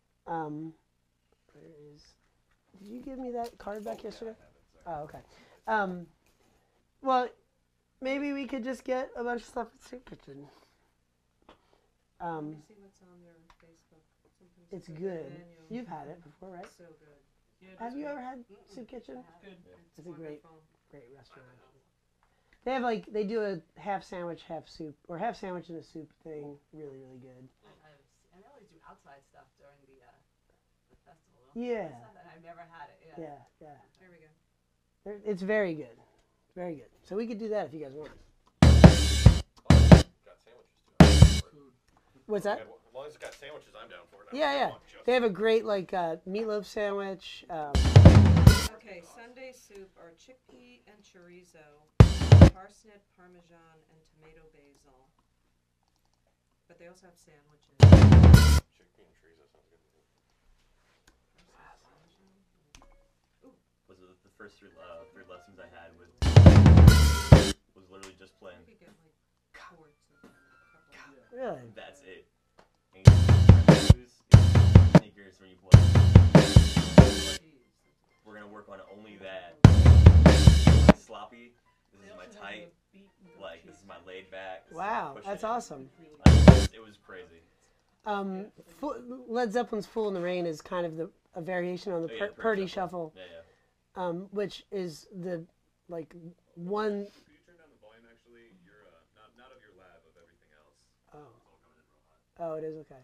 Where is? Did you give me that card back yesterday? Oh, okay. Well, maybe we could just get a bunch of stuff at Soup Kitchen. Let me see what's on their Facebook. It's good. You've had it before, right? So good. Yeah, Have you ever had Soup Kitchen? It's good. It's a great restaurant. They have they do a half sandwich, half soup, or half sandwich and a soup thing. Really, really good. And they always do outside stuff during the festival. Yeah. I've never had it. Yeah. There we go. It's very good. Very good. So we could do that if you guys want. Got sandwiches too. What's that? As long as it's got sandwiches, I'm down for it. Yeah. They have a great meatloaf sandwich. Okay, Sunday soup are chickpea and chorizo, parsnip, parmesan, and tomato basil. But they also have sandwiches. Chickpea and chorizo sounds good. Was the first three lessons I had was literally just playing. You could get quarts of a couple. Really? That's it. And you sneakers when you play. We're gonna work on only that. Sloppy. This is my tight. This is my laid back. Wow, that's awesome. It was crazy. Led Zeppelin's "Fool in the Rain" is kind of a variation on the Purdy Shuffle. Yeah. Which is the one. If you turn down the volume, actually, Oh, it is okay.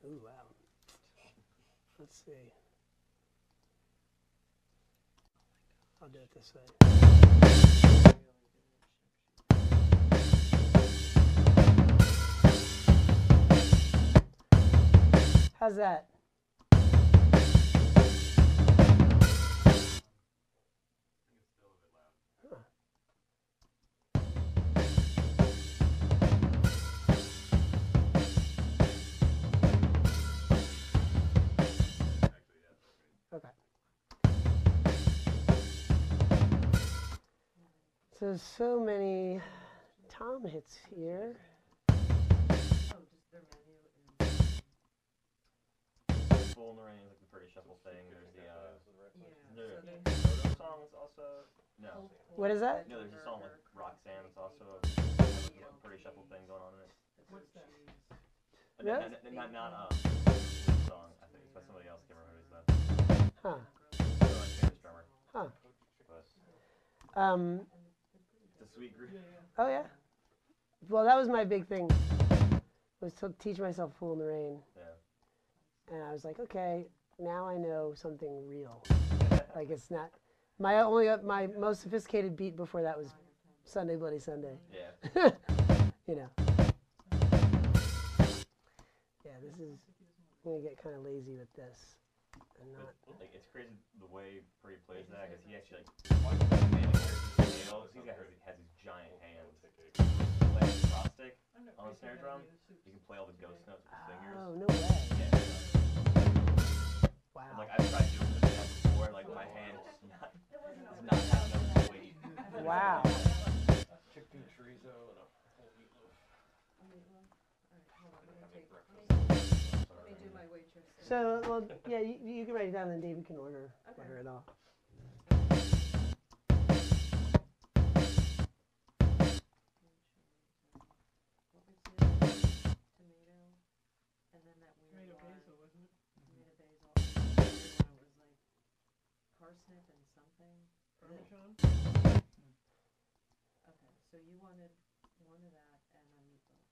Ooh, wow. Let's see. I'll do it this way. How's that? Okay. So many tom hits here. Full in the Rain is like the Pretty Shuffle thing. There's the Photo song that's also no. What is that? No, there's a song like Roxanne that's also a Pretty Shuffle thing going on in it. What's that? Not song. I think it's by somebody else. Can't remember who it is though. Huh. My favorite drummer. Huh. But it's a sweet group. Oh yeah. Well, that was my big thing. Was to teach myself Fool in the Rain. Yeah. And I was like, okay, now I know something real. Like it's not my most sophisticated beat before that was Sunday Bloody Sunday. Yeah. You know. Yeah, this is I'm gonna get kind of lazy with this. And not like it's crazy the way Pretty plays that because he actually like he has these giant hands. Playing the cross stick on the snare drum, you can play all the ghost notes with his fingers. Oh, no way. Yeah. Wow. And, like I've tried doing this before, like my hand is not having enough weight. Wow. Chickpea chorizo and a whole meatloaf. Let me do my waitress. So, well, yeah, you can write it down, and David can order it all. Tomato basil, wasn't it? Tomato basil. It was like parsnip and something. Parmesan? Okay, so you wanted one of that and a meatloaf.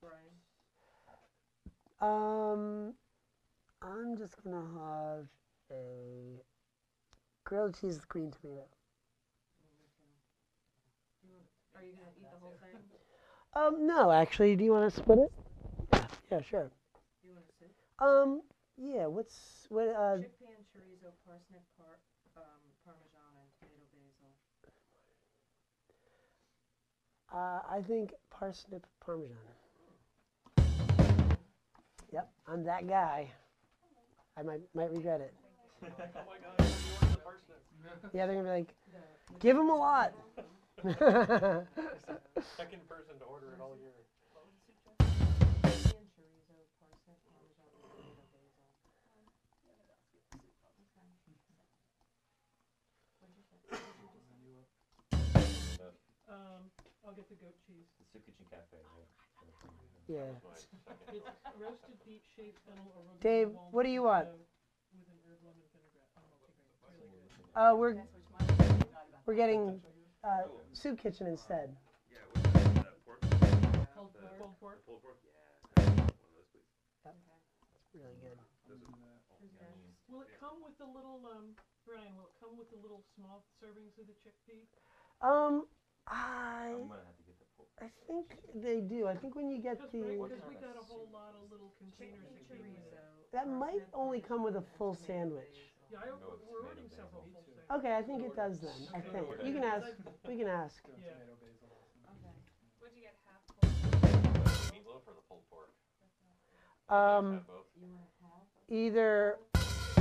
Brian? I'm just gonna have a grilled cheese with green tomato. Are you gonna eat the whole thing? No, actually, do you want to split it? Yeah, sure. You want a soup? Yeah. What? Chickpea and chorizo, parsnip, parmesan, and tomato basil. I think parsnip parmesan. Yep, I'm that guy. I might regret it. Oh my God! You ordered the parsnip. Yeah, they're gonna be like, give him a lot. Second person to order it all year. Chickpea and chorizo, parsnip, parmesan, and tomato basil. I'll get the goat cheese. The Soup Kitchen Cafe, right? Yeah. It's roasted beef, shaved fennel, arugula, Dave, walnut, what do you want? with an herb lemon vinaigrette. Oh, okay, great. Really good. We're getting Soup Kitchen instead. Yeah, what's that? Pork? Pulled pork. Pulled pork? Yeah. One of those, please. Yep. Really good. Will it come with the little, Brian, will it come with the little small servings of the chickpea? I'm gonna have to get the pork. I think they do. I think when you get Because the we got a whole lot of little containers that came with it. that might only come with a full sandwich. Yeah, we're ordering several full sandwiches. Okay, I think it does then. I think you can ask. We can ask. Yeah. Okay. Would you get half pulled? Meatloaf or the pulled pork? Um, Both. either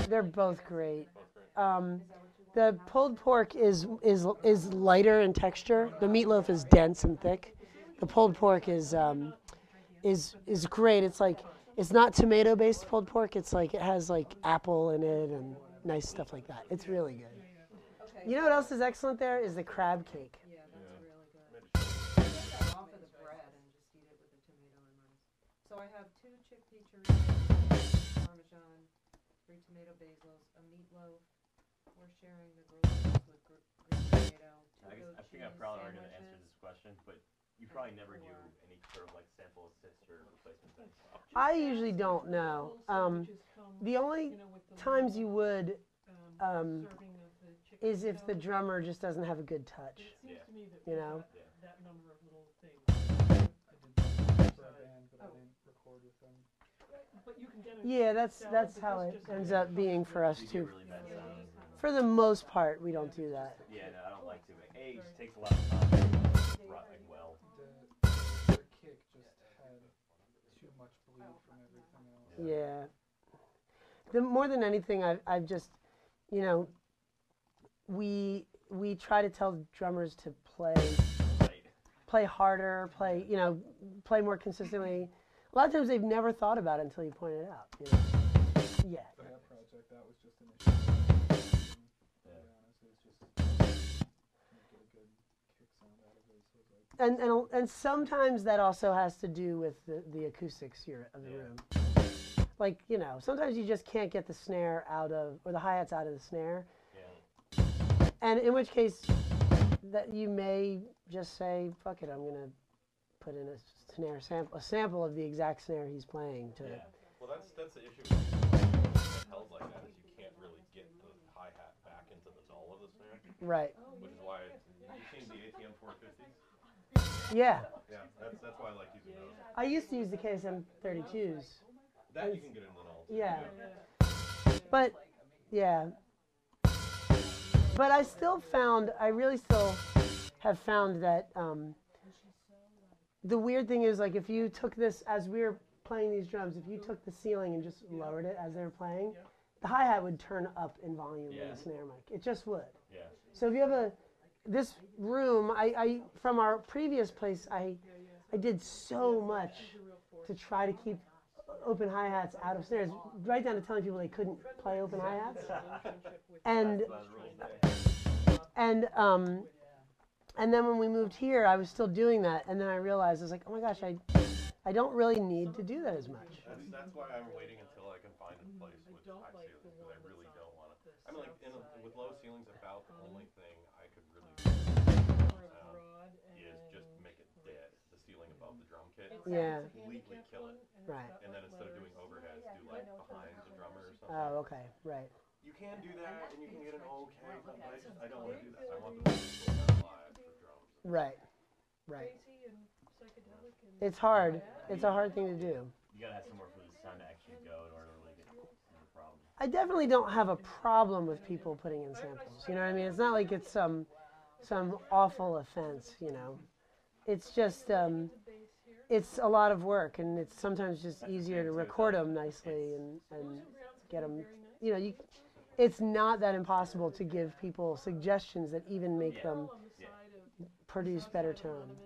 they're both great. The pulled pork is lighter in texture. The meatloaf is dense and thick. The pulled pork is great. It's like it's not tomato based pulled pork. It's like it has like apple in it and nice stuff like that. It's really good. Okay. You know what else is excellent there is the crab cake. Yeah, that's really good. Take that off of the bread and just eat it with the tomato and rice. So I have 2 chickpea chorizo, parmesan, 3 tomato basils, a meatloaf. We're sharing the grilled cheese with green I think I probably already know the answer to this question, but you probably never do any sort of like sample assist or replacement things. I usually don't know. The only times you would is if the drummer just doesn't have a good touch. You know? That number of little things. For a band, but I didn't record with them. But you can get a Yeah, that's how it ends up being for us too. For the most part, we don't do that. Yeah, no, I don't like to. But A, it just takes a lot of time to run like well. The kick just had too much bleed from everything else. Yeah. More than anything, I've just, you know, we try to tell drummers to play harder, play more consistently. A lot of times they've never thought about it until you point it out. You know? Yeah. For that project, that was just an issue. To be honest, it was just make it a good kick sound out of it. So like And sometimes that also has to do with the acoustics here of the room. Like, you know, sometimes you just can't get the snare out of, or the hi-hats out of the snare. Yeah. And in which case, that you may just say, fuck it, I'm going to put in a sample of the exact snare he's playing. Yeah. Well, that's the issue with held like that, is you can't really get the hi-hat back into the null of the snare. Right. Which is why you've seen the ATM 450s? Yeah. Yeah, that's why I like using those. I used to use the KSM 32s. That you can get in the null too. Yeah. But, yeah. But I really still have found that the weird thing is, like, if you took this, as we were playing these drums, if you took the ceiling and just lowered it as they were playing, the hi-hat would turn up in volume in the snare mic. It just would. Yeah. So if you have this room, I from our previous place, I did so much to try to keep open hi-hats out of snares, right down to telling people they couldn't play open hi-hats. And then when we moved here, I was still doing that, and then I realized, I was like, oh my gosh, I don't really need to do that as much. That's why I'm waiting until I can find a place with high ceilings, because I really don't want to. I mean, like, with low ceilings, about the only thing I could really do is just make it dead, the ceiling above the drum kit. Yeah. Completely kill it. Right. And then instead of doing overheads, do like behind the drummer or something. Oh, okay, right. You can do that, and you can get an okay, but I don't want to do that. I want the vocal live for drums. Right. Right. It's hard. It's a hard thing to do. You gotta have somewhere for the sound to actually go in order to really get the problem. I definitely don't have a problem with people putting in samples. You know what I mean? It's not like it's some awful offense, you know. It's just it's a lot of work, and it's sometimes just easier to record them nicely and get them. You know, it's not that impossible to give people suggestions that even make them produce better tone.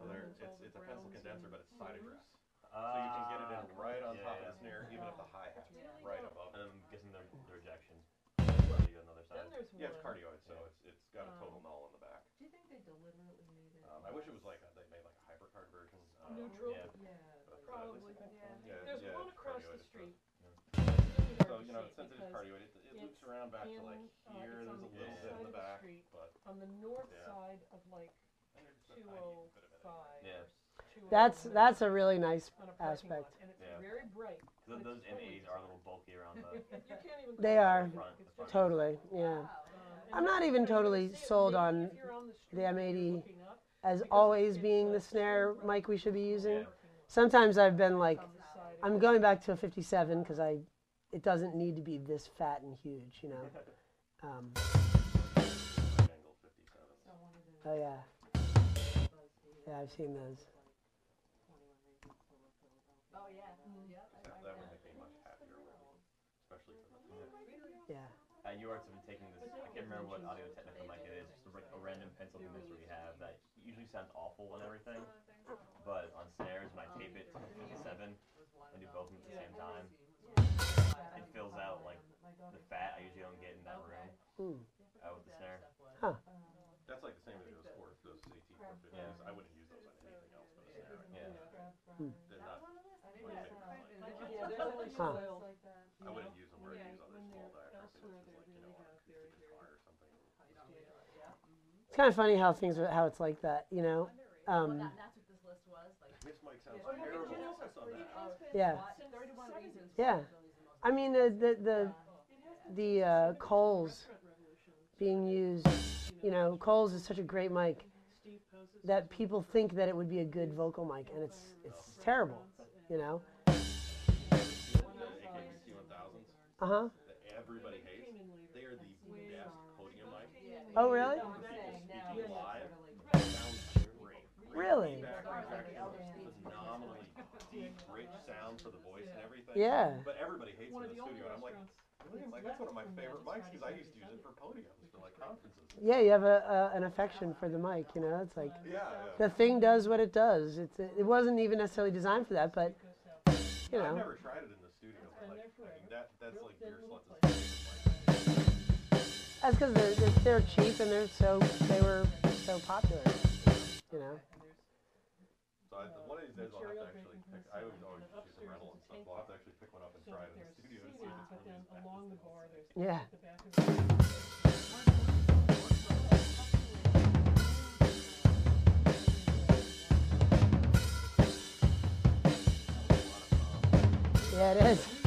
So it's a pencil condenser, but it's side address. So you can get it in right on top of the snare, even if the hi-hat's right above it. I'm guessing the rejection on the other side. Yeah, it's cardioid, so it's got a total null in the back. Do you think they deliberately made it? I wish it was like they made like a hypercard version. Neutral? But, Probably. There's one it's across the cardioid, street. So, you know, since it is cardioid, it loops around back to like here. There's a little bit in the back, but on the north side of like 205. Yeah. That's a really nice aspect. And it's very bright. Those M80s are a little bulky around the. You can't even They are. Totally, yeah. I'm not even totally sold on the M80 as always being the snare mic we should be using. Sometimes I've been like, I'm going back to a 57 because it doesn't need to be this fat and huge, you know. Oh yeah. Yeah, I've seen those. Oh yeah. that would make me much happier with it, especially for the Yeah. You are taking this. I can't remember what Audio Technica mic it is. Just a random pencil condenser we have that usually sounds awful and everything, but on snares when I tape it to 57 and do both of them at the same time, it fills out like the fat I usually don't get in that room with the snare. Huh. That's like the same as those AT450s. Yeah. I wouldn't use those on anything else but a snare. Yeah. They're not my favorite. Yeah, there's only Huh. soil like that. I wouldn't use them where I use on their small diaphragm. It's just like, you know, acoustic kind of funny how things how it's like that, you know. That's what this list was. Like, This mic sounds terrible. Yeah. 31 reasons. Yeah. I mean the Coles being used, you know, Coles is such a great mic that people think that it would be a good vocal mic, and it's terrible, you know. Uh-huh. That everybody hates. They are the best podium mic. Oh, really? Speaking live, sounds great. Really? Phenomenally deep, rich sound for the voice and everything. Yeah. But everybody hates it in the studio, and I'm like, really? Like, that's one of my favorite mics because I used to use it for podiums, for like conferences. Yeah, you have an affection for the mic, you know. It's like the thing does what it does. It wasn't even necessarily designed for that, but you know. I've never tried it in the studio, but like, I mean, that's like Beer Sluts' That's because they're cheap and they were so popular, you know. So one of these days I'll have to actually pick. I always use a rental and stuff. We'll have to actually pick one up and try it in the studio to see if it's really as bad as Yeah. Yeah, it is.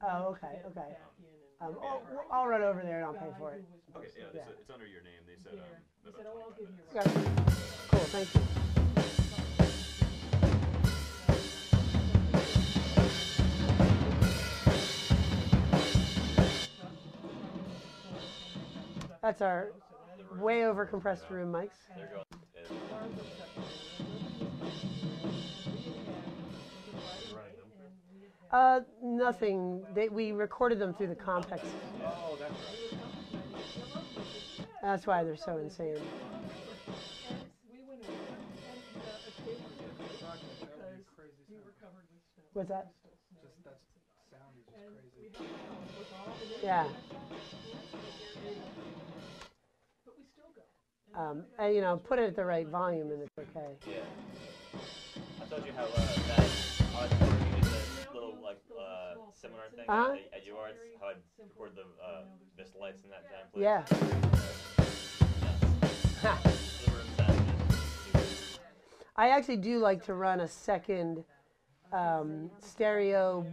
Oh, okay. I'll run over there and I'll pay for it. Okay, yeah, it's under your name. They said about 25 minutes. Okay. Cool, thank you. That's our way over compressed room mics. Nothing. We recorded them through the Complex. Oh, that's right. That's why they're so insane. What's that? Just that sound is just crazy. Yeah. And you know, put it at the right volume and it's okay. Yeah. I told you how that auditorium you did the little like seminar thing at yours, how I'd record the lights in that time place. Yeah. I actually do like to run a second stereo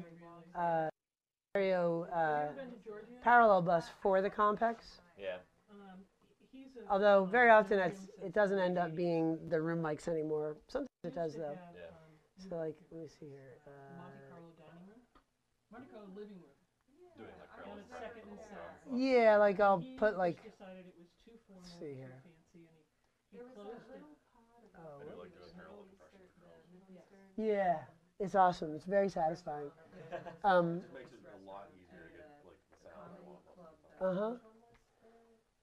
parallel bus for the Compex. Yeah. Although very often it doesn't end up being the room mics anymore. Sometimes it does though. Yeah. So like, let me see here. Monte Carlo living room. Doing like parallel. Second and center. Yeah, like I'll put like. Let's see here. I do like doing parallel compression for girls. Yeah, it's awesome. It's very satisfying. It just makes it a lot easier to get like the sound I want.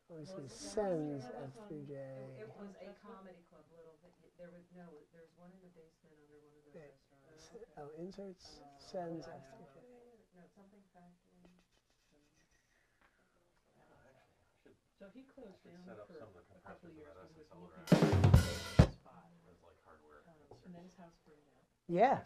Let me see. Sends F3J. It was a comedy club little. There's one in the basement under one of those restaurants. Oh, inserts. Sends F3J. No, something factory. So he closed down Set up for some of the a couple of compressors years in because that he was SSL looking rack. for a spot. It's like hardware. And then his house burned down. Yeah.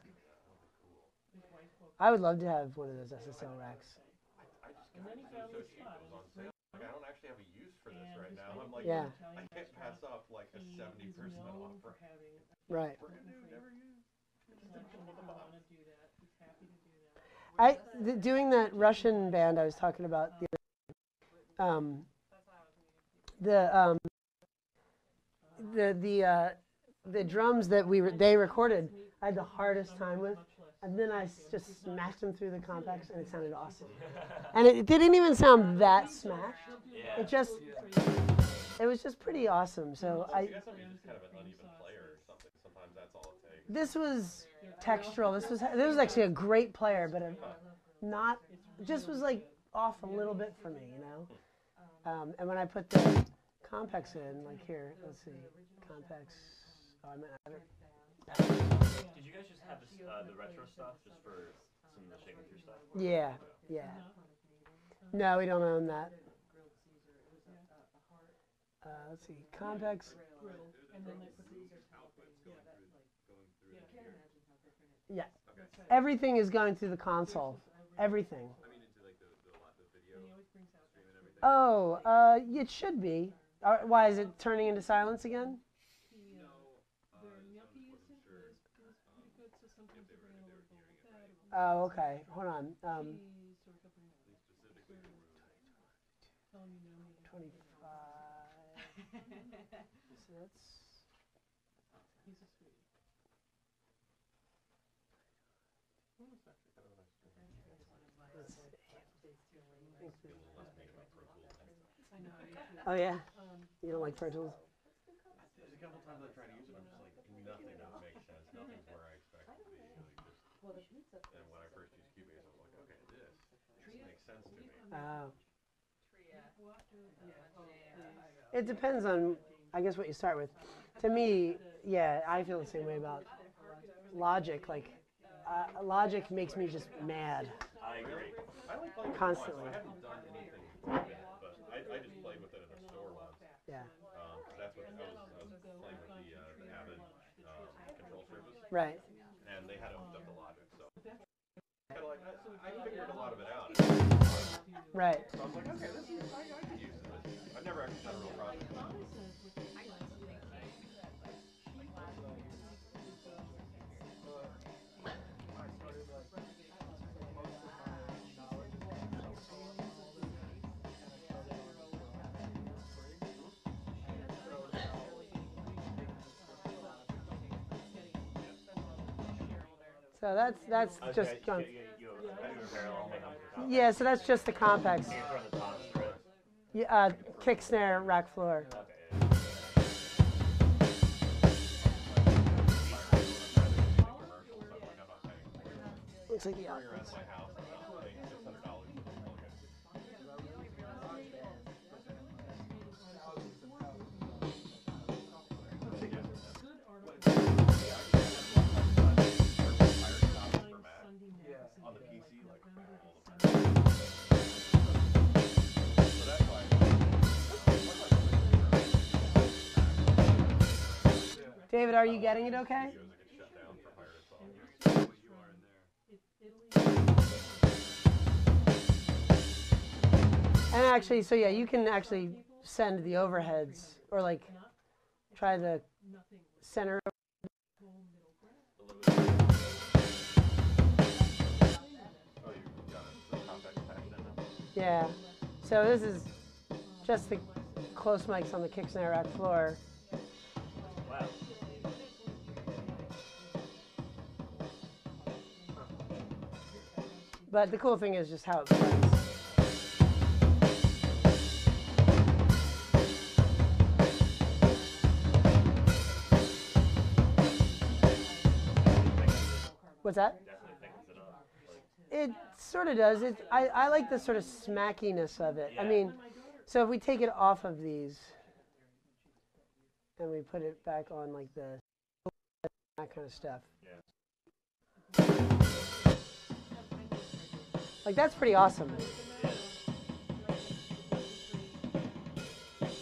His wife woke I would love to have one of those SSL racks. I just And got then he it found so his cheap. spot. It was on sale. Like, I don't actually have a use for this right now. I'm like, Yeah. I can't pass up like a 70% offer. Right. Brand new, never used. Doing that Russian band I was talking about the the drums that they recorded, I had the hardest time with, and then I just smashed them through the Compex, and it sounded awesome. And it didn't even sound that smashed. Yeah. It was just pretty awesome. So You got somebody who's just kind of an uneven player or something. Sometimes that's all it takes. this was textural. This was actually a great player, but just was like off a little bit for me, you know. And when I put the Compex in, like here, let's see, Compex. Oh, I meant Did you guys just have this, the retro stuff just for some of the shaking through stuff? Yeah. No, we don't own that. Let's see, complex. grill, and then they put the yeah, that like Yeah, Okay. everything is going through the console. Everything. I mean, into like the video stream and everything. Oh, it should be. Why is it turning into silence again? their gnocchi is pretty good, so sometimes they bring in a little bowl of that. Oh, okay. Hold on. Cheese, or a couple of Specifically, 25. So that's. He's a sweetie. Let's see. Oh yeah. You don't like Pro Tools? There's a couple times I try to use it, I'm just like, nothing makes sense. Nothing's where I expect it to be. Like just, and when I first used Cubase, I was like, okay, this makes sense to me. It depends on, I guess, what you start with. To me, yeah, I feel the same way about Logic. Like, Logic makes me just mad. I agree. I like playing Constantly. with it. I haven't done anything with it, but I just played with it in the store once. Yeah. That's what I was playing with the Avid control surface. Right. And they had it hooked up to Logic, so kind of like I figured a lot of it out. Right. So I was like, okay, I could use this. I've never actually done a real project. So that's Okay, just gone. parallel. Yeah, so that's just the complex. You run the toms through it. Yeah, kick, snare, rack, floor. Looks like the outfits. On the PC, like all the time. So that's why. David, are you getting it okay? And actually, so yeah, you can actually send the overheads or like try the center. Yeah. So this is just the close mics on the kick, snare, rack, floor. Wow. But the cool thing is just how it blends. What's that? It sort of does. I like the sort of smackiness of it. I mean, so if we take it off of these and we put it back on like the that kind of stuff. Like that's pretty awesome.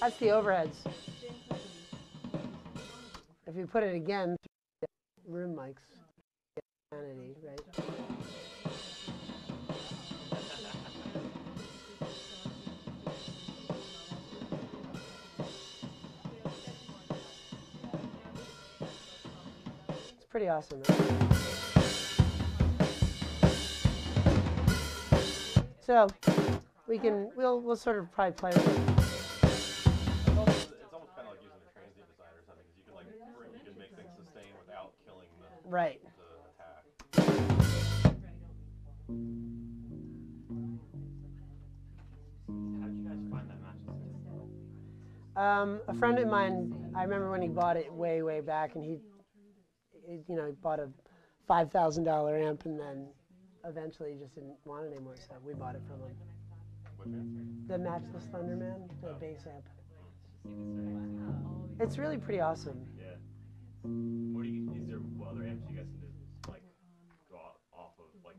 That's the overheads. If you put it again through room mics, sanity, right? It's pretty awesome. So we'll sort of probably play with it. It's almost kind of like using a transient designer or something, because you can make things sustain without killing the right. The attack. How did you guys find that match? A friend of mine, I remember when he bought it way back, and he bought a $5,000 amp, and then eventually just didn't want it anymore, so we bought it from him. The Matchless Thunderman, the bass amp. It's really pretty awesome. Yeah. Is there other amps you guys can just like go off of? Like,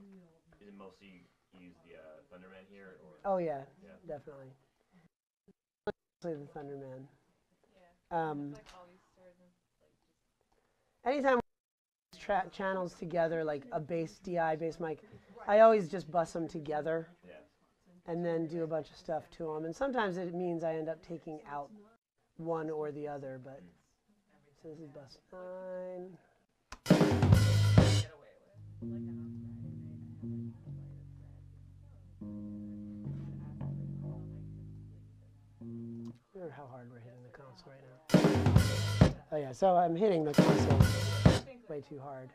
is it mostly you use the Thunderman here? Or? Oh yeah, definitely. Mostly the Thunderman. Anytime channels together, like a bass DI, bass mic, I always just bus them together and then do a bunch of stuff to them. And sometimes it means I end up taking out one or the other, but so this is bus 9. I wonder how hard we're hitting the console right now. Oh yeah, so I'm hitting the console way too hard.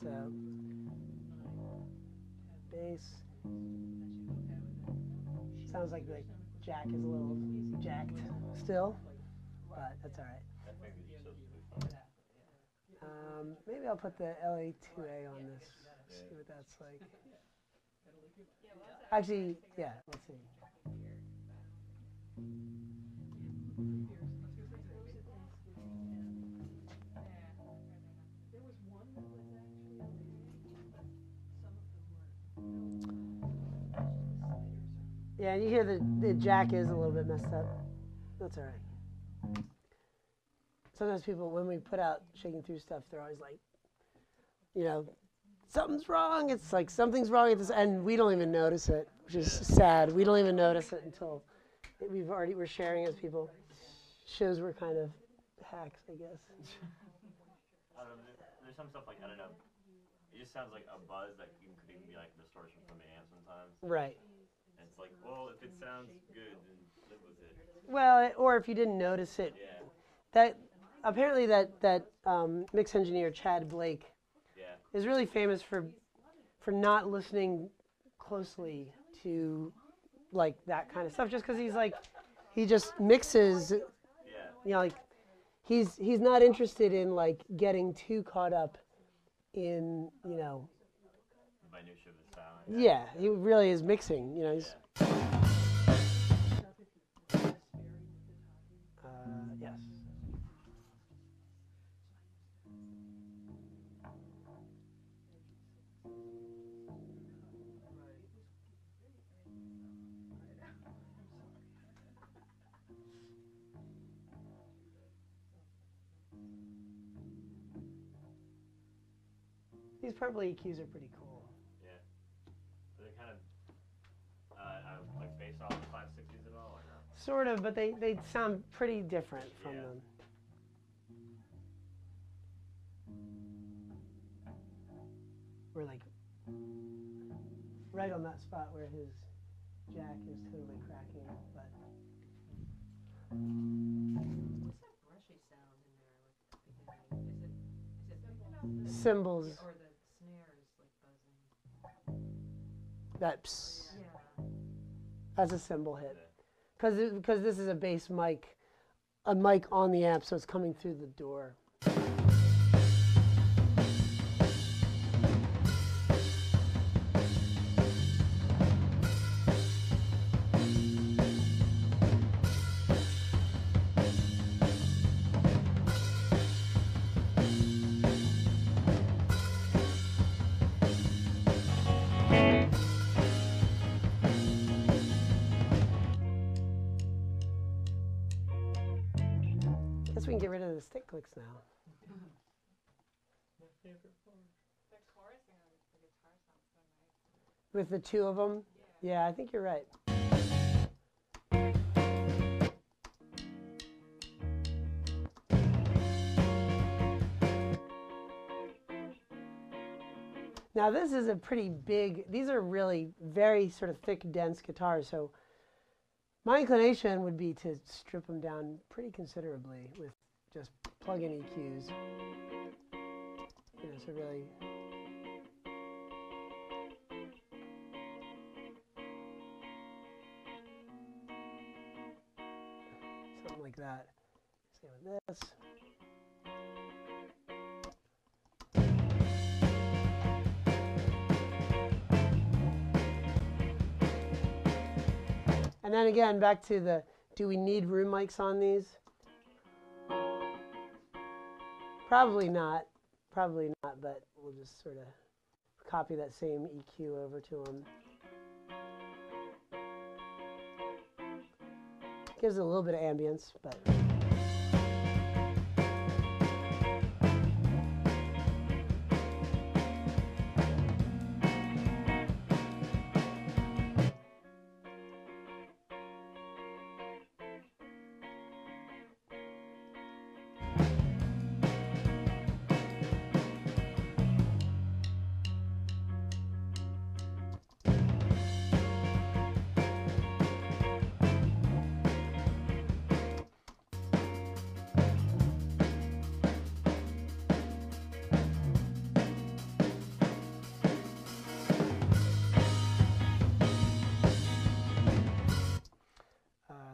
So, bass. Sounds like the jack is a little jacked still, but that's all right. Maybe I'll put the LA2A on this, see what that's like. Actually, yeah, let's see. Yeah, and you hear the jack is a little bit messed up. That's all right. Sometimes people, when we put out Shaking Through stuff, they're always like, you know, something's wrong. It's like something's wrong at this, and we don't even notice it, which is sad. We don't even notice it until we're sharing as people. Shows we're kind of hacks, I guess. I don't know, there's some stuff like, I don't know, it just sounds like a buzz that could even be like distortion from the amp sometimes. Right. And it's like, well, if it sounds good, then live with it. Well, or if you didn't notice it, that apparently that mix engineer Chad Blake is really famous for not listening closely to like that kind of stuff, just because he just mixes, you know, like he's not interested in like getting too caught up in, you know, minutia of the sound. Yeah, he really is mixing, you know. He's, yes. These purple EQs are pretty cool. Yeah. So they're kind of like based off the 560s at all, or no? Sort of, but they sound pretty different from them. We're like right on that spot where his jack is totally cracking, but. What's that brushy sound in there? Like, is it Cymbals. Or the snare is like buzzing. That psst. Yeah. That's a cymbal hit. Because this is a bass mic, a mic on the amp, so it's coming through the door. Guess we can get rid of the stick clicks now. My favorite part. The chorusing on the guitar sounds so nice. With the two of them? Yeah, I think you're right. Now this is a pretty big, these are really very sort of thick, dense guitars, so my inclination would be to strip them down pretty considerably with just plug-in EQs. You know, so really. Something like that. Same with this. And then again, back to the, do we need room mics on these? Probably not, but we'll just sort of copy that same EQ over to them. Gives it a little bit of ambience, but.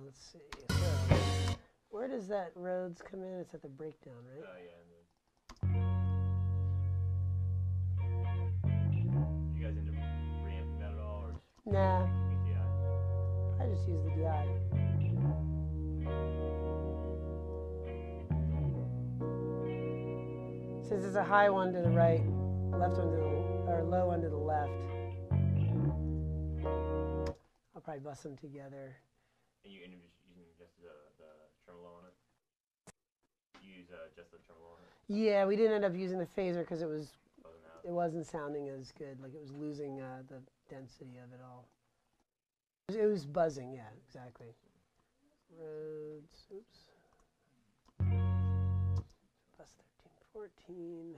Let's see. So, where does that Rhodes come in? It's at the breakdown, right? Yeah. You guys end up reamping that at all, or just Nah. keeping DI? I just use the DI. Since it's a high one to the right, left one to the, or low one to the left, I'll probably bust them together. And you end up just using just the tremolo on it? You use just the tremolo on it? Yeah, we didn't end up using the phaser because it wasn't sounding as good. Like it was losing the density of it all. It was buzzing, yeah, exactly. Rhodes, oops. Plus 13, 14.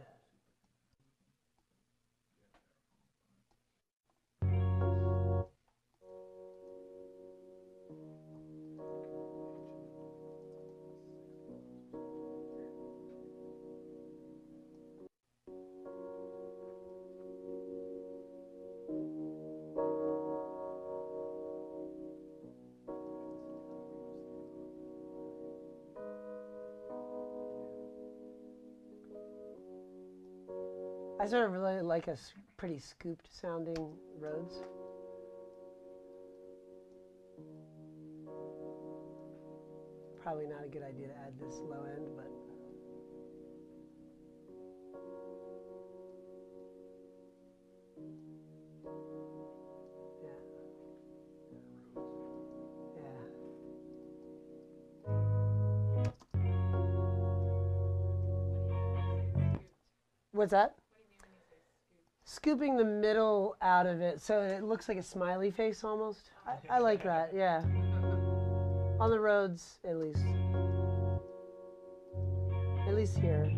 I sort of really like a pretty scooped sounding Rhodes. Probably not a good idea to add this low end, but. What's that? What do you mean when you say scoop? Scooping the middle out of it so it looks like a smiley face almost. I like that, yeah. On the Rhodes, at least. At least here.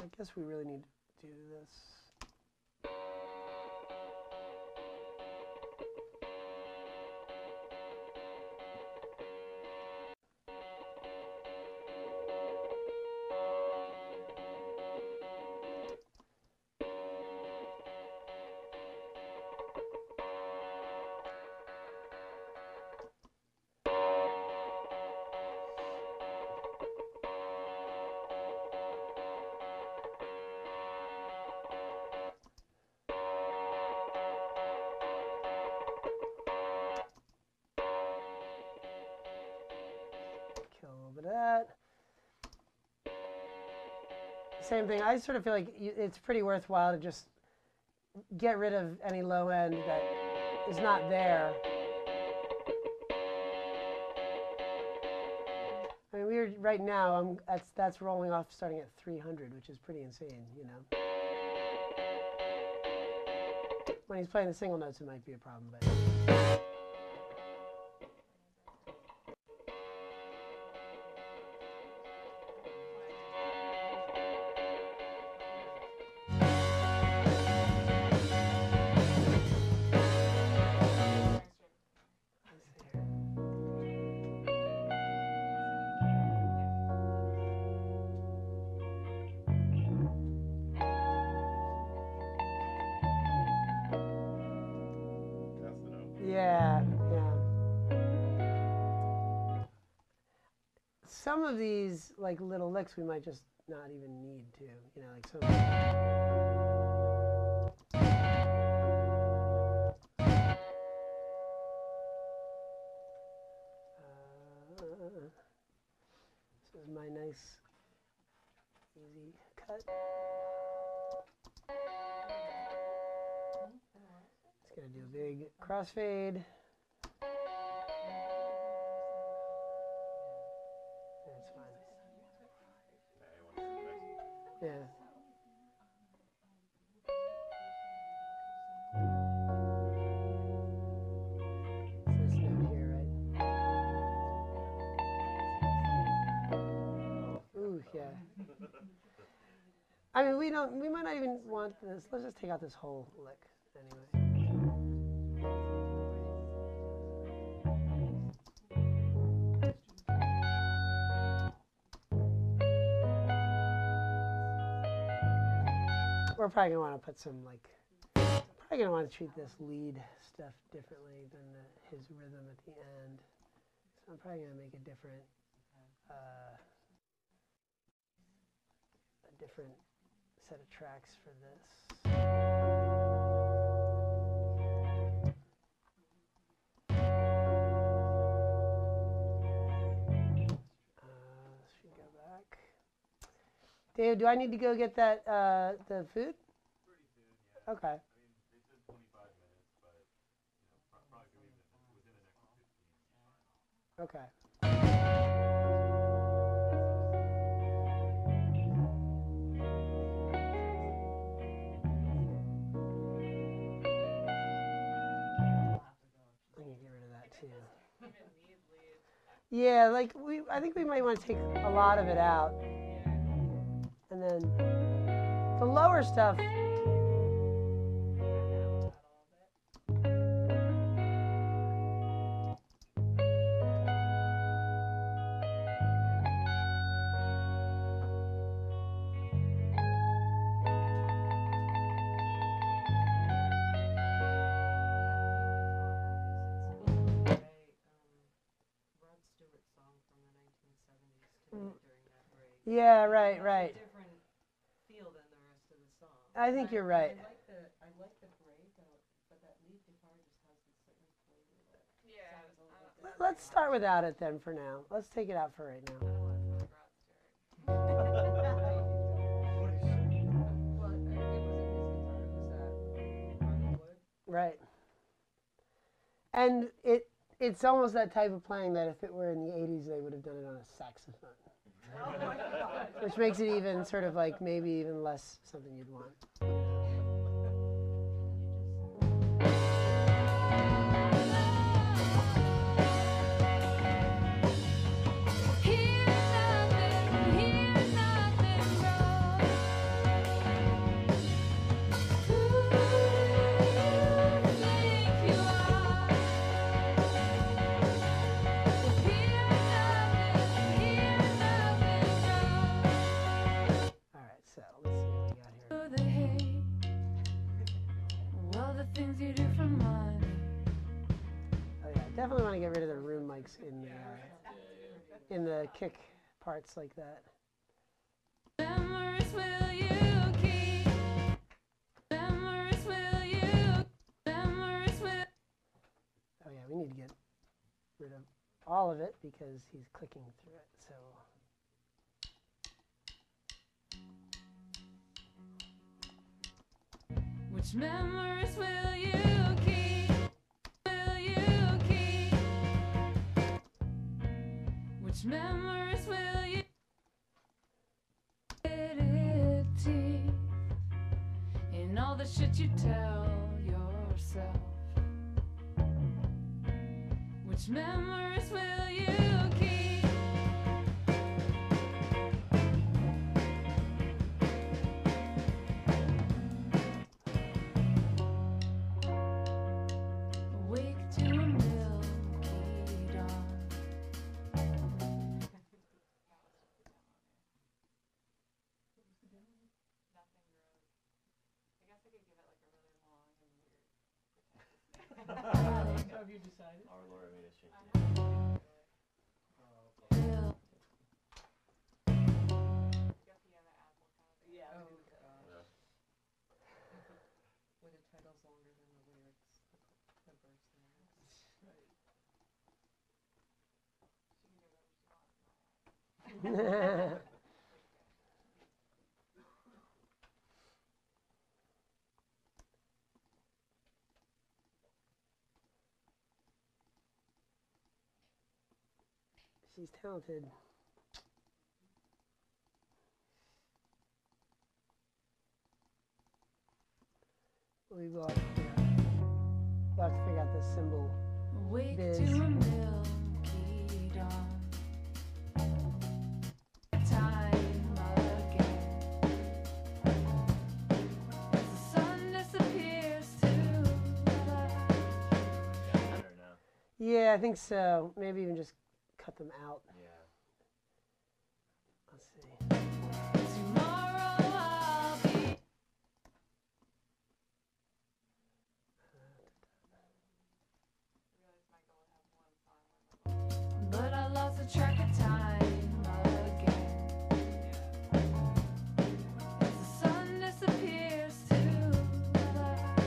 I guess we really need to do this. Kill a little bit of that. Same thing. I sort of feel like it's pretty worthwhile to just get rid of any low end that is not there. I mean, we're right now. That's rolling off starting at 300, which is pretty insane, you know. When he's playing the single notes, it might be a problem, but. some of these like little licks we might just not even need to, you know, like some. This is my nice, easy cut. It's gonna do a big crossfade. That's fine. Yeah. This note here, right? Ooh, yeah. I mean, we might not even want this. Let's just take out this whole lick anyway. We're probably gonna want to put some like, probably gonna want to treat this lead stuff differently than his rhythm at the end. So I'm probably gonna make a different set of tracks for this. Should go back. Dave, do I need to go get that the food? Pretty soon, yeah. Okay. I mean, they said 25 minutes, but you know, probably could be within the next 15. Okay. I'm gonna get rid of that too. Yeah, like I think we might want to take a lot of it out, and then the lower stuff. Yeah, right, right. It's a different feel than the rest of the song. I think you're right. I like the break, but that lead guitar just has this certain flavor that sounds a little bit different. Let's start without it then for now. Let's take it out for right now. Right. And it's almost that type of playing that if it were in the 80s, they would have done it on a saxophone. Oh my God. Which makes it even sort of like maybe even less something you'd want. Definitely want to get rid of the room mics in the kick parts like that. Memories will you keep? Memories will you? Memories will. Oh yeah, we need to get rid of all of it because he's clicking through it. So. Which memories will you keep? Which memories will you in all the shit you tell yourself? Which memories will you keep? Awake to a milky dawn. Have you decided? Our Laura made us change She's talented. We'll have to figure out this cymbal biz. To a milky dawn. Time again. As the sun disappears to light. Yeah, I think so. Maybe even just cut them out. Yeah. Let's see. Tomorrow I'll be. But I lost the track of time again. As the sun disappears to light,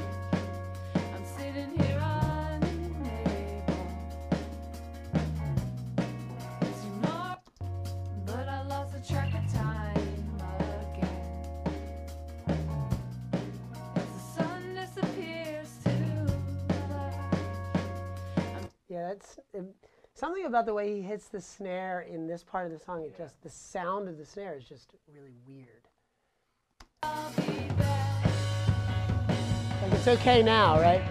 I'm sitting here unable. Tomorrow, but I lost the track of time again. As the sun disappears to light. Yeah, that's something about the way he hits the snare in this part of the song. It just, the sound of the snare is just really weird. Like, it's okay now, right?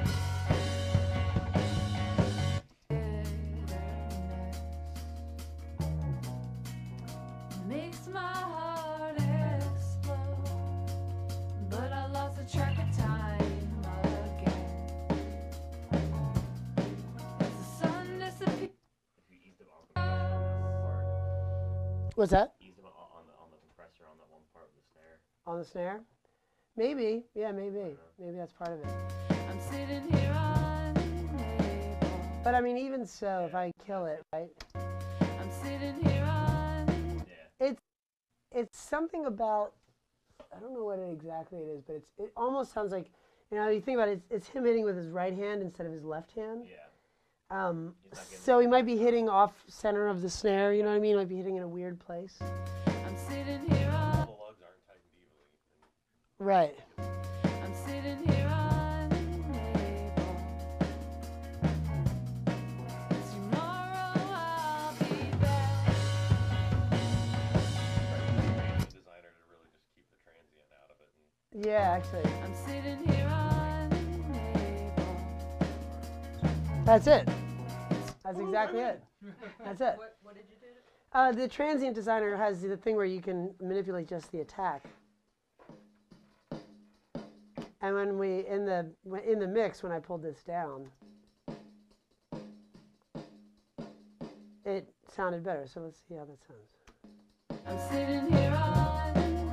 Makes my heart explode, but I lost the track of time again. As the sun disappears. What's that? Ease them on the compressor on that one part with the snare. On the snare? Maybe. Yeah, maybe. Maybe that's part of it. I'm sitting here unable. But I mean, even so, if I kill it, right? I'm sitting here It's something about, I don't know what exactly it is, but it almost sounds like, you know, you think about it, it's him hitting with his right hand instead of his left hand. Yeah. So he might be hitting off center of the snare, you know what I mean? He might be hitting in a weird place. I'm sitting here All the lugs aren't tightened evenly. Right. I'm sitting here unable. Tomorrow I'll be back. The designer to really just keep the transient out of it. Yeah, actually. I'm sitting here unable. That's it. That's exactly it. That's it. What did you do? The transient designer has the thing where you can manipulate just the attack. And when we in the mix, when I pulled this down, it sounded better. So let's see how that sounds. I'm sitting here unable.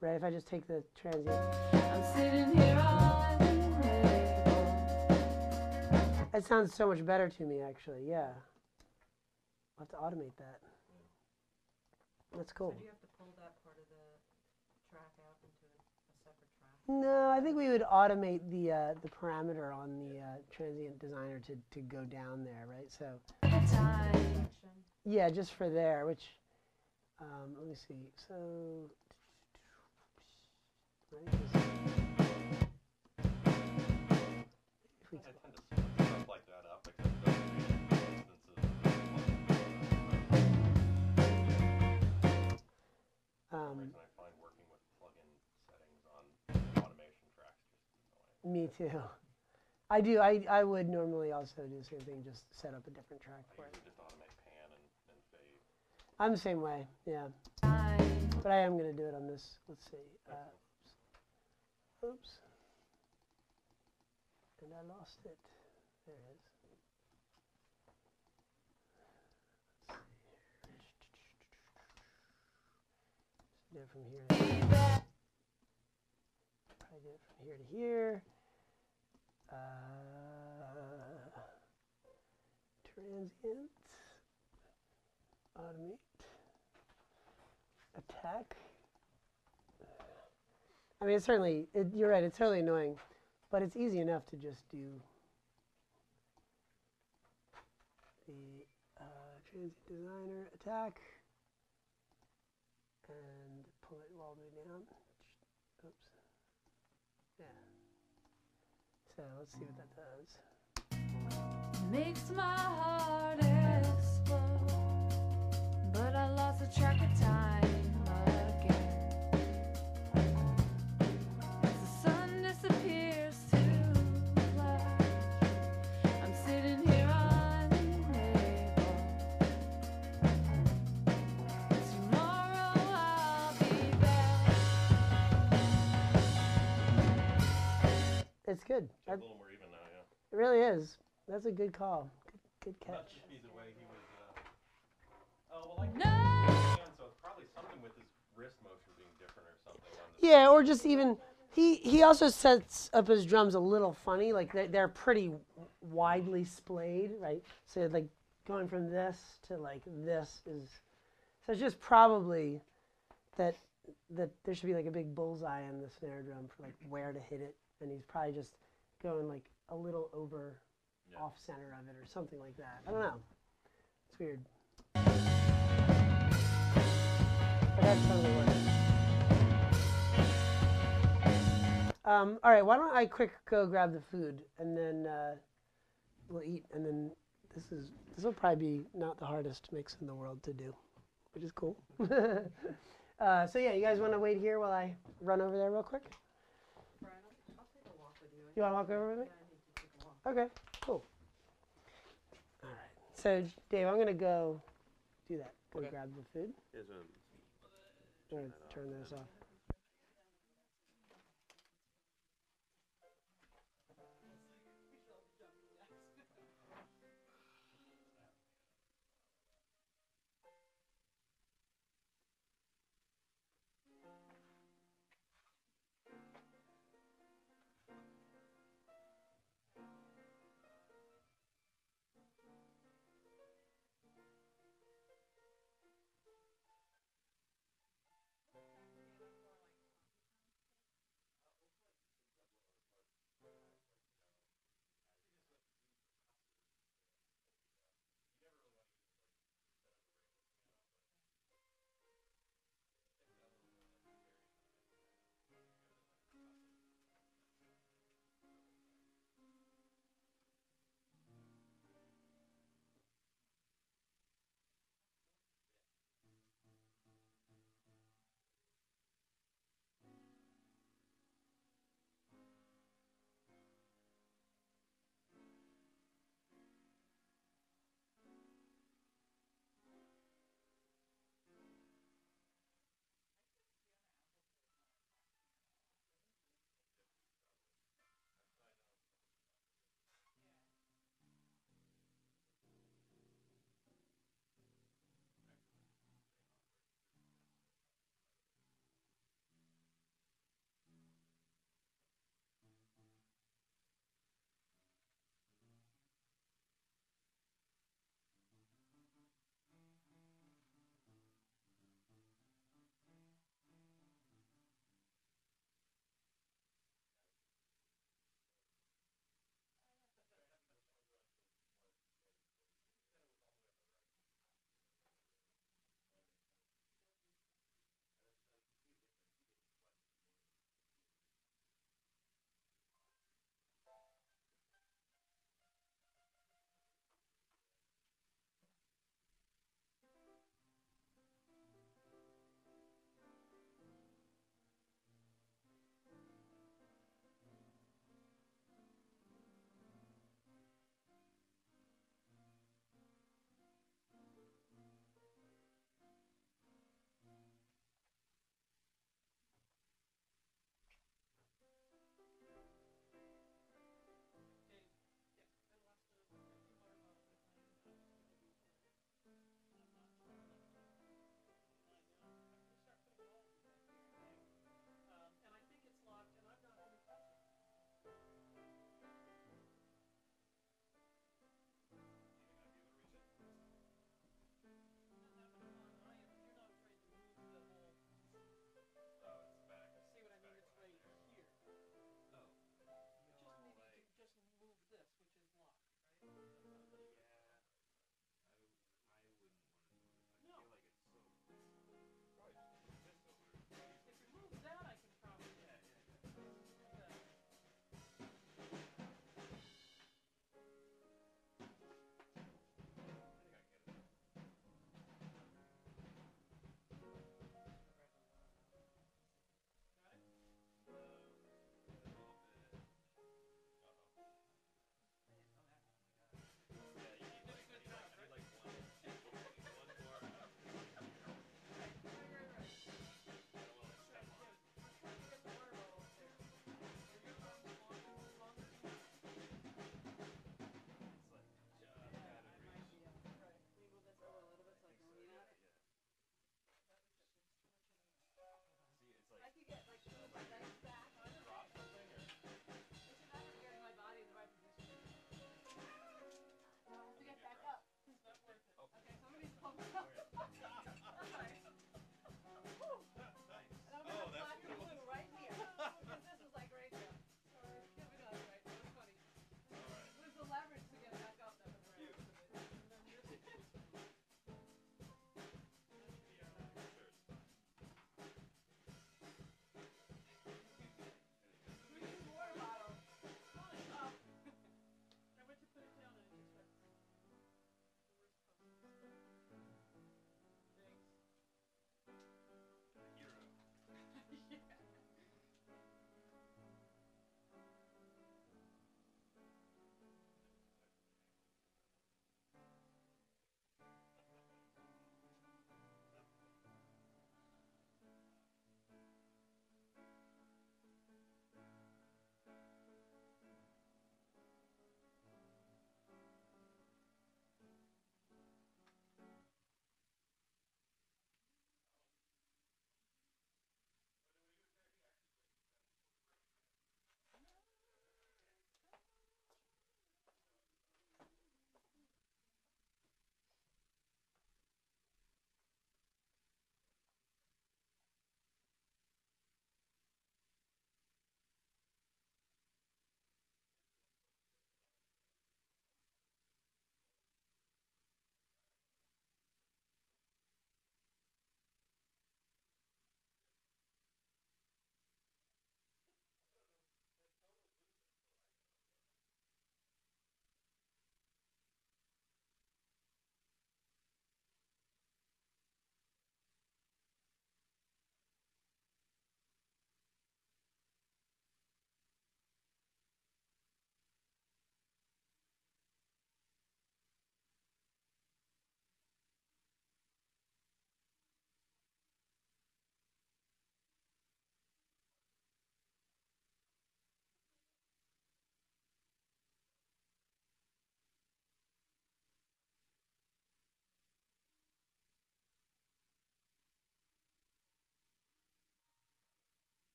Right, if I just take the transient. I'm sitting here unable. That sounds so much better to me, actually. Yeah. I'll have to automate that. That's cool. So do you have to pull that part of the track out into a separate track? No, I think we would automate the parameter on the transient designer to go down there, right? So yeah, just for there, which let me see. So if we I tend to split stuff like that up because it doesn't make instances Um, the reason I find working with plug-in settings on automation tracks just annoying. me too. I do. I would normally also do the same thing, just set up a different track for it. I usually just automate pan and fade. I'm the same way, yeah. But I am going to do it on this. Let's see. Oops. And I lost it. There it is. Let's see. Do it from here to here. Probably do it from here to here. Transient. Automate. Attack. I mean, it's certainly, you're right, it's certainly annoying, but it's easy enough to just do the transient designer, attack, and pull it all the way down. Oops. Yeah. So let's see what that does. Makes my heart explode, but I lost the track of time again. As the sun disappears to black, I'm sitting here unable. Tomorrow I'll be back. It's good. It's a little more even now, yeah. It really is. That's a good call. Good catch. That should be the way he was. Oh, well, so it's probably something with his wrist motion being different or something. On the Yeah, or just even he also sets up his drums a little funny. Like they're pretty widely splayed, right? So like going from this to like this is. So it's just probably that there should be like a big bullseye on the snare drum for like where to hit it, and he's probably just going like a little over off center of it or something like that. I don't know. It's weird. But that's totally works. All right, why don't I quick go grab the food and then we'll eat, and then this will probably be not the hardest mix in the world to do, which is cool. So yeah, you guys want to wait here while I run over there real quick? Brian, I'll take a walk with you. You want to walk over with me? Yeah, I need to take a walk. Okay, cool. All right. So, Dave, I'm going to go do that. Go grab the food. Is I'm going to turn this off.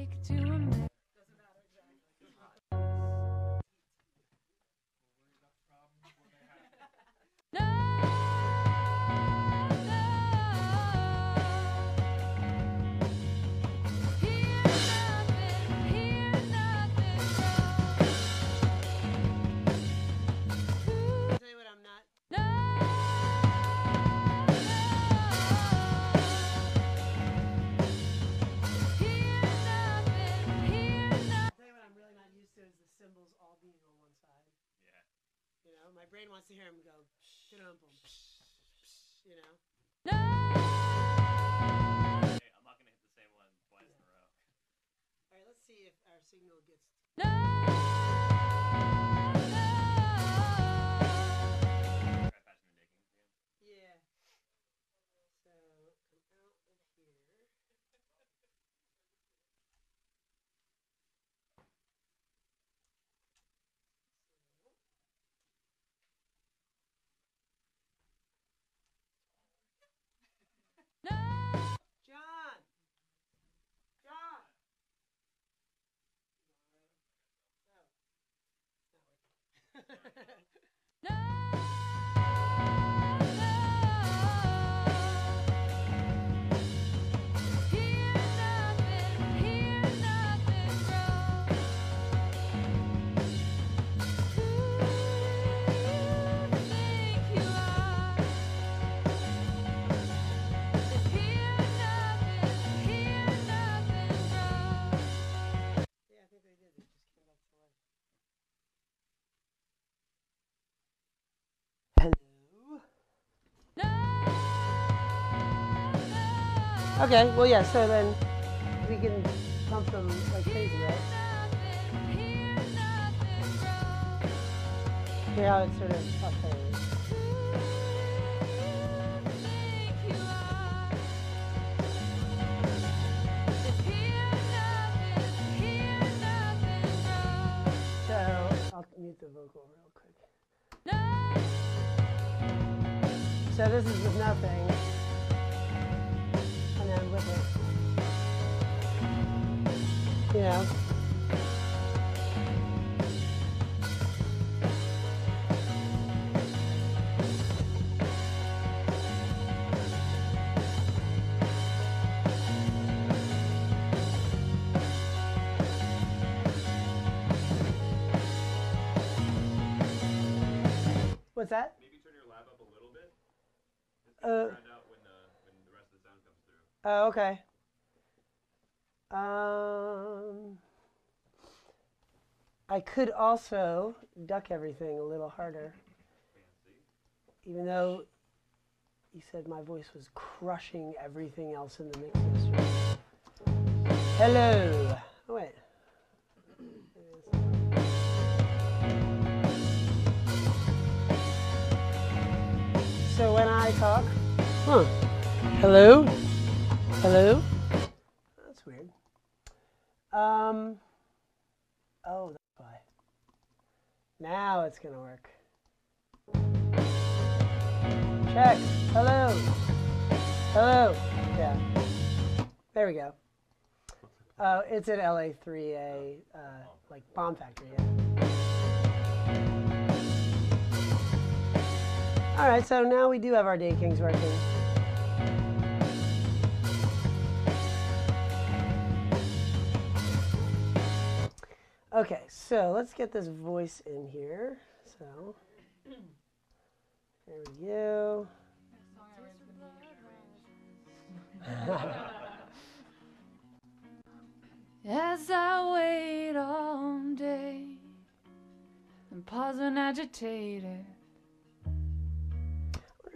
take to a man. My brain wants to hear him go, you know. Hey, I'm not gonna hit the same one twice in a row. All right, let's see if our signal gets. Yeah. So come out of here. John! John! Okay, well, yeah, so then we can pump them like crazy, right? See how it's sort of buffets. So I'll mute the vocal real quick. So this is with nothing. And then with it, you know. What's that? Maybe turn your lab up a little bit. Just round out when the rest of the sound comes through. Oh, okay. I could also duck everything a little harder. Even though you said my voice was crushing everything else in the mix yesterday. Hello. Oh, wait. So when I talk, hello, hello. That's weird. Oh, that's why. Now it's gonna work. Check. Hello. Hello. Yeah. There we go. It's at LA 3A, like Bomb Factory. Yeah. All right, so now we do have our Day Kings working. Okay, so let's get this voice in here. So, there we go. As I wait all day and pause and agitated.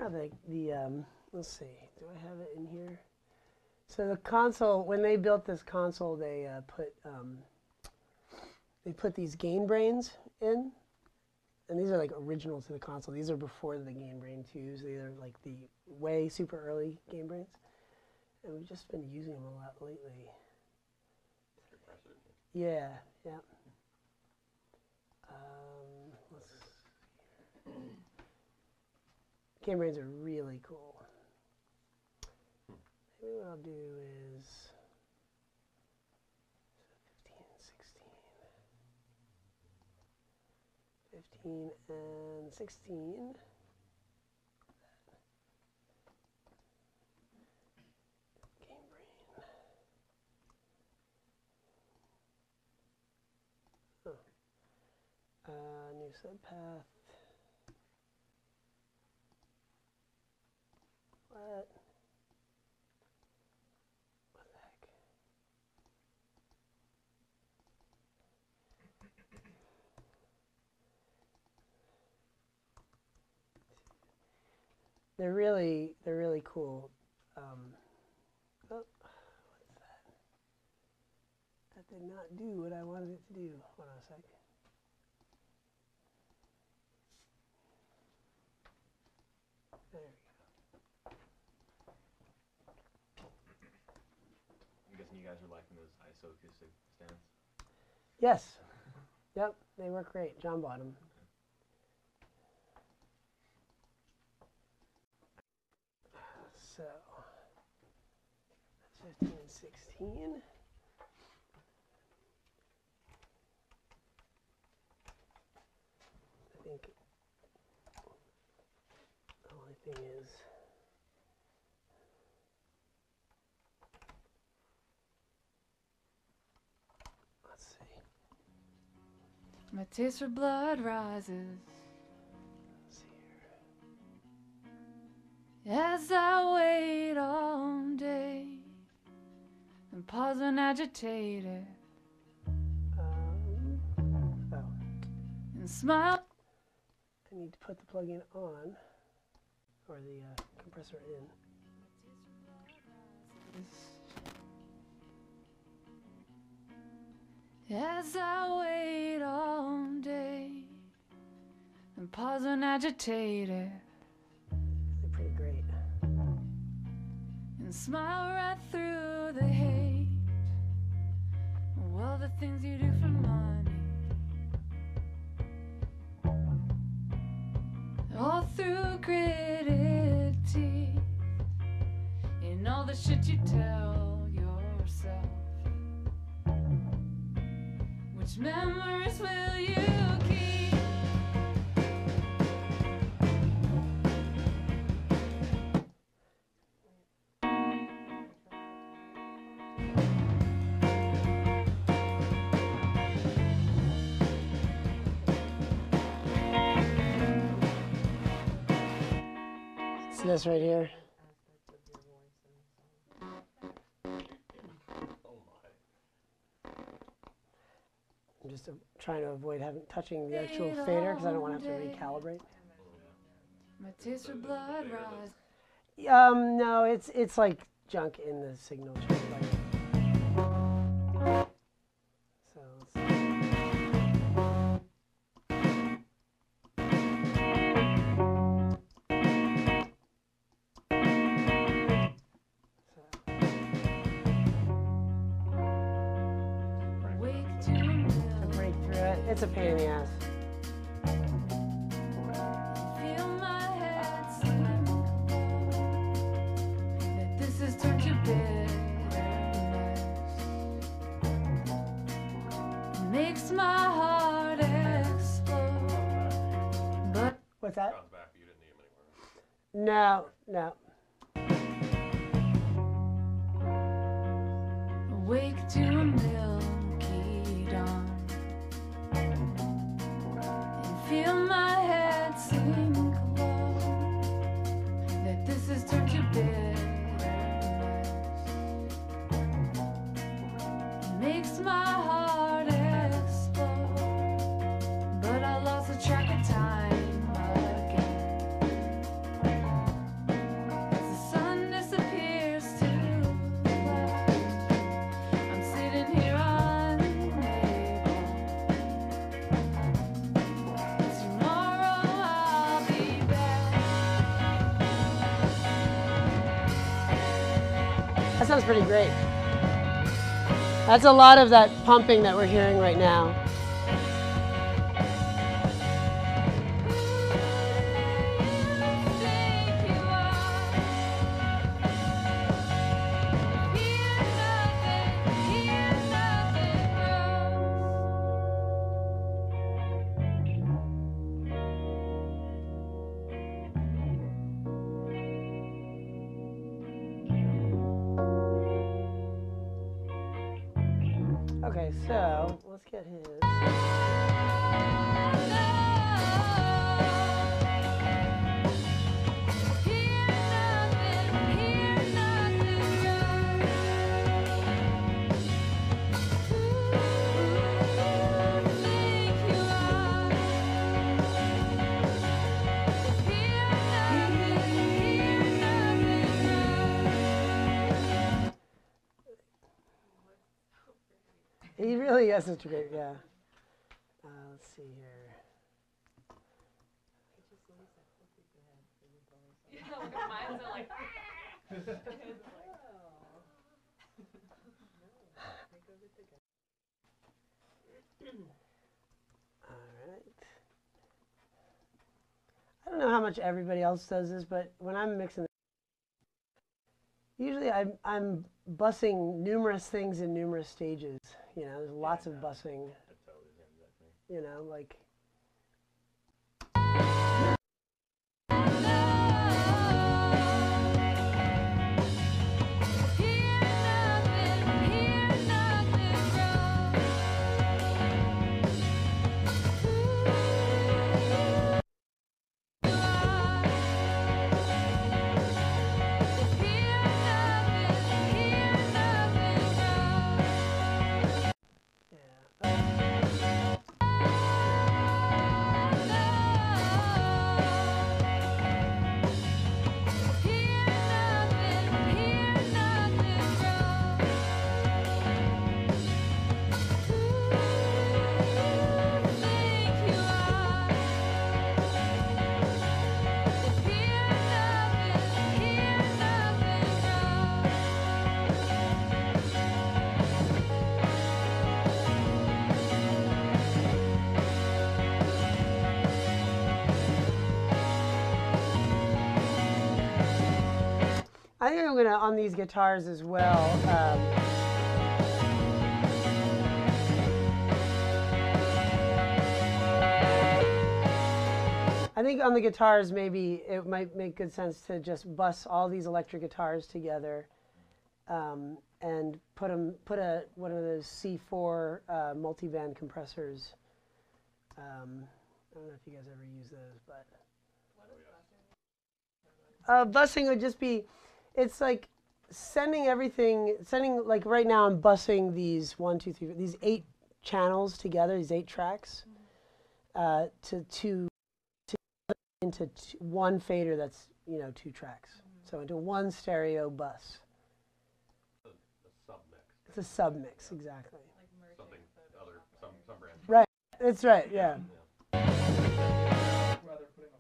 I wonder how let's see, do I have it in here? So the console, when they built this console, they put these gain brains in, and these are like original to the console. These are before the gain brain 2s. These are like the way super early gain brains, and we've just been using them a lot lately. Yeah, yeah. Gain brains are really cool. Maybe what I'll do is, 15 and 16. New subpath. What? What the heck? They're really cool. Oh, what's that? That did not do what I wanted it to do. Hold on a sec. There we go. I'm guessing you guys are liking those isoacoustic stands? Yes. Yep, they work great. John bought them. So, that's 15 and 16. I think the only thing is, let's see. My taste for blood rises as I wait all day and pause when agitated and smile. I need to put the plug-in on, or the compressor in. As I wait all day and pause when agitated They're pretty great. and smile right through the hate. Well, the things you do for money, all through gritted teeth, in all the shit you tell yourself. Which memories will you keep? It's this right here. I'm just trying to avoid touching the actual fader because I don't want to have to recalibrate. My taste for blood rise. No, it's like junk in the signal chip. So to break through it, it's a pain in the ass. Feel my head sink that this has turned to bitterness. Makes my heart explode. But what's that? Comes back, but you didn't need them anymore. No, no. Awake to a milky dawn and feel my head sink low that this has turned to bitterness. Makes my heart explode, but I lost the track of time again as the sun disappears to black. I'm sitting here unable. Tomorrow I'll be back. That sounds pretty great. That's a lot of that pumping that we're hearing right now. Okay, so let's get his. He really has such a great, yeah. Let's see here. Mine's are like. All right. I don't know how much everybody else does this, but when I'm mixing, usually I'm bussing numerous things in numerous stages. You know, there's lots of bussing. You know, like. I think I'm gonna on these guitars as well. I think on the guitars maybe it might make good sense to just bus all these electric guitars together and put one of those C4 multi-band compressors. I don't know if you guys ever use those, but busing would just be. It's like sending like right now I'm bussing these 1, 2, 3, these 8 channels together, these 8 tracks, into one fader that's, 2 tracks. So into one stereo bus. A submix. It's a submix, exactly. Like something some brands. Right, that's right, yeah.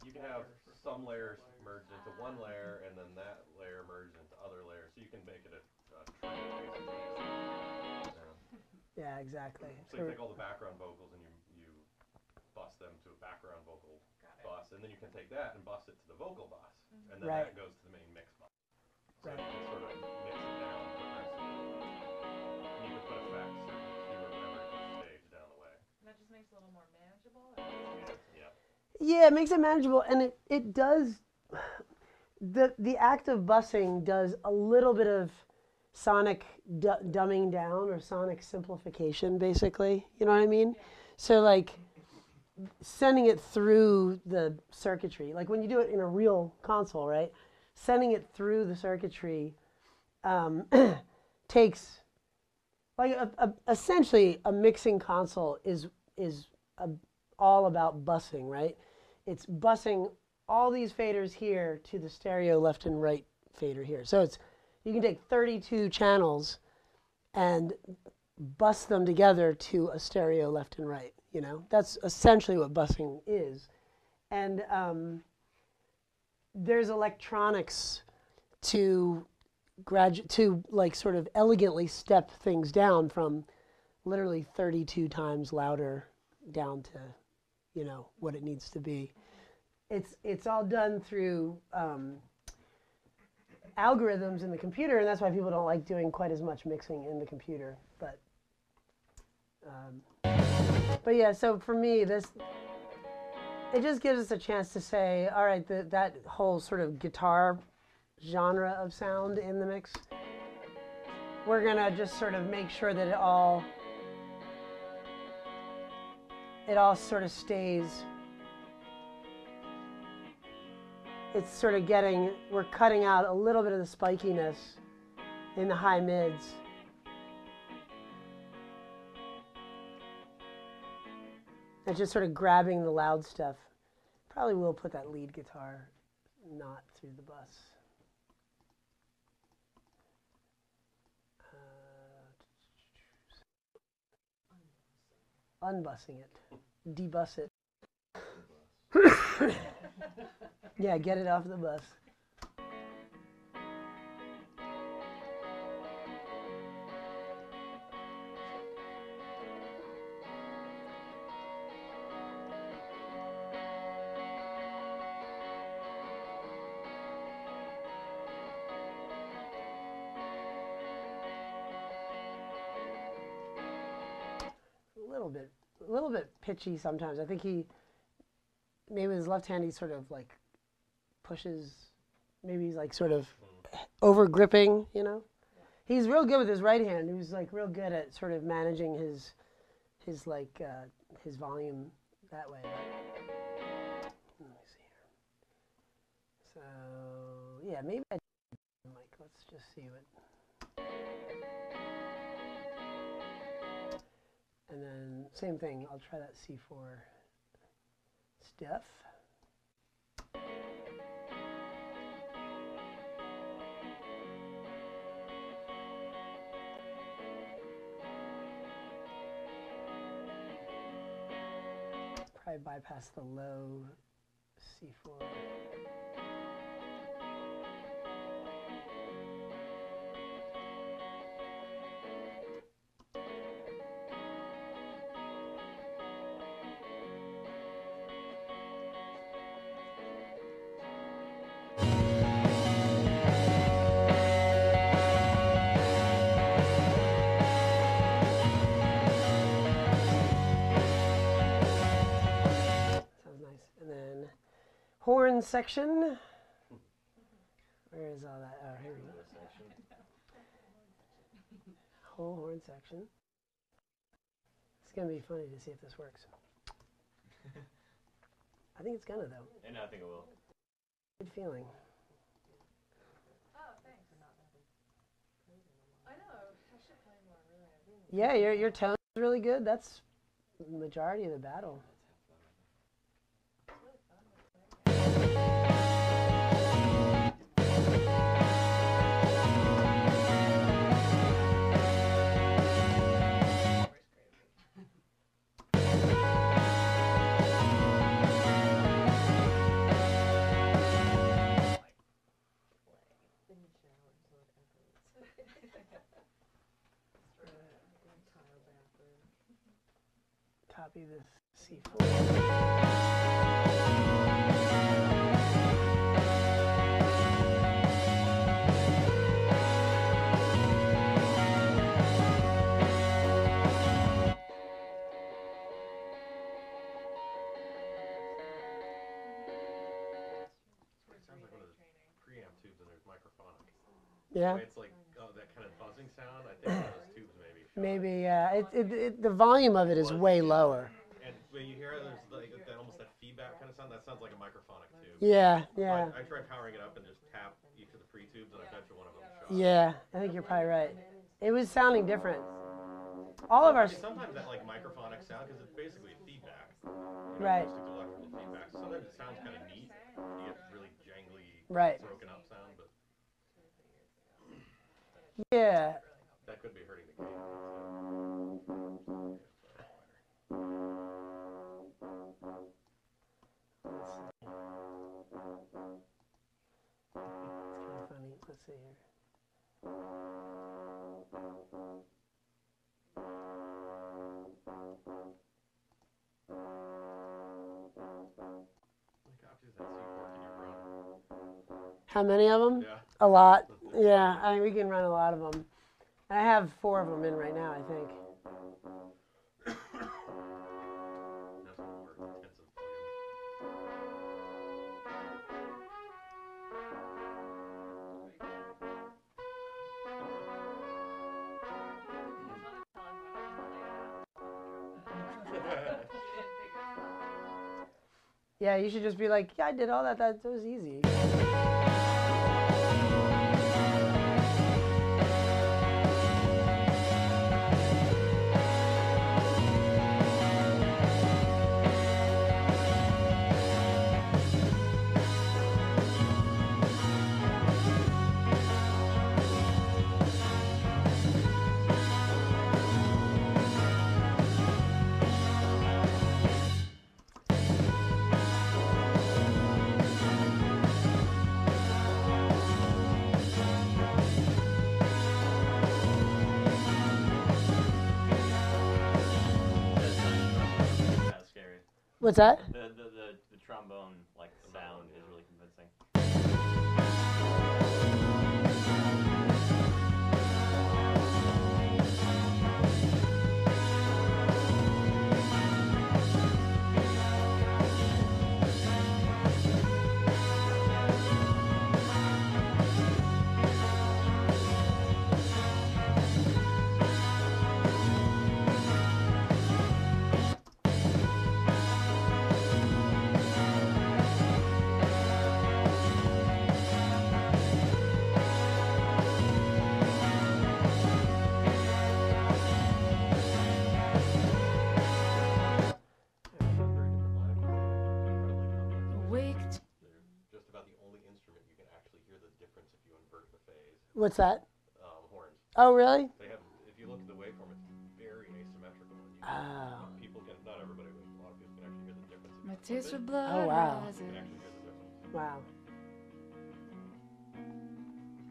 You can have some layers merged into one layer, and then that layer merged into other layers, so you can make it a tree, basically. Yeah, exactly. So you take all the background vocals and you bus them to a background vocal bus, and then you can take that and bus it to the vocal bus, and then that goes to the main mix bus. So you can sort of mix it down progressively. And you can put effects or EQ or whatever each stage down the way. And that just makes it a little more manageable. Yeah, it makes it manageable, and it does. The act of busing does a little bit of sonic dumbing down or sonic simplification, basically. You know what I mean? Yeah. So like sending it through the circuitry, like when you do it in a real console, right? Sending it through the circuitry takes like essentially a mixing console is all about busing, right? It's busing all these faders here to the stereo left and right fader here. So you can take 32 channels and bus them together to a stereo left and right. That's essentially what busing is. And there's electronics to like sort of elegantly step things down from literally 32 times louder down to what it needs to be. It's all done through algorithms in the computer, and that's why people don't like doing quite as much mixing in the computer. But yeah, so for me, it just gives us a chance to say, all right, that whole sort of guitar genre of sound in the mix, we're gonna just sort of make sure that it all it all sort of stays. It's sort of we're cutting out a little bit of the spikiness in the high mids. And just sort of grabbing the loud stuff. Probably will put that lead guitar not through the bus. Unbussing it. Debus it. Yeah, get it off the bus. A little bit pitchy sometimes. I think maybe with his left hand, he sort of like pushes, maybe he's like sort of over gripping, you know? He's real good with his right hand. He was like real good at sort of managing his volume that way. Let me see here. So, yeah, maybe Mike, let's just see what. And then same thing, I'll try that C4 stuff. Probably bypass the low C4. Horn section. Where is all that? Oh, here we go. Whole horn section. It's going to be funny to see if this works. I think it's going to, though. And I think it will. Good feeling. Oh, thanks. I know. I should play more, really. Yeah, your tone is really good. That's the majority of the battle. Copy this C4. Yeah. It's like that kind of buzzing sound. I think those tubes maybe. Maybe, yeah. The volume of it is way lower. And when you hear it, there's like that almost that feedback kind of sound. That sounds like a microphonic tube. Yeah, yeah. I tried powering it up and just tap each of the pre-tubes, and I bet you one of them shot. Yeah, I think you're probably right. It was sounding different. All of our. Sometimes that like microphonic sound, because it's basically feedback. You know, right. Electrical feedback. So sometimes it sounds kind of neat. You get really jangly, right. broken up sound, but. Yeah. That could be hurting the game. It's kind of funny. Let's see here. How many of them? Yeah. A lot. Yeah, I mean, we can run a lot of them. I have 4 of them in right now, I think. Yeah, you should just be like, yeah, I did all that. That was easy. What's that? The trombone like sound is really convincing. Just about the only instrument you can actually hear the difference if you invert the phase. What's that? Horns. Oh, really? They have, if you look at the waveform, it's very asymmetrical. And people can, not everybody, but a lot of people can actually hear the difference. My taste for blood Oh, wow. You can actually hear the difference. Wow.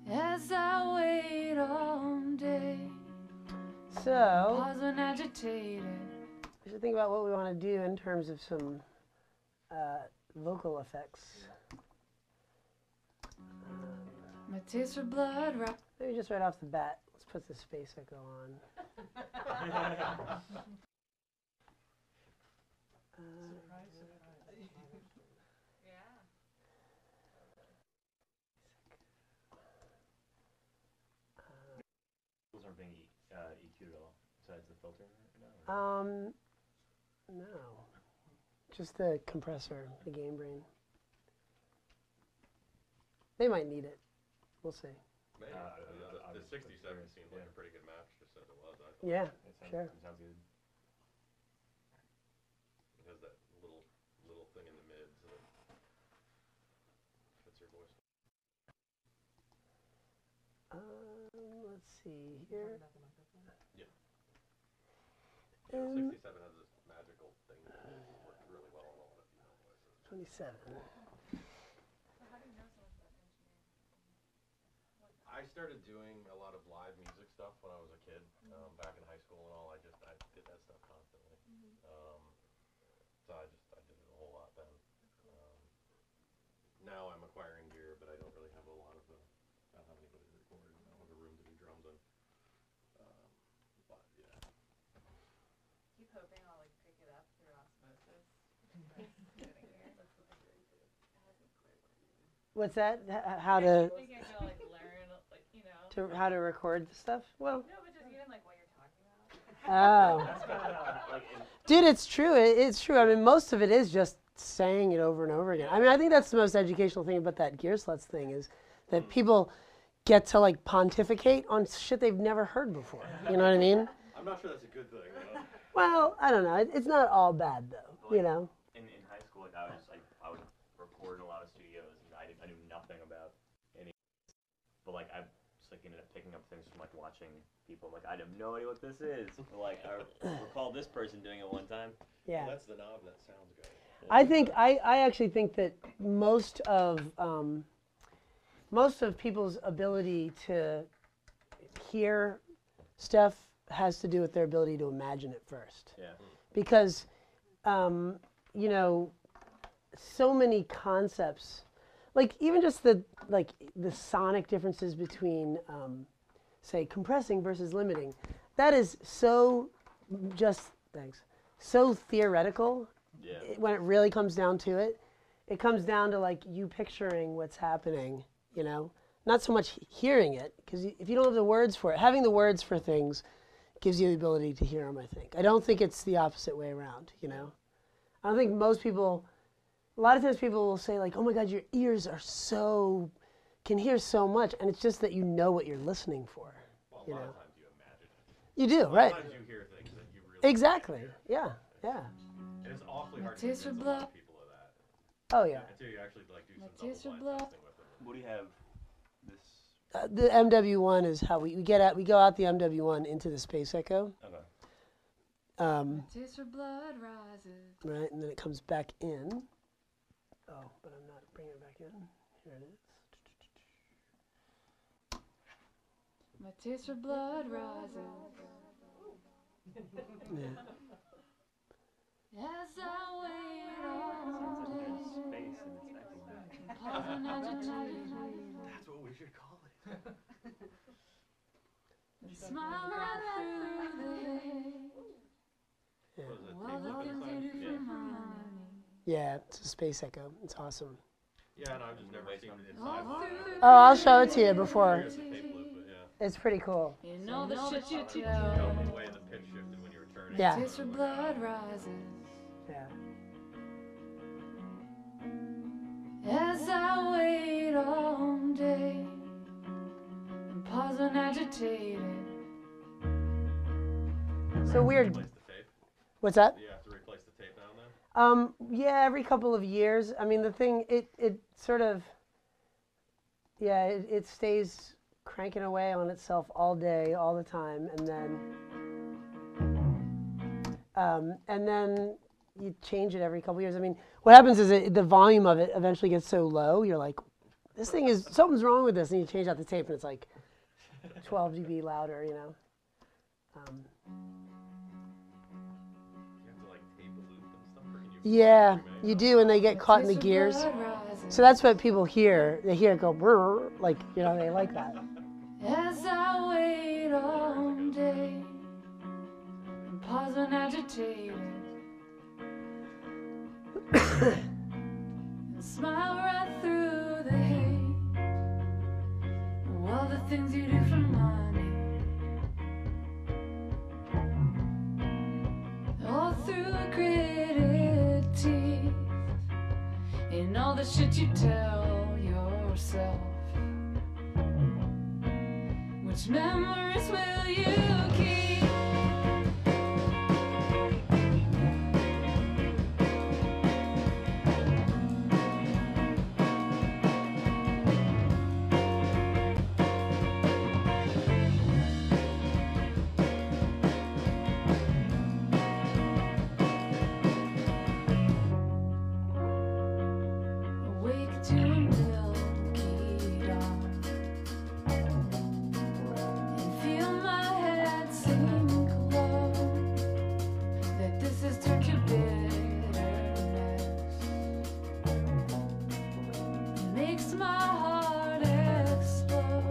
As I wait all day. So, Pause when agitated. we should think about what we want to do in terms of some vocal effects. My taste for blood. Maybe just right off the bat, let's put the space echo on. Those aren't being EQ'd at all, besides the filter? No. No. Just the compressor, the gain brain. They might need it. We'll see. Maybe. The 67 seemed like a pretty good match, just as it was. I thought. Yeah, sure. It sounds good. It has that little thing in the mids that fits your voice. Let's see here. Yeah. 67 has this magical thing that works really well on a lot of female voices. 27. I started doing a lot of live music stuff when I was a kid, back in high school and all. I did that stuff constantly. So I did it a whole lot then. Now I'm acquiring gear, but I don't really have a lot of I don't have anybody to record. I don't have a room to do drums in. But yeah. Keep hoping I'll like pick it up through osmosis. What's that? How to? I think I can like learn, like, you know. How to record the stuff? Well. No, but just even like what you're talking Oh. about. Dude, it's true. It's true. I mean, most of it is just saying it over and over again. I mean, I think that's the most educational thing about that Gear Sluts thing is that people get to like pontificate on shit they've never heard before. You know what I mean? I'm not sure that's a good thing. Well, I don't know. It's not all bad though. Like, you know. In high school, like I would record in a lot of studios, and I knew nothing about any. But like I just like ended up picking up things from like watching people. Like I have no idea what this is. But, like I recall this person doing it one time. Yeah. Well, that's the knob that sounds good. I think I actually think that most of people's ability to hear stuff has to do with their ability to imagine it first. Yeah. Because you know, so many concepts, like even just the sonic differences between say compressing versus limiting, that is so so theoretical. Yeah. When it really comes down to it, it comes down to like you picturing what's happening, you know, not so much hearing it, because if you don't have the words for it, having the words for things gives you the ability to hear them, I think. I don't think it's the opposite way around, you know. I don't think most people, a lot of times people will say like, oh my God, your ears are can hear so much, and it's just that you know what you're listening for. Well, you a lot know? of times you imagine it. You do, A lot right? of times you hear things that you really Exactly. can't hear. Yeah. Yeah. And it's awfully hard to Taste convince of a lot blood. of people of that. Oh yeah. Until you actually like do some taste of double-blind blood. testing with them. What do you have? This. The MW1 is how we go out the MW1 into the space echo. Okay. Taste of blood rises. Right, and then it comes back in. Oh, but I'm not bringing it back in. Here it is. My taste of blood rises. Yeah. As I wait all day. Space and it's echoing. Pause and agitate. That's what we should call it. And smile right through the haze. Yeah. All the things you do for money. Yeah, it's a space echo. It's awesome. Yeah, and I've just never seen it inside. Oh, I'll show it to you before. Here's the tape loop, but yeah. It's pretty cool. You know the shit you You tell. know the way the pitch shifted when you were turning. Yeah. Taste of blood rises. Yeah. As I wait all day and pause when agitated. So weird. Replace the tape? What's that? Do you have to replace the tape now and then? Yeah, every couple of years. I mean, the thing, it sort of, yeah, it stays cranking away on itself all day, all the time, and then you change it every couple of years. I mean, what happens is the volume of it eventually gets so low, you're like, this thing is, something's wrong with this, and you change out the tape, and it's like 12 dB louder, you know. Yeah, you do, and they get caught in the gears. So that's what people hear. They hear it go, brrr, like, you know, they like that. As I wait all day and pause when agitated. And smile right through the hate. And all the things you do for money. All through gritted teeth. In all the shit you tell yourself. Which memories will you keep? Awake to a milky dawn. And feel my head sink low. That this has turned to bitterness. Makes my heart explode.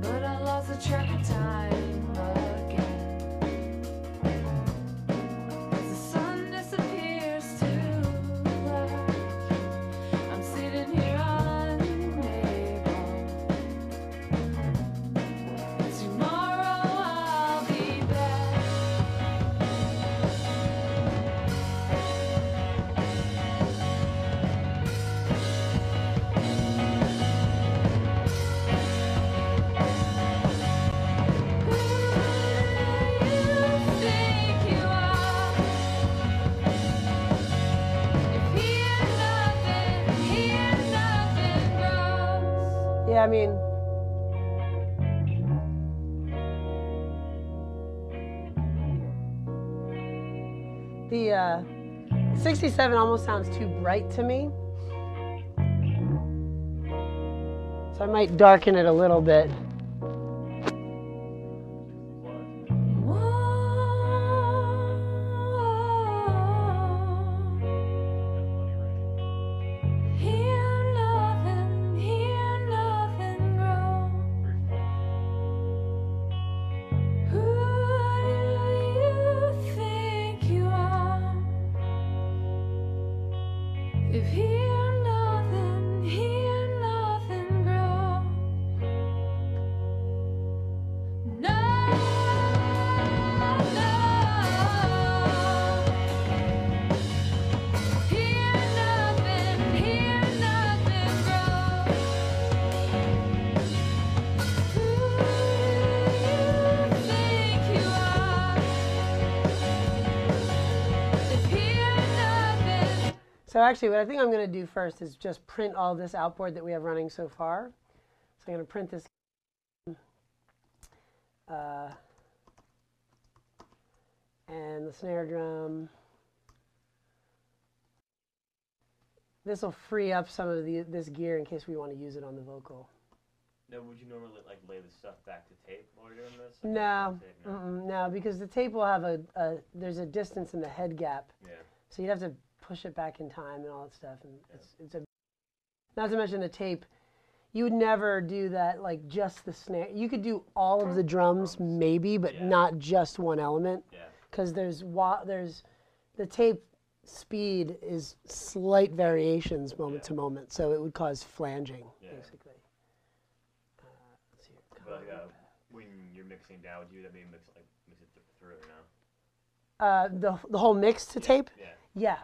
But I lost the track of time again. As the sun disappears too black, I'm sitting here unable. Tomorrow I'll be back. Who do you think you are? If here nothing grows. Yeah, I mean, the 67 almost sounds too bright to me. So I might darken it a little bit. Here nothing grows. Who do you think you are? If here nothing grows. No, no. Here nothing grows. So actually, what I think I'm going to do first is just print all this outboard that we have running so far. So I'm going to print this. And the snare drum. This will free up some of this gear in case we want to use it on the vocal. Now, would you normally like lay the stuff back to tape while you're doing this? No, no, because the tape will have there's a distance in the head gap. Yeah. So you'd have to push it back in time and all that stuff, and it's a. Not to mention the tape, you would never do that like just the snare. You could do all of the drums maybe, but not just one element. Yeah. Because there's the tape speed is slight variations moment to moment, so it would cause flanging basically. Let's see here. But when you're mixing down, would you that maybe mix it through or no? The whole mix to tape? Yeah. Yeah.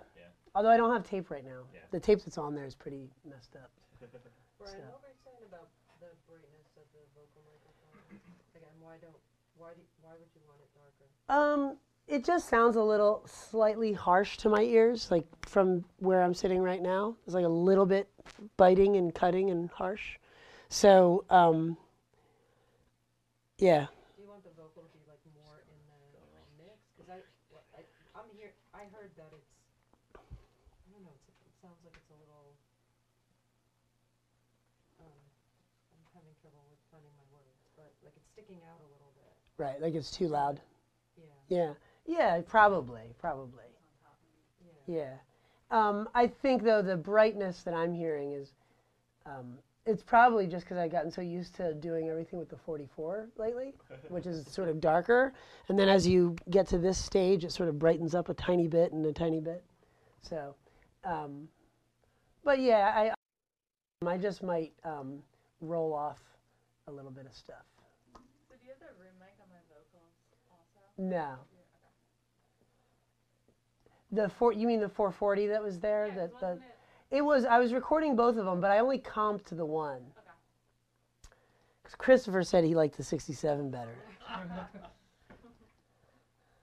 Although I don't have tape right now. Yeah. The tape that's on there is pretty messed up. Brian, what were you saying about the brightness of the vocal microphone? Again, why would you want it darker? It just sounds a little slightly harsh to my ears, like from where I'm sitting right now. It's like a little bit biting and cutting and harsh. So, yeah. Do you want the vocal to be like more in the mix? Because I heard that it's, I don't know, it sounds like it's a little, I'm having trouble with finding my words, but like it's sticking out a little bit. Right, like it's too loud. Yeah. Yeah, probably. Yeah. I think, though, the brightness that I'm hearing is, it's probably just because I've gotten so used to doing everything with the 44 lately, which is sort of darker. And then as you get to this stage, it sort of brightens up a tiny bit and a tiny bit. So, but yeah, I just might roll off a little bit of stuff. So do you have the room mic on my vocals also? No. You mean the 440 that was there? Yeah, I was recording both of them, but I only comped to the one. Okay. Because Christopher said he liked the 67 better. I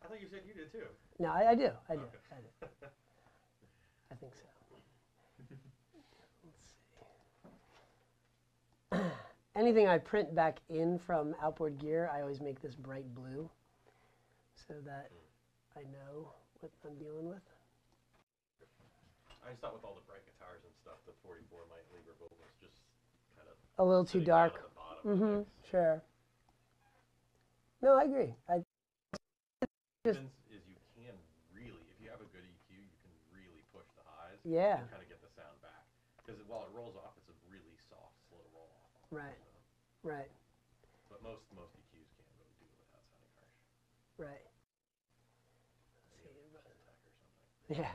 thought you said you did too. No, I do. I do. I think so. Let's see. Anything I print back in from outboard gear, I always make this bright blue so that I know what I'm dealing with. I just thought with all the bright guitars and stuff, the 44 might leave her vocals just kind of a little too dark. Sure. No, I agree. Is you can really, if you have a good EQ, you can really push the highs. Yeah. And kind of get the sound back. Because while it rolls off, it's a really soft, slow roll off. Right. Right. But most EQs can't really do it without sounding harsh. Right. Yeah.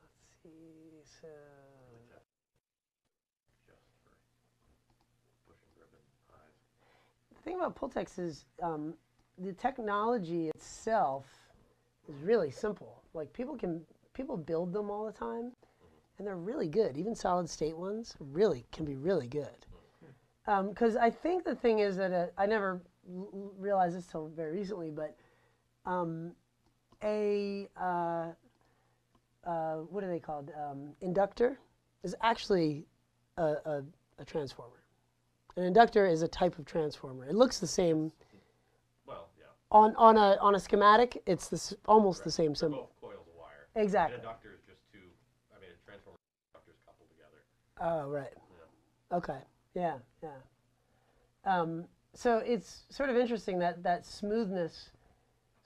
Let's see. So. Just for pushing grip and highs. The thing about Pultex is the technology itself is really simple. Like people build them all the time, and they're really good. Even solid state ones can be really good. Because I think the thing is that I never realized this till very recently, but what are they called? Inductor is actually a transformer. An inductor is a type of transformer. It looks the same. Well, yeah. On a schematic, it's almost the same symbol. Both coils of wire. Exactly. An inductor is just two. I mean, a transformer and inductor is coupled together. Oh, right. Yeah. Okay. Yeah. So it's sort of interesting that smoothness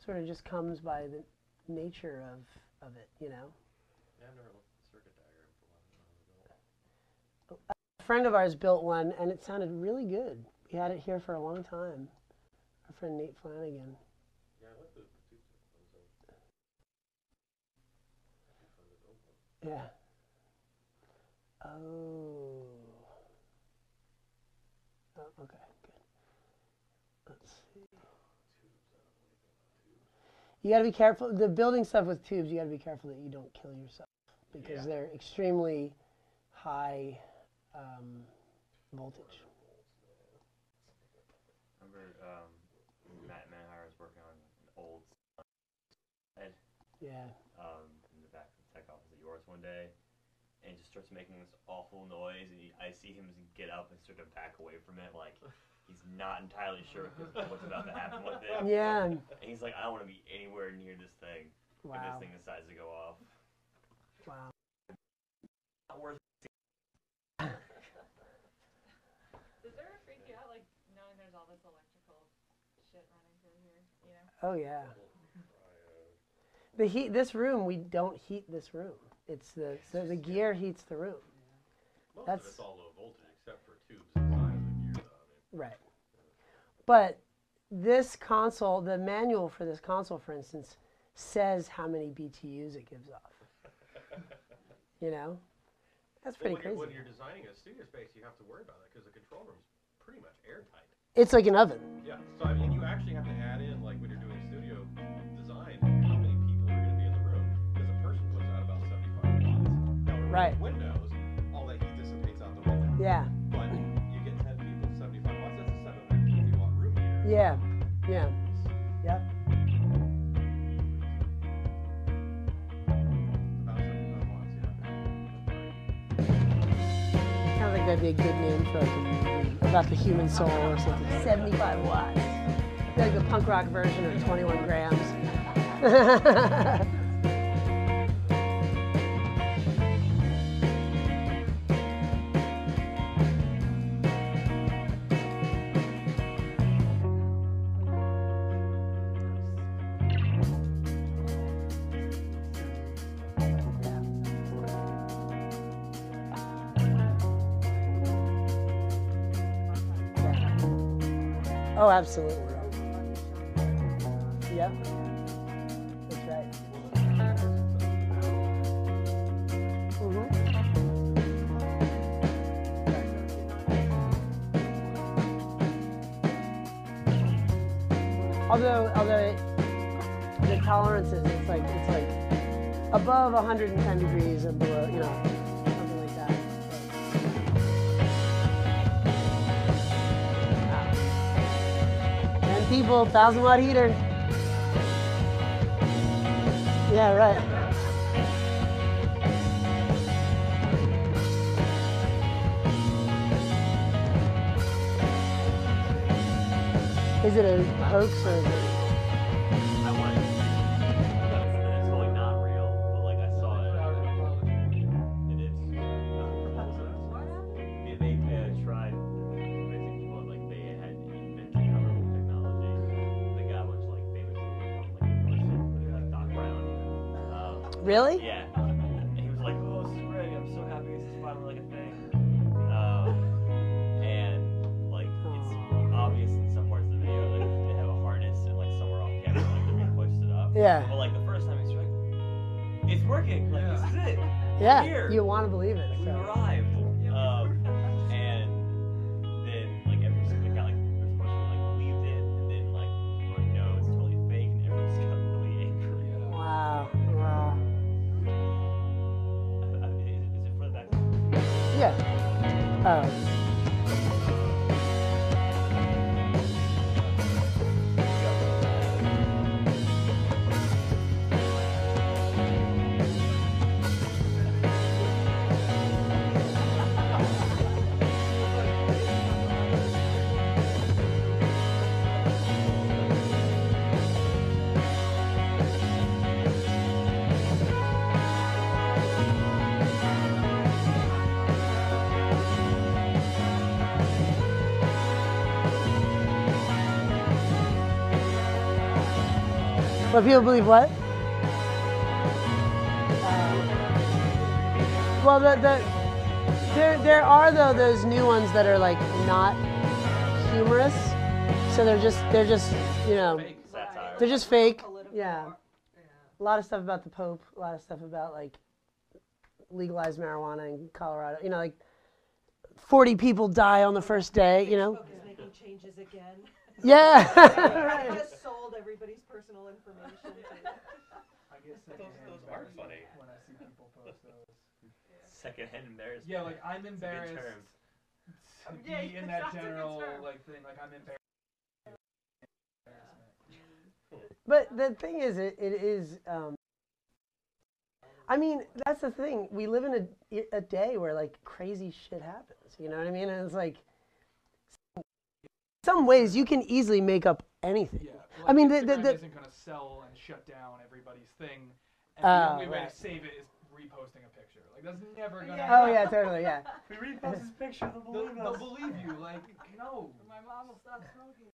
sort of just comes by the nature of it, you know. Yeah, I've never looked at the circuit diagram for one. A friend of ours built one, and it sounded really good. We had it here for a long time. Our friend Nate Flanagan. Yeah, I like the tube ones. Yeah. Oh, okay, good. Let's see. You got to be careful. The building stuff with tubes, you got to be careful that you don't kill yourself because they're extremely high voltage. Remember Matt Manhire was working on an old head, Yeah. In the back of the tech office at yours one day, and he just starts making this awful noise, and I see him get up and start to back away from it, like he's not entirely sure what's about to happen with it. Yeah. And he's like, I don't want to be anywhere near this thing. Wow. If this thing decides to go off. Wow. Not worth Does it ever freak you out, like, knowing there's all this electrical shit running through here, you know? Oh, yeah. The heat, this room, we don't heat this room. It's so the gear heats the room. Most That's of it's all low voltage, except for tubes inside of the gear, though. right. But this console, the manual for this console, for instance, says how many BTUs it gives off. You know? That's pretty crazy. When you're designing a studio space, you have to worry about that because the control room's pretty much airtight. It's like an oven. Yeah. So I mean, you actually have to add in, like when you're doing studio design, how many people are going to be in the room, because a person puts out about 75 watts. Now, when Right. we're in Windows, all that heat dissipates out the window. Yeah. But you get 10 people, 75 watts. That's a 750 watt room heater. Yeah. Yeah. Yep. About 75 watts, yeah. Sounds like that'd be a good name for like a movie about the human soul or something. 75 watts. Like the punk rock version of 21 grams. Oh, absolutely. Yep. That's right. Although the tolerances, it's like above 110 degrees or below, you know, something like that. 10 people, 1,000 watt heater. Yeah, right. Is it a hoax or is it? I wanted to see it. It's totally not real, but like I saw it. It is. Yeah, they tried convincing people like they had invented powerful technology. They got a bunch of like famous people from like University, Doc Brown. Really? Yeah. And he was like, "Oh, this is great. I'm so happy this is finally like a thing." And like it's obvious in some parts of the video that they have a harness and like somewhere off camera like they're being pushed it up. Yeah. But like the first time it's like, it's working. Like this is it. Yeah, We're here. you want to believe it. Like, we So. arrived. And then like everyone got like there's a bunch of like believed it, and then like oh no, it's totally fake, and everyone just got really angry. Wow. Wow. Is it for that? Yeah. But people believe what? Well, there are though those new ones that are like not humorous, so they're just you know they're just fake. Yeah, a lot of stuff about the Pope, a lot of stuff about like legalized marijuana in Colorado. You know, like 40 people die on the first day. You know. Facebook is making changes again. Yeah. I just sold everybody's personal information. I guess those are funny when I see people post those. Secondhand embarrassment. Yeah, like I'm embarrassed to be in that general like thing. Like I'm embarrassed. But the thing is, it is I mean, that's the thing. We live in a day where like crazy shit happens. You know what I mean? And it's like, in some ways, you can easily make up anything. Yeah. I mean, Instagram isn't going to sell and shut down everybody's thing, and the only way to save it is reposting a picture. Like that's never going to happen. Oh yeah, totally, yeah. We repost this picture, they'll believe us. They'll believe you. Like no. My mom will stop smoking.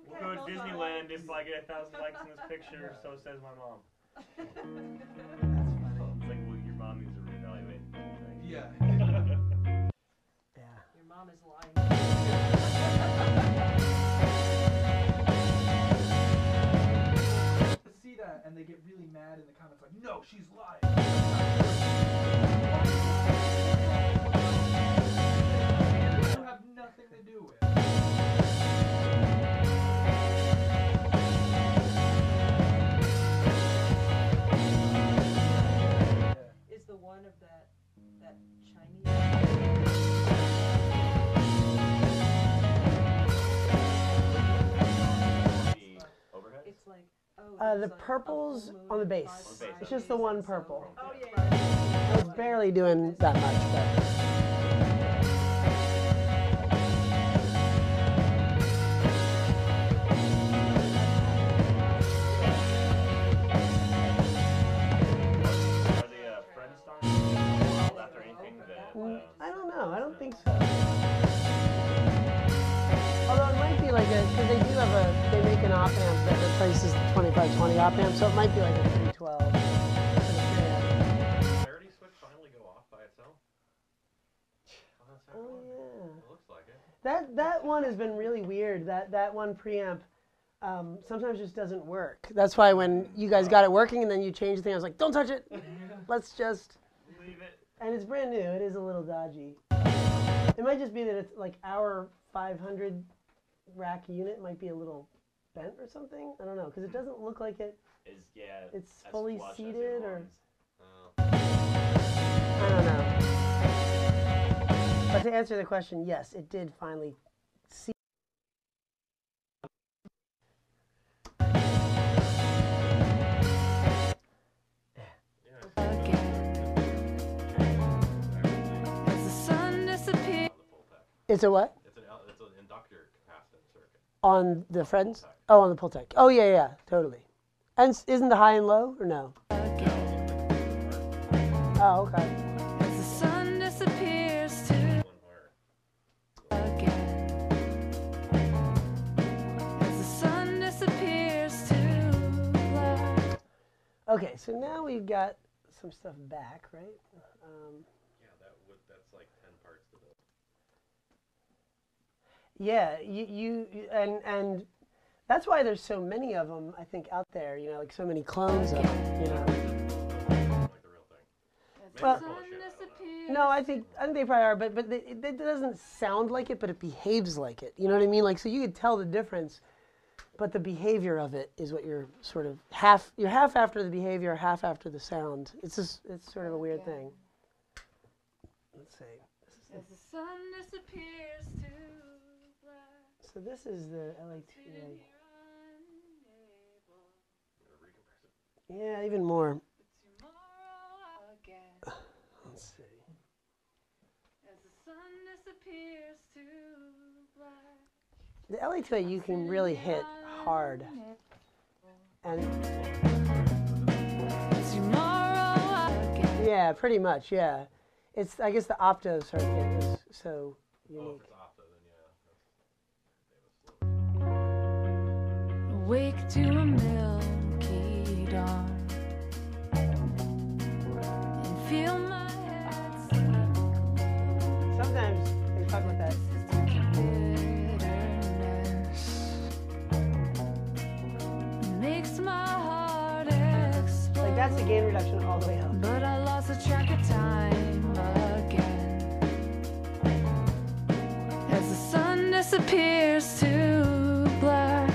We'll go to Disneyland if I get 1,000 likes in this picture, so says my mom. That's funny. It's like, well, your mom needs to reevaluate. Yeah. Yeah. Your mom is lying. To see that and they get really mad in the comments like, no, she's lying. You have nothing to do with it. Is the one of that Chinese? It's like the purple's on the bass. It's just the one purple. Oh yeah. It's barely doing that much, but. I don't know. I don't think so. Although it might be like because they do have they make an op amp that replaces the 2520 op amp, so it might be like a 312. Clarity switch finally go off by itself? Oh yeah. It looks like it. That one has been really weird. That one preamp sometimes just doesn't work. That's why when you guys got it working and then you changed the thing, I was like, don't touch it. Let's just leave it. And it's brand new. It is a little dodgy. It might just be that it's like our 500 rack unit might be a little bent or something. I don't know, because it doesn't look like it. It's fully seated or. I don't know. But to answer the question, yes, it did finally see. It's a what? It's an inductor capacitance circuit. On the Friends? Oh, on the Pultec. Oh, yeah, yeah, totally. And isn't the high and low, or no? Oh, okay. As the sun disappears to as the sun disappears to black. Okay, so now we've got some stuff back, right? That's like 10 parts to build. Yeah, and that's why there's so many of them, I think, out there, you know, like so many clones of them, you know. Like the real thing. Well, no, I think they probably are, but it doesn't sound like it, but it behaves like it. You know what I mean? Like, so you could tell the difference, but the behavior of it is what you're sort of you're half after the behavior, half after the sound. It's sort of a weird thing. Let's see. As the sun disappears to black. So this is the LA2A. Yeah, even more. Let's see. As the sun disappears to black. The LA2A you can really hit hard. And yeah, pretty much, yeah. It's I guess the opto circuit is so unique. Awake to a milky dawn and feel my head sink. Sometimes they talk about that. Bitterness makes my heart explode. Like that's the gain reduction all the way up. But I lost the track of time again. As the sun disappears to black.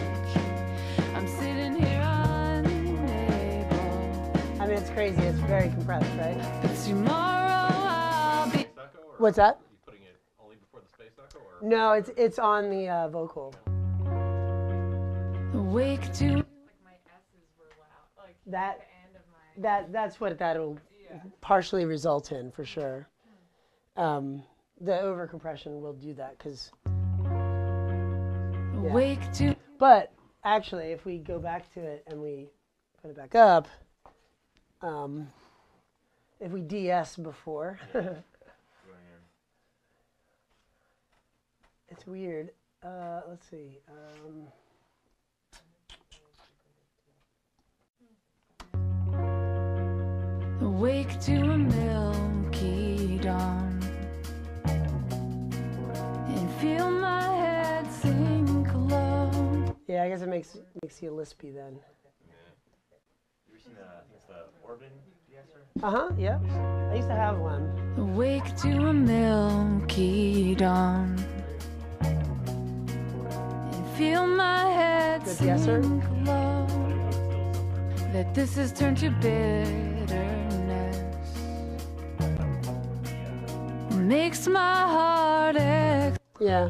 I mean, it's crazy. It's very compressed, right? But tomorrow I'll be. What's that? Are you putting it only before the space echo, or? No, it's on the vocal. Awake to. Like my S's were loud. Like that. the end of my That's what that'll partially result in, for sure. The overcompression will do that, because... Wake to... But, actually, if we go back to it and we put it back up, if we DS before... It's weird. Let's see. Awake to a milky dawn and feel my head sink low. Yeah, I guess it makes you lispy then. You ever seen I think it's the Orban de-esser? Yeah. I used to have one. Awake to a milky dawn and feel my head Good de-esser? sink low. That this has turned to bitterness makes my heart Yeah.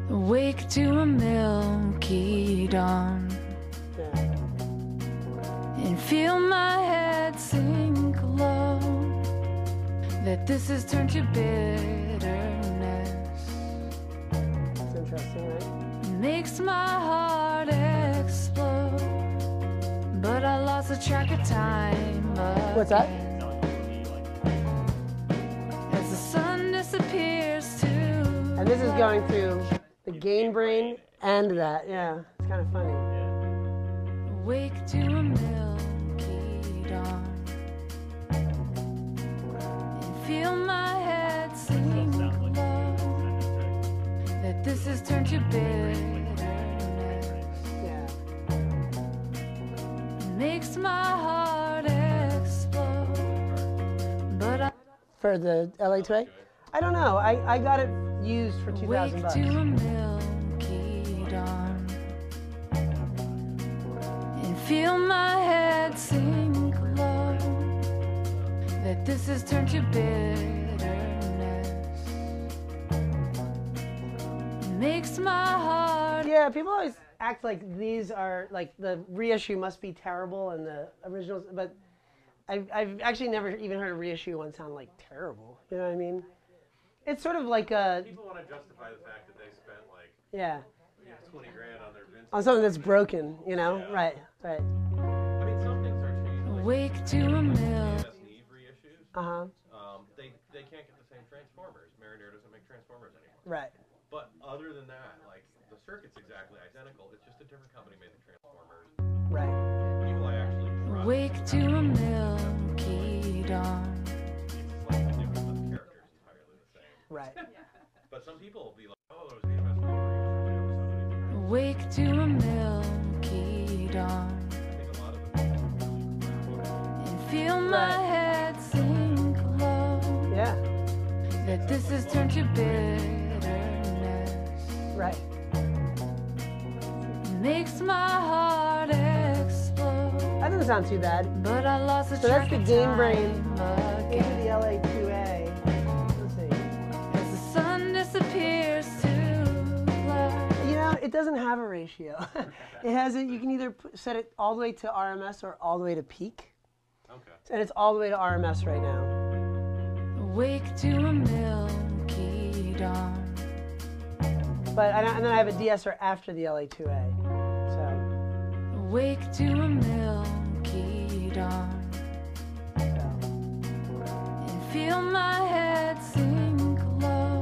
Awake to a milky dawn and feel my head sink low. That this has turned to bitterness. It's interesting, right? Makes my heart explode. But I lost the track of time. What's that? As the sun disappears too. And this is going through the gain brain and that. Yeah, it's kind of funny. Awake to a milky dawn and feel my head sink low. That this has turned to bitterness. Makes my heart explode. But For the LA2A? I don't know. I got it used for $2,000. Awake to a milky dawn and feel my head sink low. That this has turned to bitterness. Makes my heart... Yeah, people always act like these are, like, the reissue must be terrible and the originals, but I've actually never even heard a reissue one sound, like, terrible. You know what I mean? It's sort of like a... People want to justify the fact that they spent, like, Yeah. 20 grand on their Vince. On something that's broken, you know? Yeah. Right. I mean, some things are changed. Awake to a mill. Reissues. They can't get the same Transformers. Mariner doesn't make Transformers anymore. Right. But other than that, like, the circuit's exactly identical. It's just a different company made the Transformers. Right. People I actually trust. Awake to a milky dawn. It's like the difference of the characters entirely the same. Right. But some people will be like, oh, those EMS reissues. Awake to a milky dawn and feel my head sink low. Yeah. That this has turned to bitterness. Right. Makes my heart explode. That doesn't sound too bad. But I lost the So that's track the of gain brain time into again. the LA2A. Let's see. As the sun disappears to black. You know, it doesn't have a ratio. It has it. You can either set it all the way to RMS or all the way to peak. Okay. And it's all the way to RMS right now. Awake to a milky dawn. But and then I have a de-esser after the LA2A. So. Awake to a milky dawn. And feel my head sink low.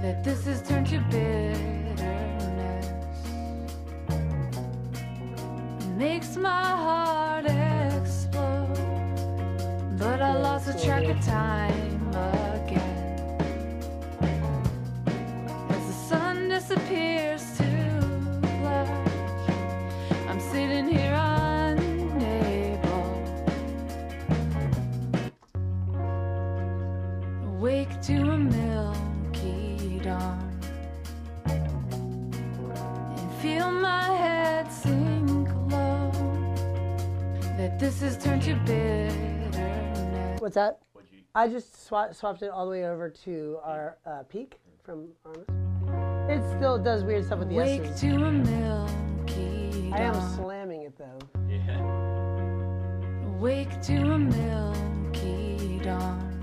That this has turned to bitterness. Makes my heart explode. But I lost the track of time again. As the sun disappears to black, I'm sitting here unable. Awake to a milky dawn and feel my head sink low. That this has turned to bitterness. What's that? I just swapped it all the way over to our peak from RMS. It still does weird stuff with the Awake S's. to a milky I am dawn. slamming it though. Yeah. Awake to a milky dawn,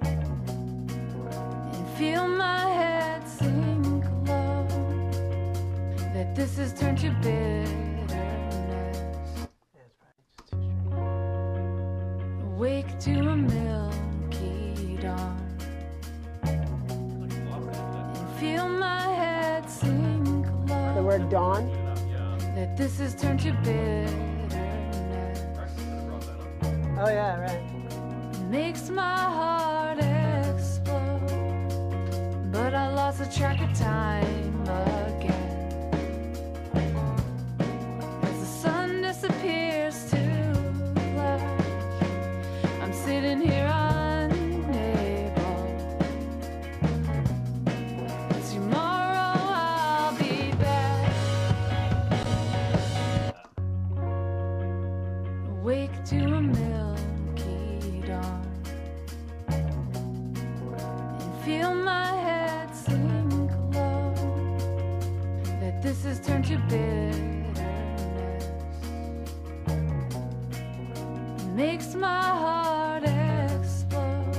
and feel my head sink low, that this has turned to bitterness. Awake to a milky dawn, and feel my head sink low. The word dawn? That this has turned to bitterness. Oh yeah, right. Makes my heart explode, but I lost the track of time again. As the sun disappears to black, I'm sitting here unable. Tomorrow I'll be back. Awake to a milky dawn, and feel my head sink low, that this has turned to bitterness. Makes my heart explode,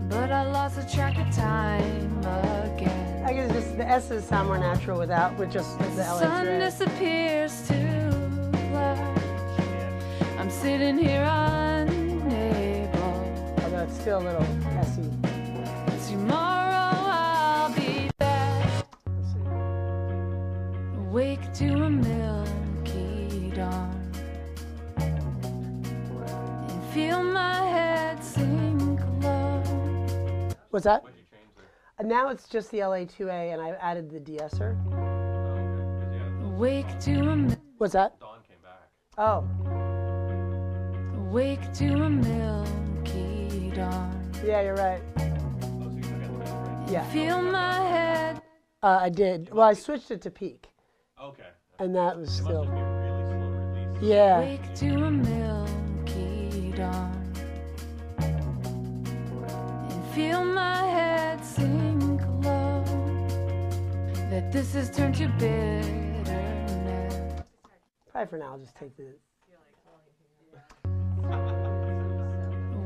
but I lost the track of time again. I guess just the S's sound more natural with just the The LA sun thread. disappears to black, I'm sitting here unable. Although it's still a little S-y. Tomorrow I'll be back. Awake to a milky dawn, and feel my head sink low. What's that? Now it's just the LA2A, and I've added the de-esser. Awake to a What's that? Oh, awake to a milky dawn. yeah, you're right. Yeah. Feel my head. I did. Well, I switched it to peak. Okay. And that was still. Yeah. Awake to a milky dawn, and feel my head sink low, that this has turned to bitterness. Probably for now, I'll just take the.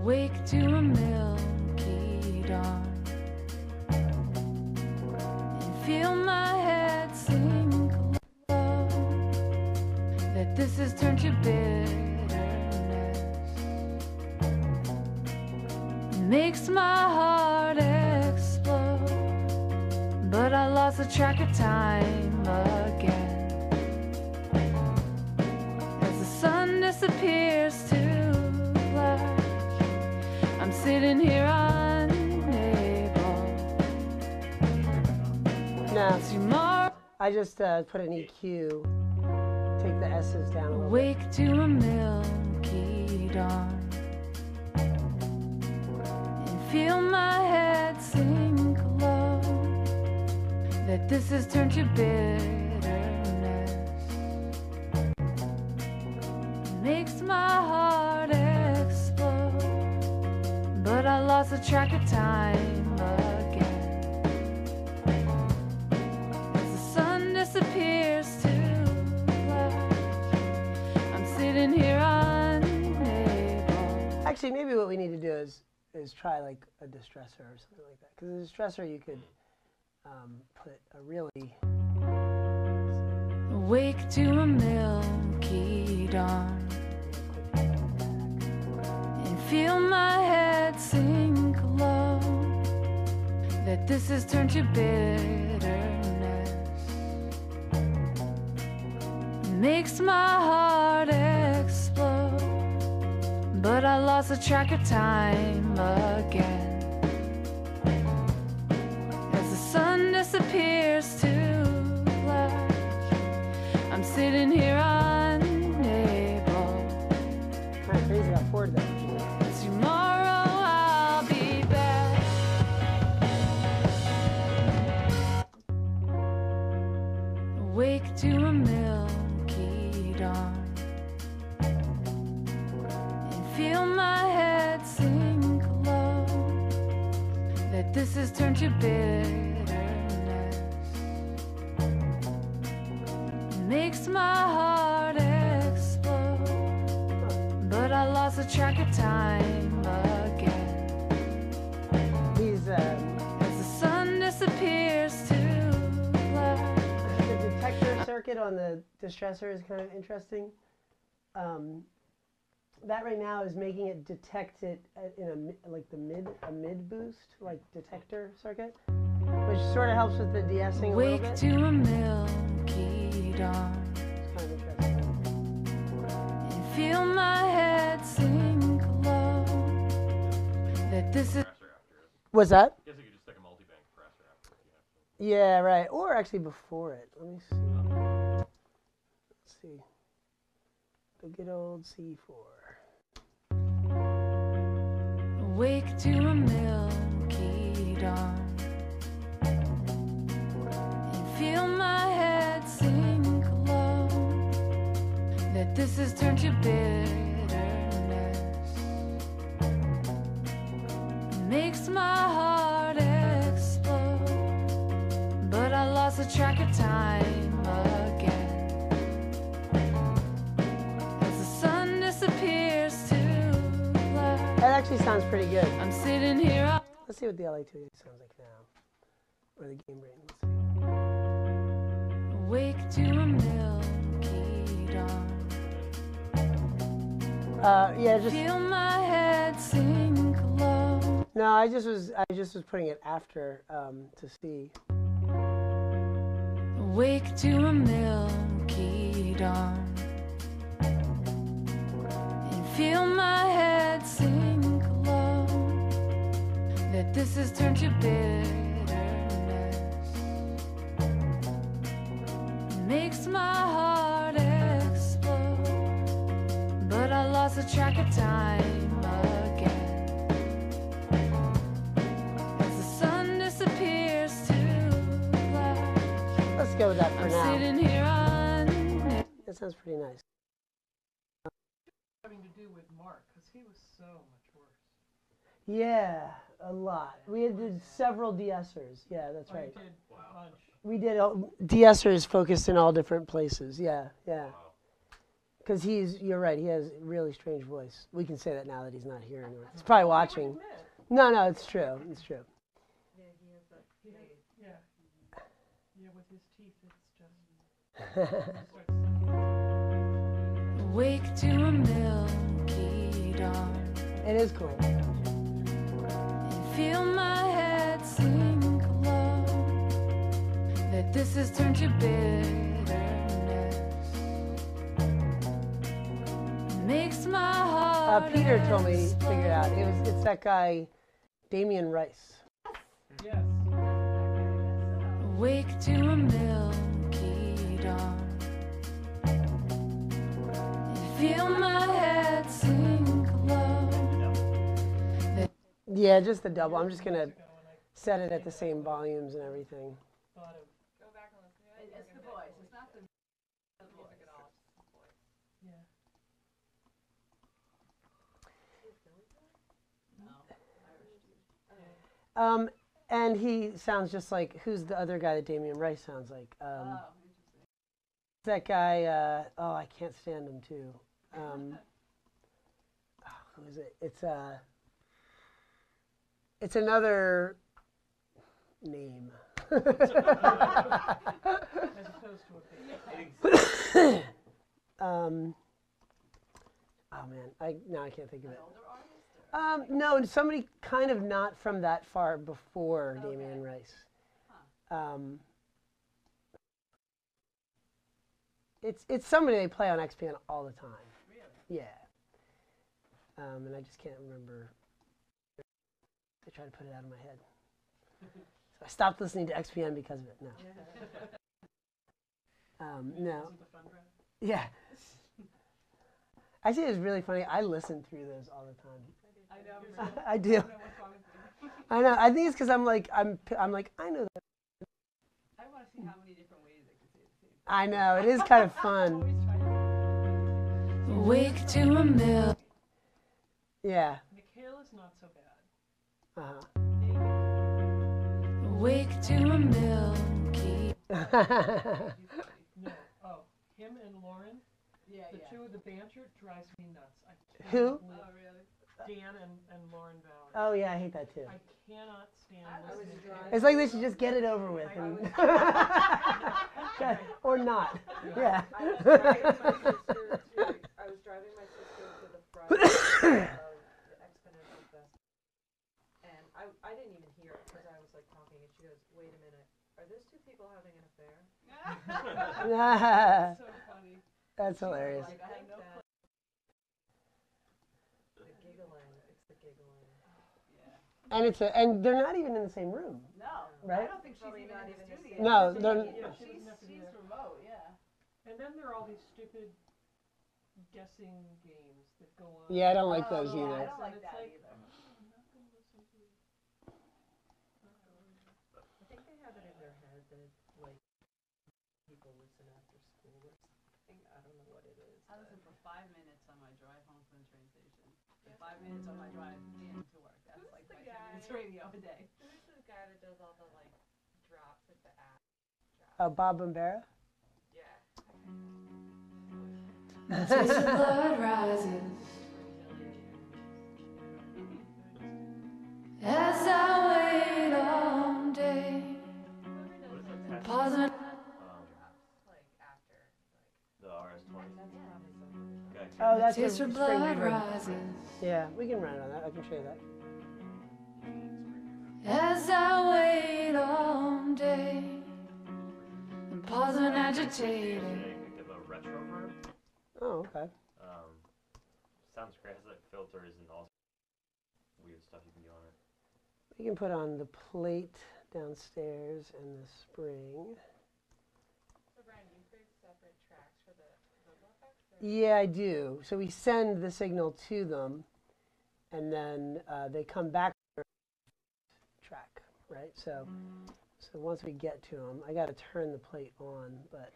Awake to a milky dawn, and feel my head sink low, that this has turned to bitterness. Makes my heart explode, but I lost the track of time again. As the sun disappears to black, I'm sitting here unable. No. Tomorrow, I just put an EQ. Take the S's down a little bit. awake to a milky dawn, and feel my head sink low, that this has turned to bitterness. Makes my heart explode, but I lost the track of time again. As the sun disappears to black, I'm sitting here unable. Actually, maybe what we need to do is try like a distressor or something like that. Because a distressor, you could put a really. Awake to a milky dawn, and feel my head sink low, that this has turned to bitterness. Makes my heart explode, but I lost the track of time again. As the sun disappears to black, I'm sitting here unable. Kind of crazy how forward that is. Tomorrow I'll be back. Awake to a milky dawn, and feel my head sink low, that this has turned to bitterness. Makes my heart explode, but the track of time again. He's as the sun disappears to black. The detector circuit on the distressor is kind of interesting. That right now is making it detect it in a mid boost, like detector circuit, which sort of helps with the de-essing a little bit. Wake to a milky dawn. It's kind of interesting. And feel my head sink low. That this is. What's that? I guess you could just stick a multi-bank compressor after it, Yeah, right. Or actually before it. Let me see. Let's see. The good old C4. Wake to a milky dawn. And feel my head sink low. That this has turned to bitterness. Makes my heart explode. But I lost the track of time again. As the sun disappears to black. That actually sounds pretty good. I'm sitting here. Let's see what the LA2 sounds like now. Or the game brain. Let's see. Wake to a milky dawn. Yeah, just feel my head sink low. No, I just was putting it after to see. Wake to a milky dawn. And feel my head sink low. That this has turned to bitterness. Makes my heart explode. But I lost the track of time again. As the sun disappears to black. Let's go with that for now. Sitting here on. That sounds pretty nice. Having to do with Mark, because he was so much worse. Yeah, a lot. We did several de-essers. Yeah, that's right. I did a bunch. We did de-essers focused in all different places. Yeah, yeah. Because you're right, he has a really strange voice. We can say that now that he's not here anymore. He's probably watching. No, it's true. It's true. Yeah, he has that. Yeah. Yeah, with his teeth, it's just. Wake to a milky dawn. It is cool. And feel my head sink low. That this has turned to bitterness. Makes my heart. Peter told me to figure it out. It's that guy, Damien Rice. Yes. Wake to a milky dawn. And feel my head sink low. Yeah, just the double. I'm just gonna set it at the same volumes and everything. Go back and listen to it. It's the voice. It's not the music at all. Yeah. And he sounds just like, who's the other guy that Damien Rice sounds like? That guy, I can't stand him too. Who is it? It's another name. As opposed to a face. Oh man, I can't think of it. No, somebody kind of not from that far before Damien Rice. It's somebody they play on XPN all the time. Really? Yeah. And I just can't remember. I try to put it out of my head. So I stopped listening to XPN because of it. No. No. Yeah. Actually, it was really funny. I listen through those all the time. I know. I do. I know. I think it's because I'm like I know that. I want to see how many different ways I can say the same. I know. It is kind of fun. Wake to a mill. Yeah. Michaela's not so bad. Wake to a milky. No. Oh, him and Lauren. The two of the banter drives me nuts. I can't Who? believe- Oh, really? Dan and Lauren Bowers. Oh yeah, I hate that too. I cannot stand I was listening to driving- it. It's like they should just get it over with, or not. Yeah. I was driving my sister to the Friday of the Exponential Fest, and I didn't even hear it because I was like talking, and she goes, "Wait a minute, are those two people having an affair?" That's so funny. That's hilarious. Like, I have no clue. The giggling, it's the giggling. And they're not even in the same room. No, Right? I don't think she's even in the studio. No, they're. Yeah, she doesn't have to be She's there. remote, yeah. And then there are all these stupid guessing games that go on. Yeah, I don't like those yeah, either. I don't like It's that like, either. I'm not gonna listen to you. I think they have it in their head that like people listen after school or something. I don't know what it is. I listen for 5 minutes on my drive home from the train station, and 5 minutes on my drive in to work. That's Who's like the my 10 minutes guy? radio a day. Who's the guy that does all the like drops, like the app drops? Bob Bombera. Yeah. The taste of blood rises as I wait all day. Pause when Like after, The RS-20. Okay. Oh, that's taste a of spring blood reverb. rises Yeah, we can run it on that. I can show you that. as I wait all day. And pause when agitated. Picked up a retro verb. Oh, okay. Sounds great. It has like filters and all weird stuff you can do on it. We can put on the plate downstairs and the spring. so Brian, do you create separate tracks for the vocal effects? Or? Yeah, I do. So we send the signal to them, and then they come back to the track, right? So once we get to them, I got to turn the plate on, but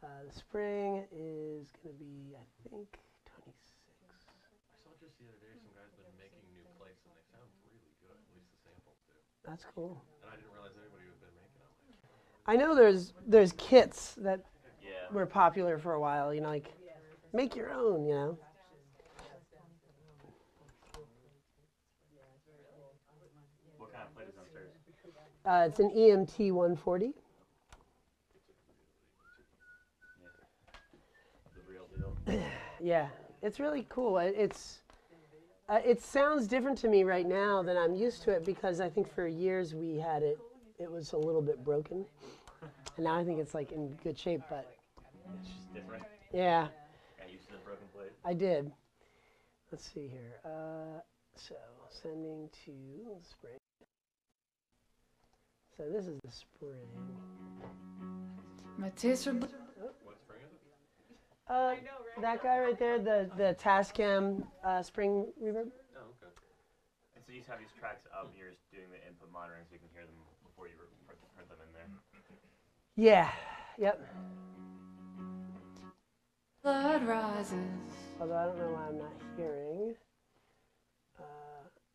the spring is going to be, I think, 26. I saw just the other day some guys been making new plates and they sound really good, at least the samples do. That's cool. And I didn't realize anybody had been making them. I know there's kits that Yeah. were popular for a while, you know, like make your own, you know. What kind of plate is downstairs? It's an EMT 140. The real deal. Yeah, it's really cool. It sounds different to me right now than I'm used to it because I think for years we had it was a little bit broken, and now I think it's like in good shape. But It's just different. yeah, Got used to the broken plate. I did. Let's see here. So sending to spring. So this is the spring. My taste for blood. What spring is it? I know, right? That guy right there, the Tascam spring reverb. Oh, okay. And so you have these tracks up, and you're just doing the input monitoring so you can hear them before you print them in there. Yeah. Yep. Blood rises. Although I don't know why I'm not hearing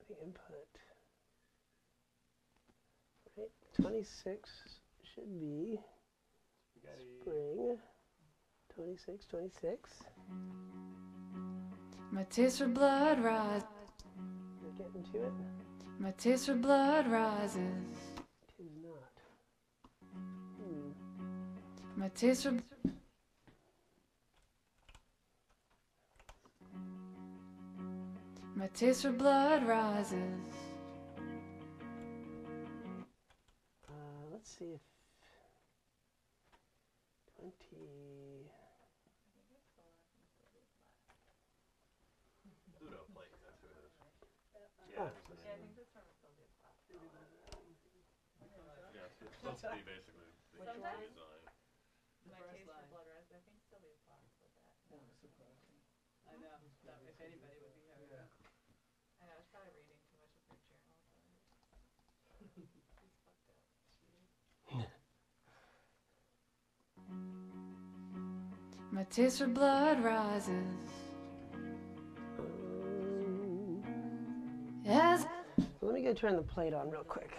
the input. Right, 26 should be spring. 26, 26. My taste for blood rises. You're getting to it? My taste for blood rises. It is not. My taste for my taste for blood rises. Let's see if 20. Pluto plate, that's who it is. Oh. Yeah, I think this one will still be a pop. Yeah, it's supposed to be basically the Sometimes design. my taste for blood rise, I think still be a pop with that. I know, if anybody would be having that. I know, I was probably reading too much of your journal. He's fucked up. My taste for blood rises. Yes. Let me go turn the plate on real quick.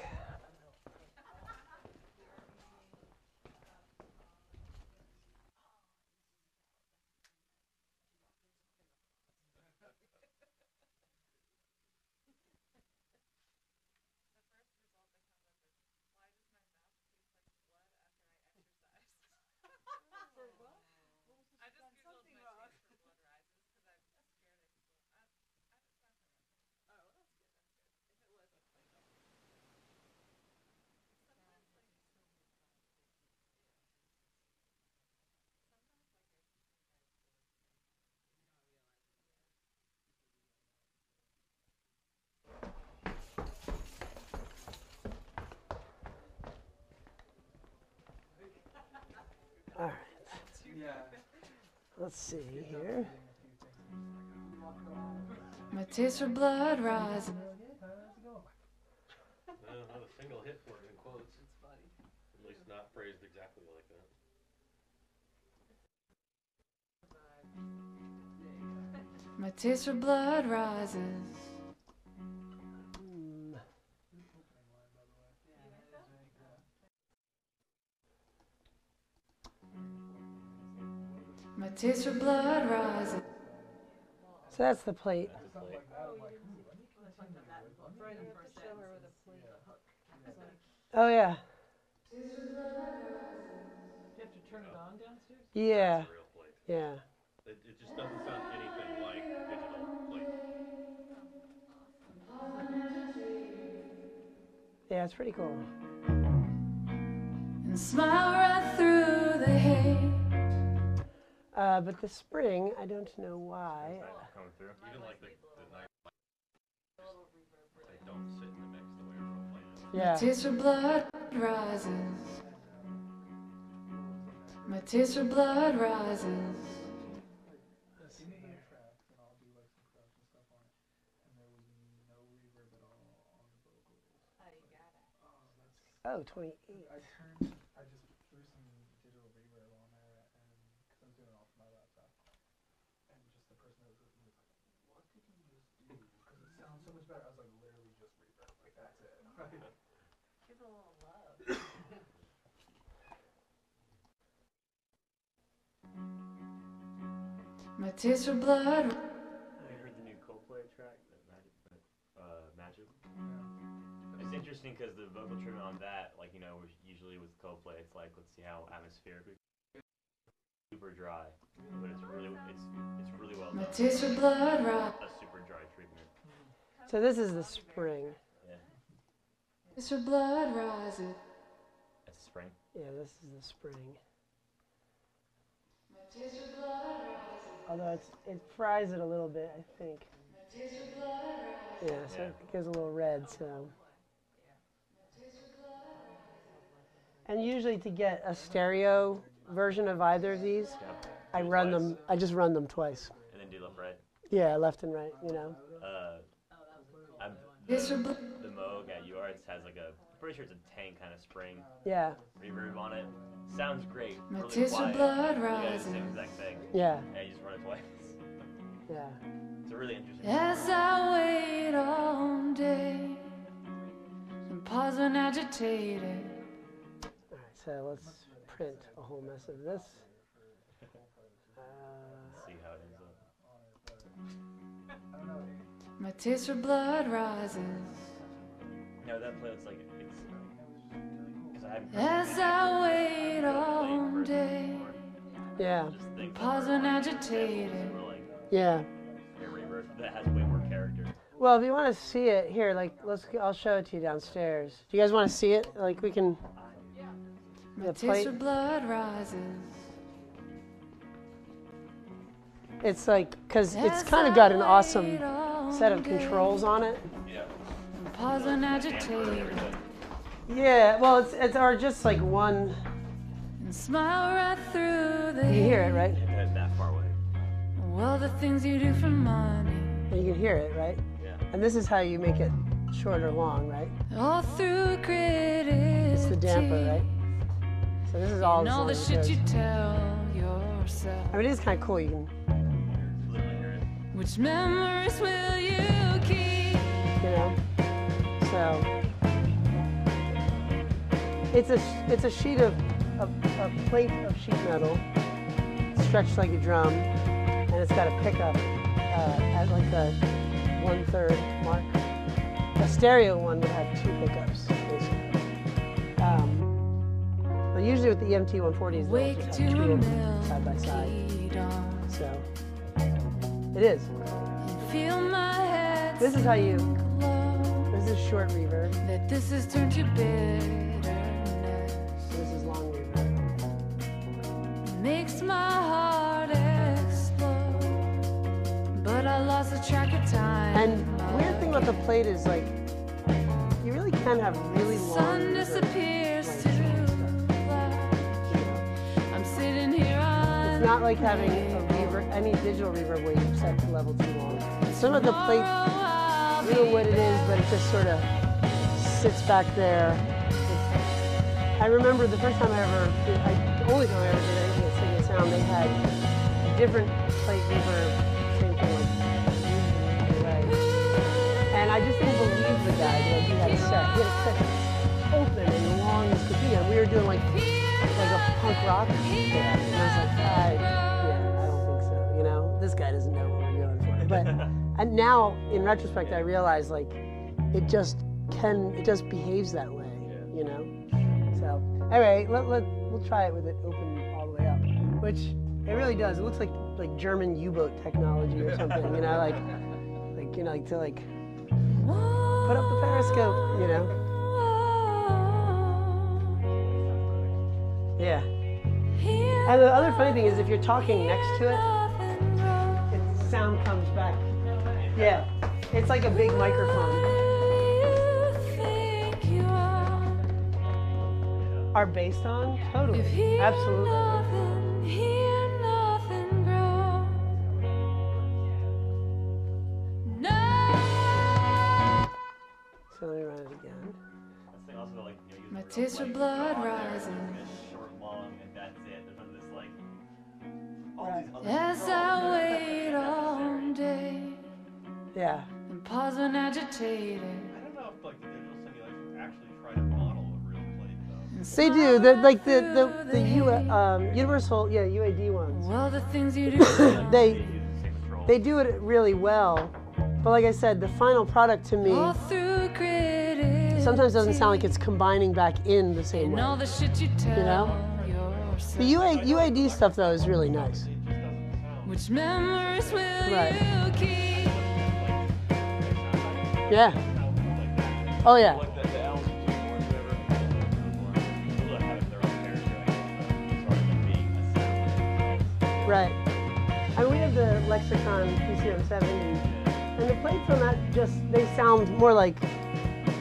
Let's see here. My taste for blood rises. Not a single hit for it in quotes. It's funny. At least not phrased exactly like that. My taste for blood rises. My taste for blood rises. So that's the plate. Oh yeah. Do you have to turn it on downstairs? Yeah. That's a real plate. Yeah. It just doesn't sound anything like digital plate. Yeah, it's pretty cool. And smile right through the hate. But the spring, I don't know why. Coming through. Even like the night. They don't sit in the mix the way a real plate is. Yeah. My taste for blood rises. My taste for blood rises. Oh, 28. I just threw some digital reverb on there, and because I was doing it all from my laptop, and just the person that was listening was like, "What did you just do?" Because it sounds so much better. I was like, literally just reverb, like that's it. Give it a little love. My taste for blood. Have you heard the new Coldplay track, Magic? It's interesting because the vocal treatment on that, like, you know, usually with Coldplay, it's like, let's see how atmospheric we super dry, but it's really well done. My taste for blood A super dry treatment. So this is the spring. Yeah. Taste for blood rises. That's spring. Yeah, this is the spring. My taste for blood rises. Although it fries it a little bit, I think. My taste for blood rises. Yeah, so it goes a little red, so. And usually to get a stereo version of either of these, I just run them twice. And then do left, right. Yeah, left and right, you know. The Moog at UArts has like I'm pretty sure it's a tank kind of spring. Yeah. Reverb on it. Sounds great. My Really taste quiet. of blood You gotta do the rising. same exact thing. Yeah. And you just run it twice. Yeah. It's a really interesting. As I wait all day and pause when agitated. All right, so let's print a whole mess of this. Let's see how it ends up. My taste for blood rises. No, that play looks like it's. As I wait all day. Yeah. And pause when agitated. Yeah. A reverb that has way more character. Well, if you want to see it here, like I'll show it to you downstairs. Do you guys want to see it? Like we can. My taste for blood rises. It's like because it's kind of got an awesome set of controls on it. Yeah. And pause when agitated. Yeah. Well, it's or just like one. And smile right through the. You hear it, right? That far away. Well, the things you do for money. And you can hear it, right? Yeah. And this is how you make it short or long, right? All through criticism. It's the damper, right? So this is all. And all the shit you tell yourself. I mean, it is kind of cool. You can. Which memories will you keep? You know. So it's a sheet of a plate of sheet metal stretched like a drum, and it's got a pickup at like the 1/3 mark. A stereo one would have 2 pickups, basically. But usually with the EMT 140s, they'll just have 2 of them side by side. So it is. Feel my head. This is how you. This is short reverb. That this has turned to bitterness. This is long reverb. Makes my heart explode. But I lost the track of time. And the weird thing about the plate is like, you really can have really long. Sun disappears to black. I'm sitting here on. It's not like having a any digital reverb where you set the level too long. Some of the plate, I don't know what it is, but it just sort of sits back there. I remember the first time the only time I ever did anything at Signal Sound, they had a different plate reverb, same thing like and I just didn't believe the guy that he had a set. He had a set open and long as could be, and we were doing like a punk rock band, and I was like, I don't think so. You know, this guy doesn't know what we're going for. But and now, in retrospect, I realize like it just behaves that way. You know. So anyway, we'll try it with it open all the way up, which it really does. It looks like German U-boat technology or something. You know, like to put up the periscope. You know. Yeah. And the other funny thing is if you're talking next to it, sound comes back. Yeah. It's like a big microphone. Are based on? Totally. Absolutely. So let me run it again. My taste for blood rising. As I wait all day. Yeah. And pause when agitated. I don't know if like the digital simulations actually try to model a real plate though. They do. The universal UAD ones. Well, the things you do. they do it really well. But like I said, the final product to me sometimes doesn't sound like it's combining back in the same way. All the shit you tell. You know? The UAD stuff though is really nice. Which memories will you keep? Yeah. Oh yeah. Right. And we have the Lexicon PCM70, and the plates on that they sound more like,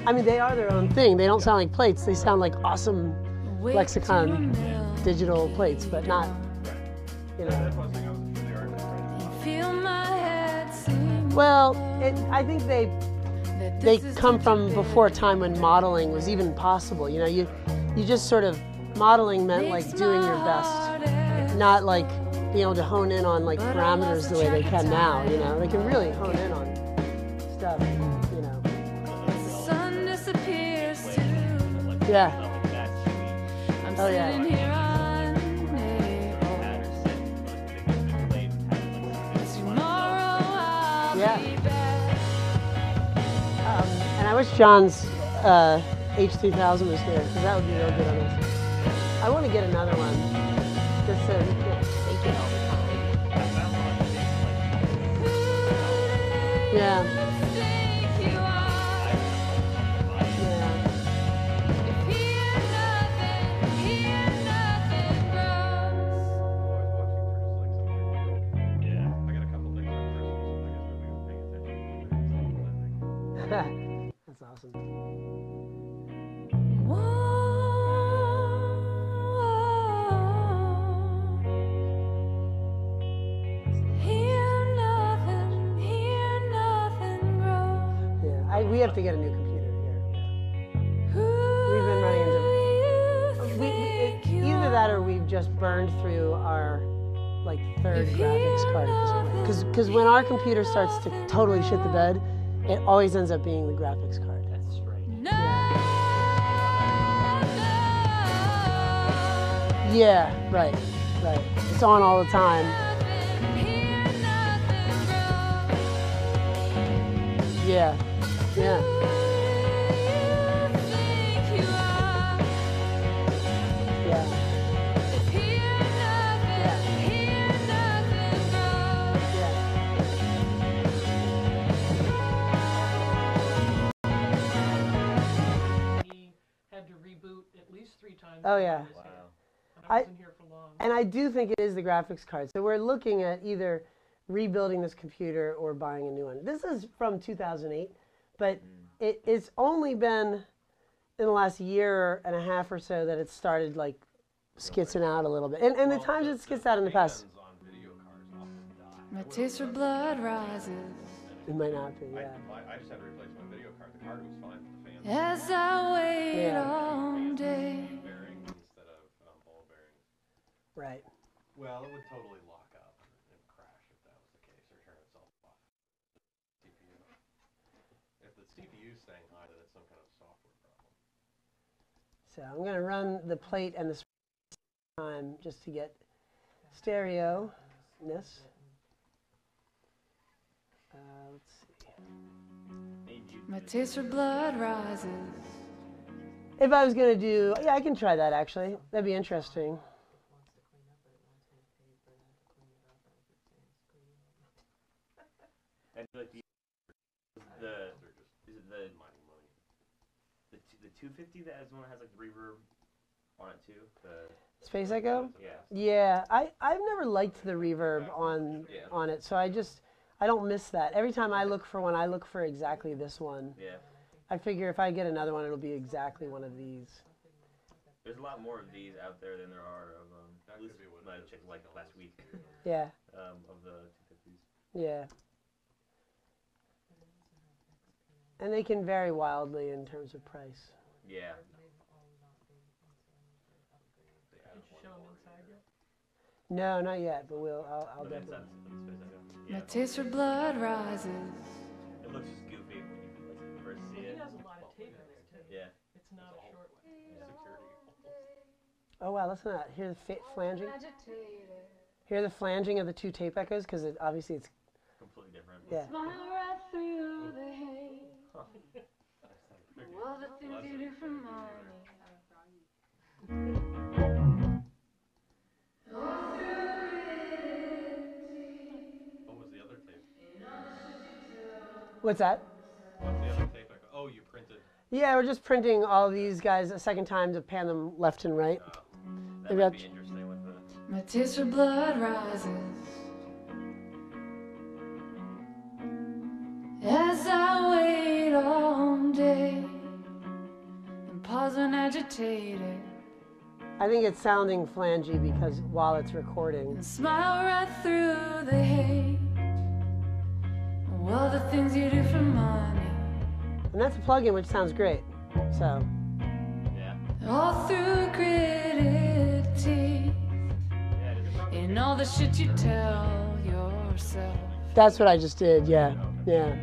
I mean, they are their own thing. They don't sound like plates. They sound like awesome Lexicon digital plates, but not, you know. Well, I think they come from before a time when modeling was even possible. You know, you just sort of, modeling meant like doing your best, not like being able to hone in on like parameters the way they can now. You know, they can really hone in on stuff. You know. Yeah. Oh yeah. Yeah. And I wish John's H3000 was here, because that would be real good on this. I want to get another one, just so he can't take it all the time. Yeah. That's awesome. We have to get a new computer here. We've been running into either that or we've just burned through our like third graphics card at this point. Because when our computer starts to totally shit the bed, it always ends up being the graphics card. That's strange. Yeah, right. It's on all the time. Yeah. Yeah. Had to reboot at least 3 times. Oh yeah. Wow. I wasn't here for long. And I do think it is the graphics card. So we're looking at either rebuilding this computer or buying a new one. This is from 2008, but it's only been in the last year and a half or so that it started like skitzing out a little bit. And the times it skits out in the past. My taste for blood rises. It might not be, yeah. I just had to replace my video card. The card was fine, but the fan. As I wait Yeah. all day. Bearings instead of ball bearings. Right. Well, it would totally lock up and crash if that was the case, or turn itself off. CPU. If the CPU's staying high, then it's some kind of software problem. So I'm going to run the plate and the time just to get stereo-ness. Let's see. My taste for blood rises. If I was going to do, yeah, I can try that actually. That'd be interesting. And like is it the 250 that has one that has like reverb on it too? The Space Echo? Yeah. Yeah, I've never liked the reverb on it, so I don't miss that. Every time I look for one, I look for exactly this one. Yeah. I figure if I get another one, it'll be exactly one of these. There's a lot more of these out there than there are of at least I checked like last week. Yeah. Of the 250s. Yeah. And they can vary wildly in terms of price. Yeah. Did you show them inside yet? No, not yet, but I'll definitely. My taste for blood rises. It looks just goofy when you like, first see Well, it. he has a lot of tape in this too. Yeah. It's not a short one. Oh wow, listen to that. Hear the flanging? Hear the flanging of the two tape echoes? Because obviously it's completely different. Yeah. Smile right through the hate. All the things you do for money. What was the other tape? What's that? What's the other tape? Oh, you printed. Yeah, we're just printing all these guys a second time to pan them left and right. That might be interesting with the. My taste for blood rises. As I wait all day and pause when agitated. I think it's sounding flangy because while it's recording. And smile right through the hate. All the things you do for money. And that's a plugin which sounds great. So. Yeah. All through gritted teeth. In all the shit you tell yourself. That's what I just did, yeah. Yeah.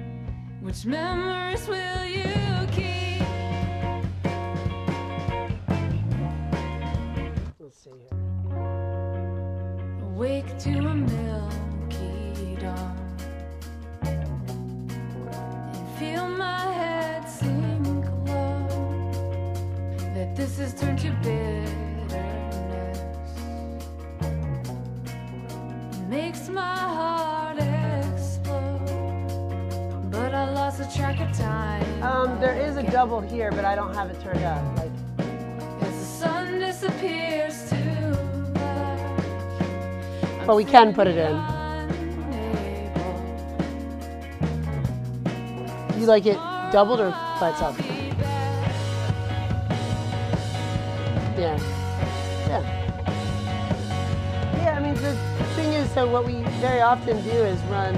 Which memories will you keep? Let's see here. Awake to a milky dawn. And feel my head sink low. That this has turned to bitterness. Makes my heart explode. But I lost the track of time. There is a double here, but I don't have it turned up. Like, as the sun disappears to black. but we can put it in. You like it doubled or by itself? Yeah. Yeah. Yeah, I mean, the thing is, so what we very often do is run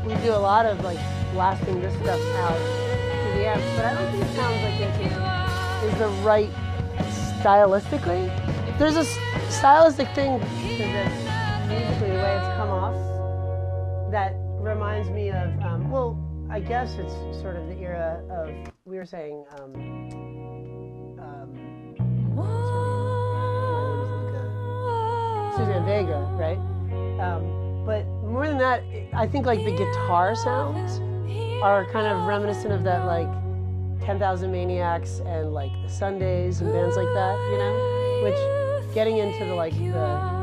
we do a lot of like blasting this stuff out to the amps, but I don't think it sounds like it is the right stylistically. There's a stylistic thing to this musically, the way it's come off, that reminds me of, well, I guess it's sort of the era of, we were saying, Suzanne Vega, right? But more than that, I think like the guitar sounds are kind of reminiscent of that like 10,000 Maniacs and like the Sundays and bands like that, you know? Which getting into the like the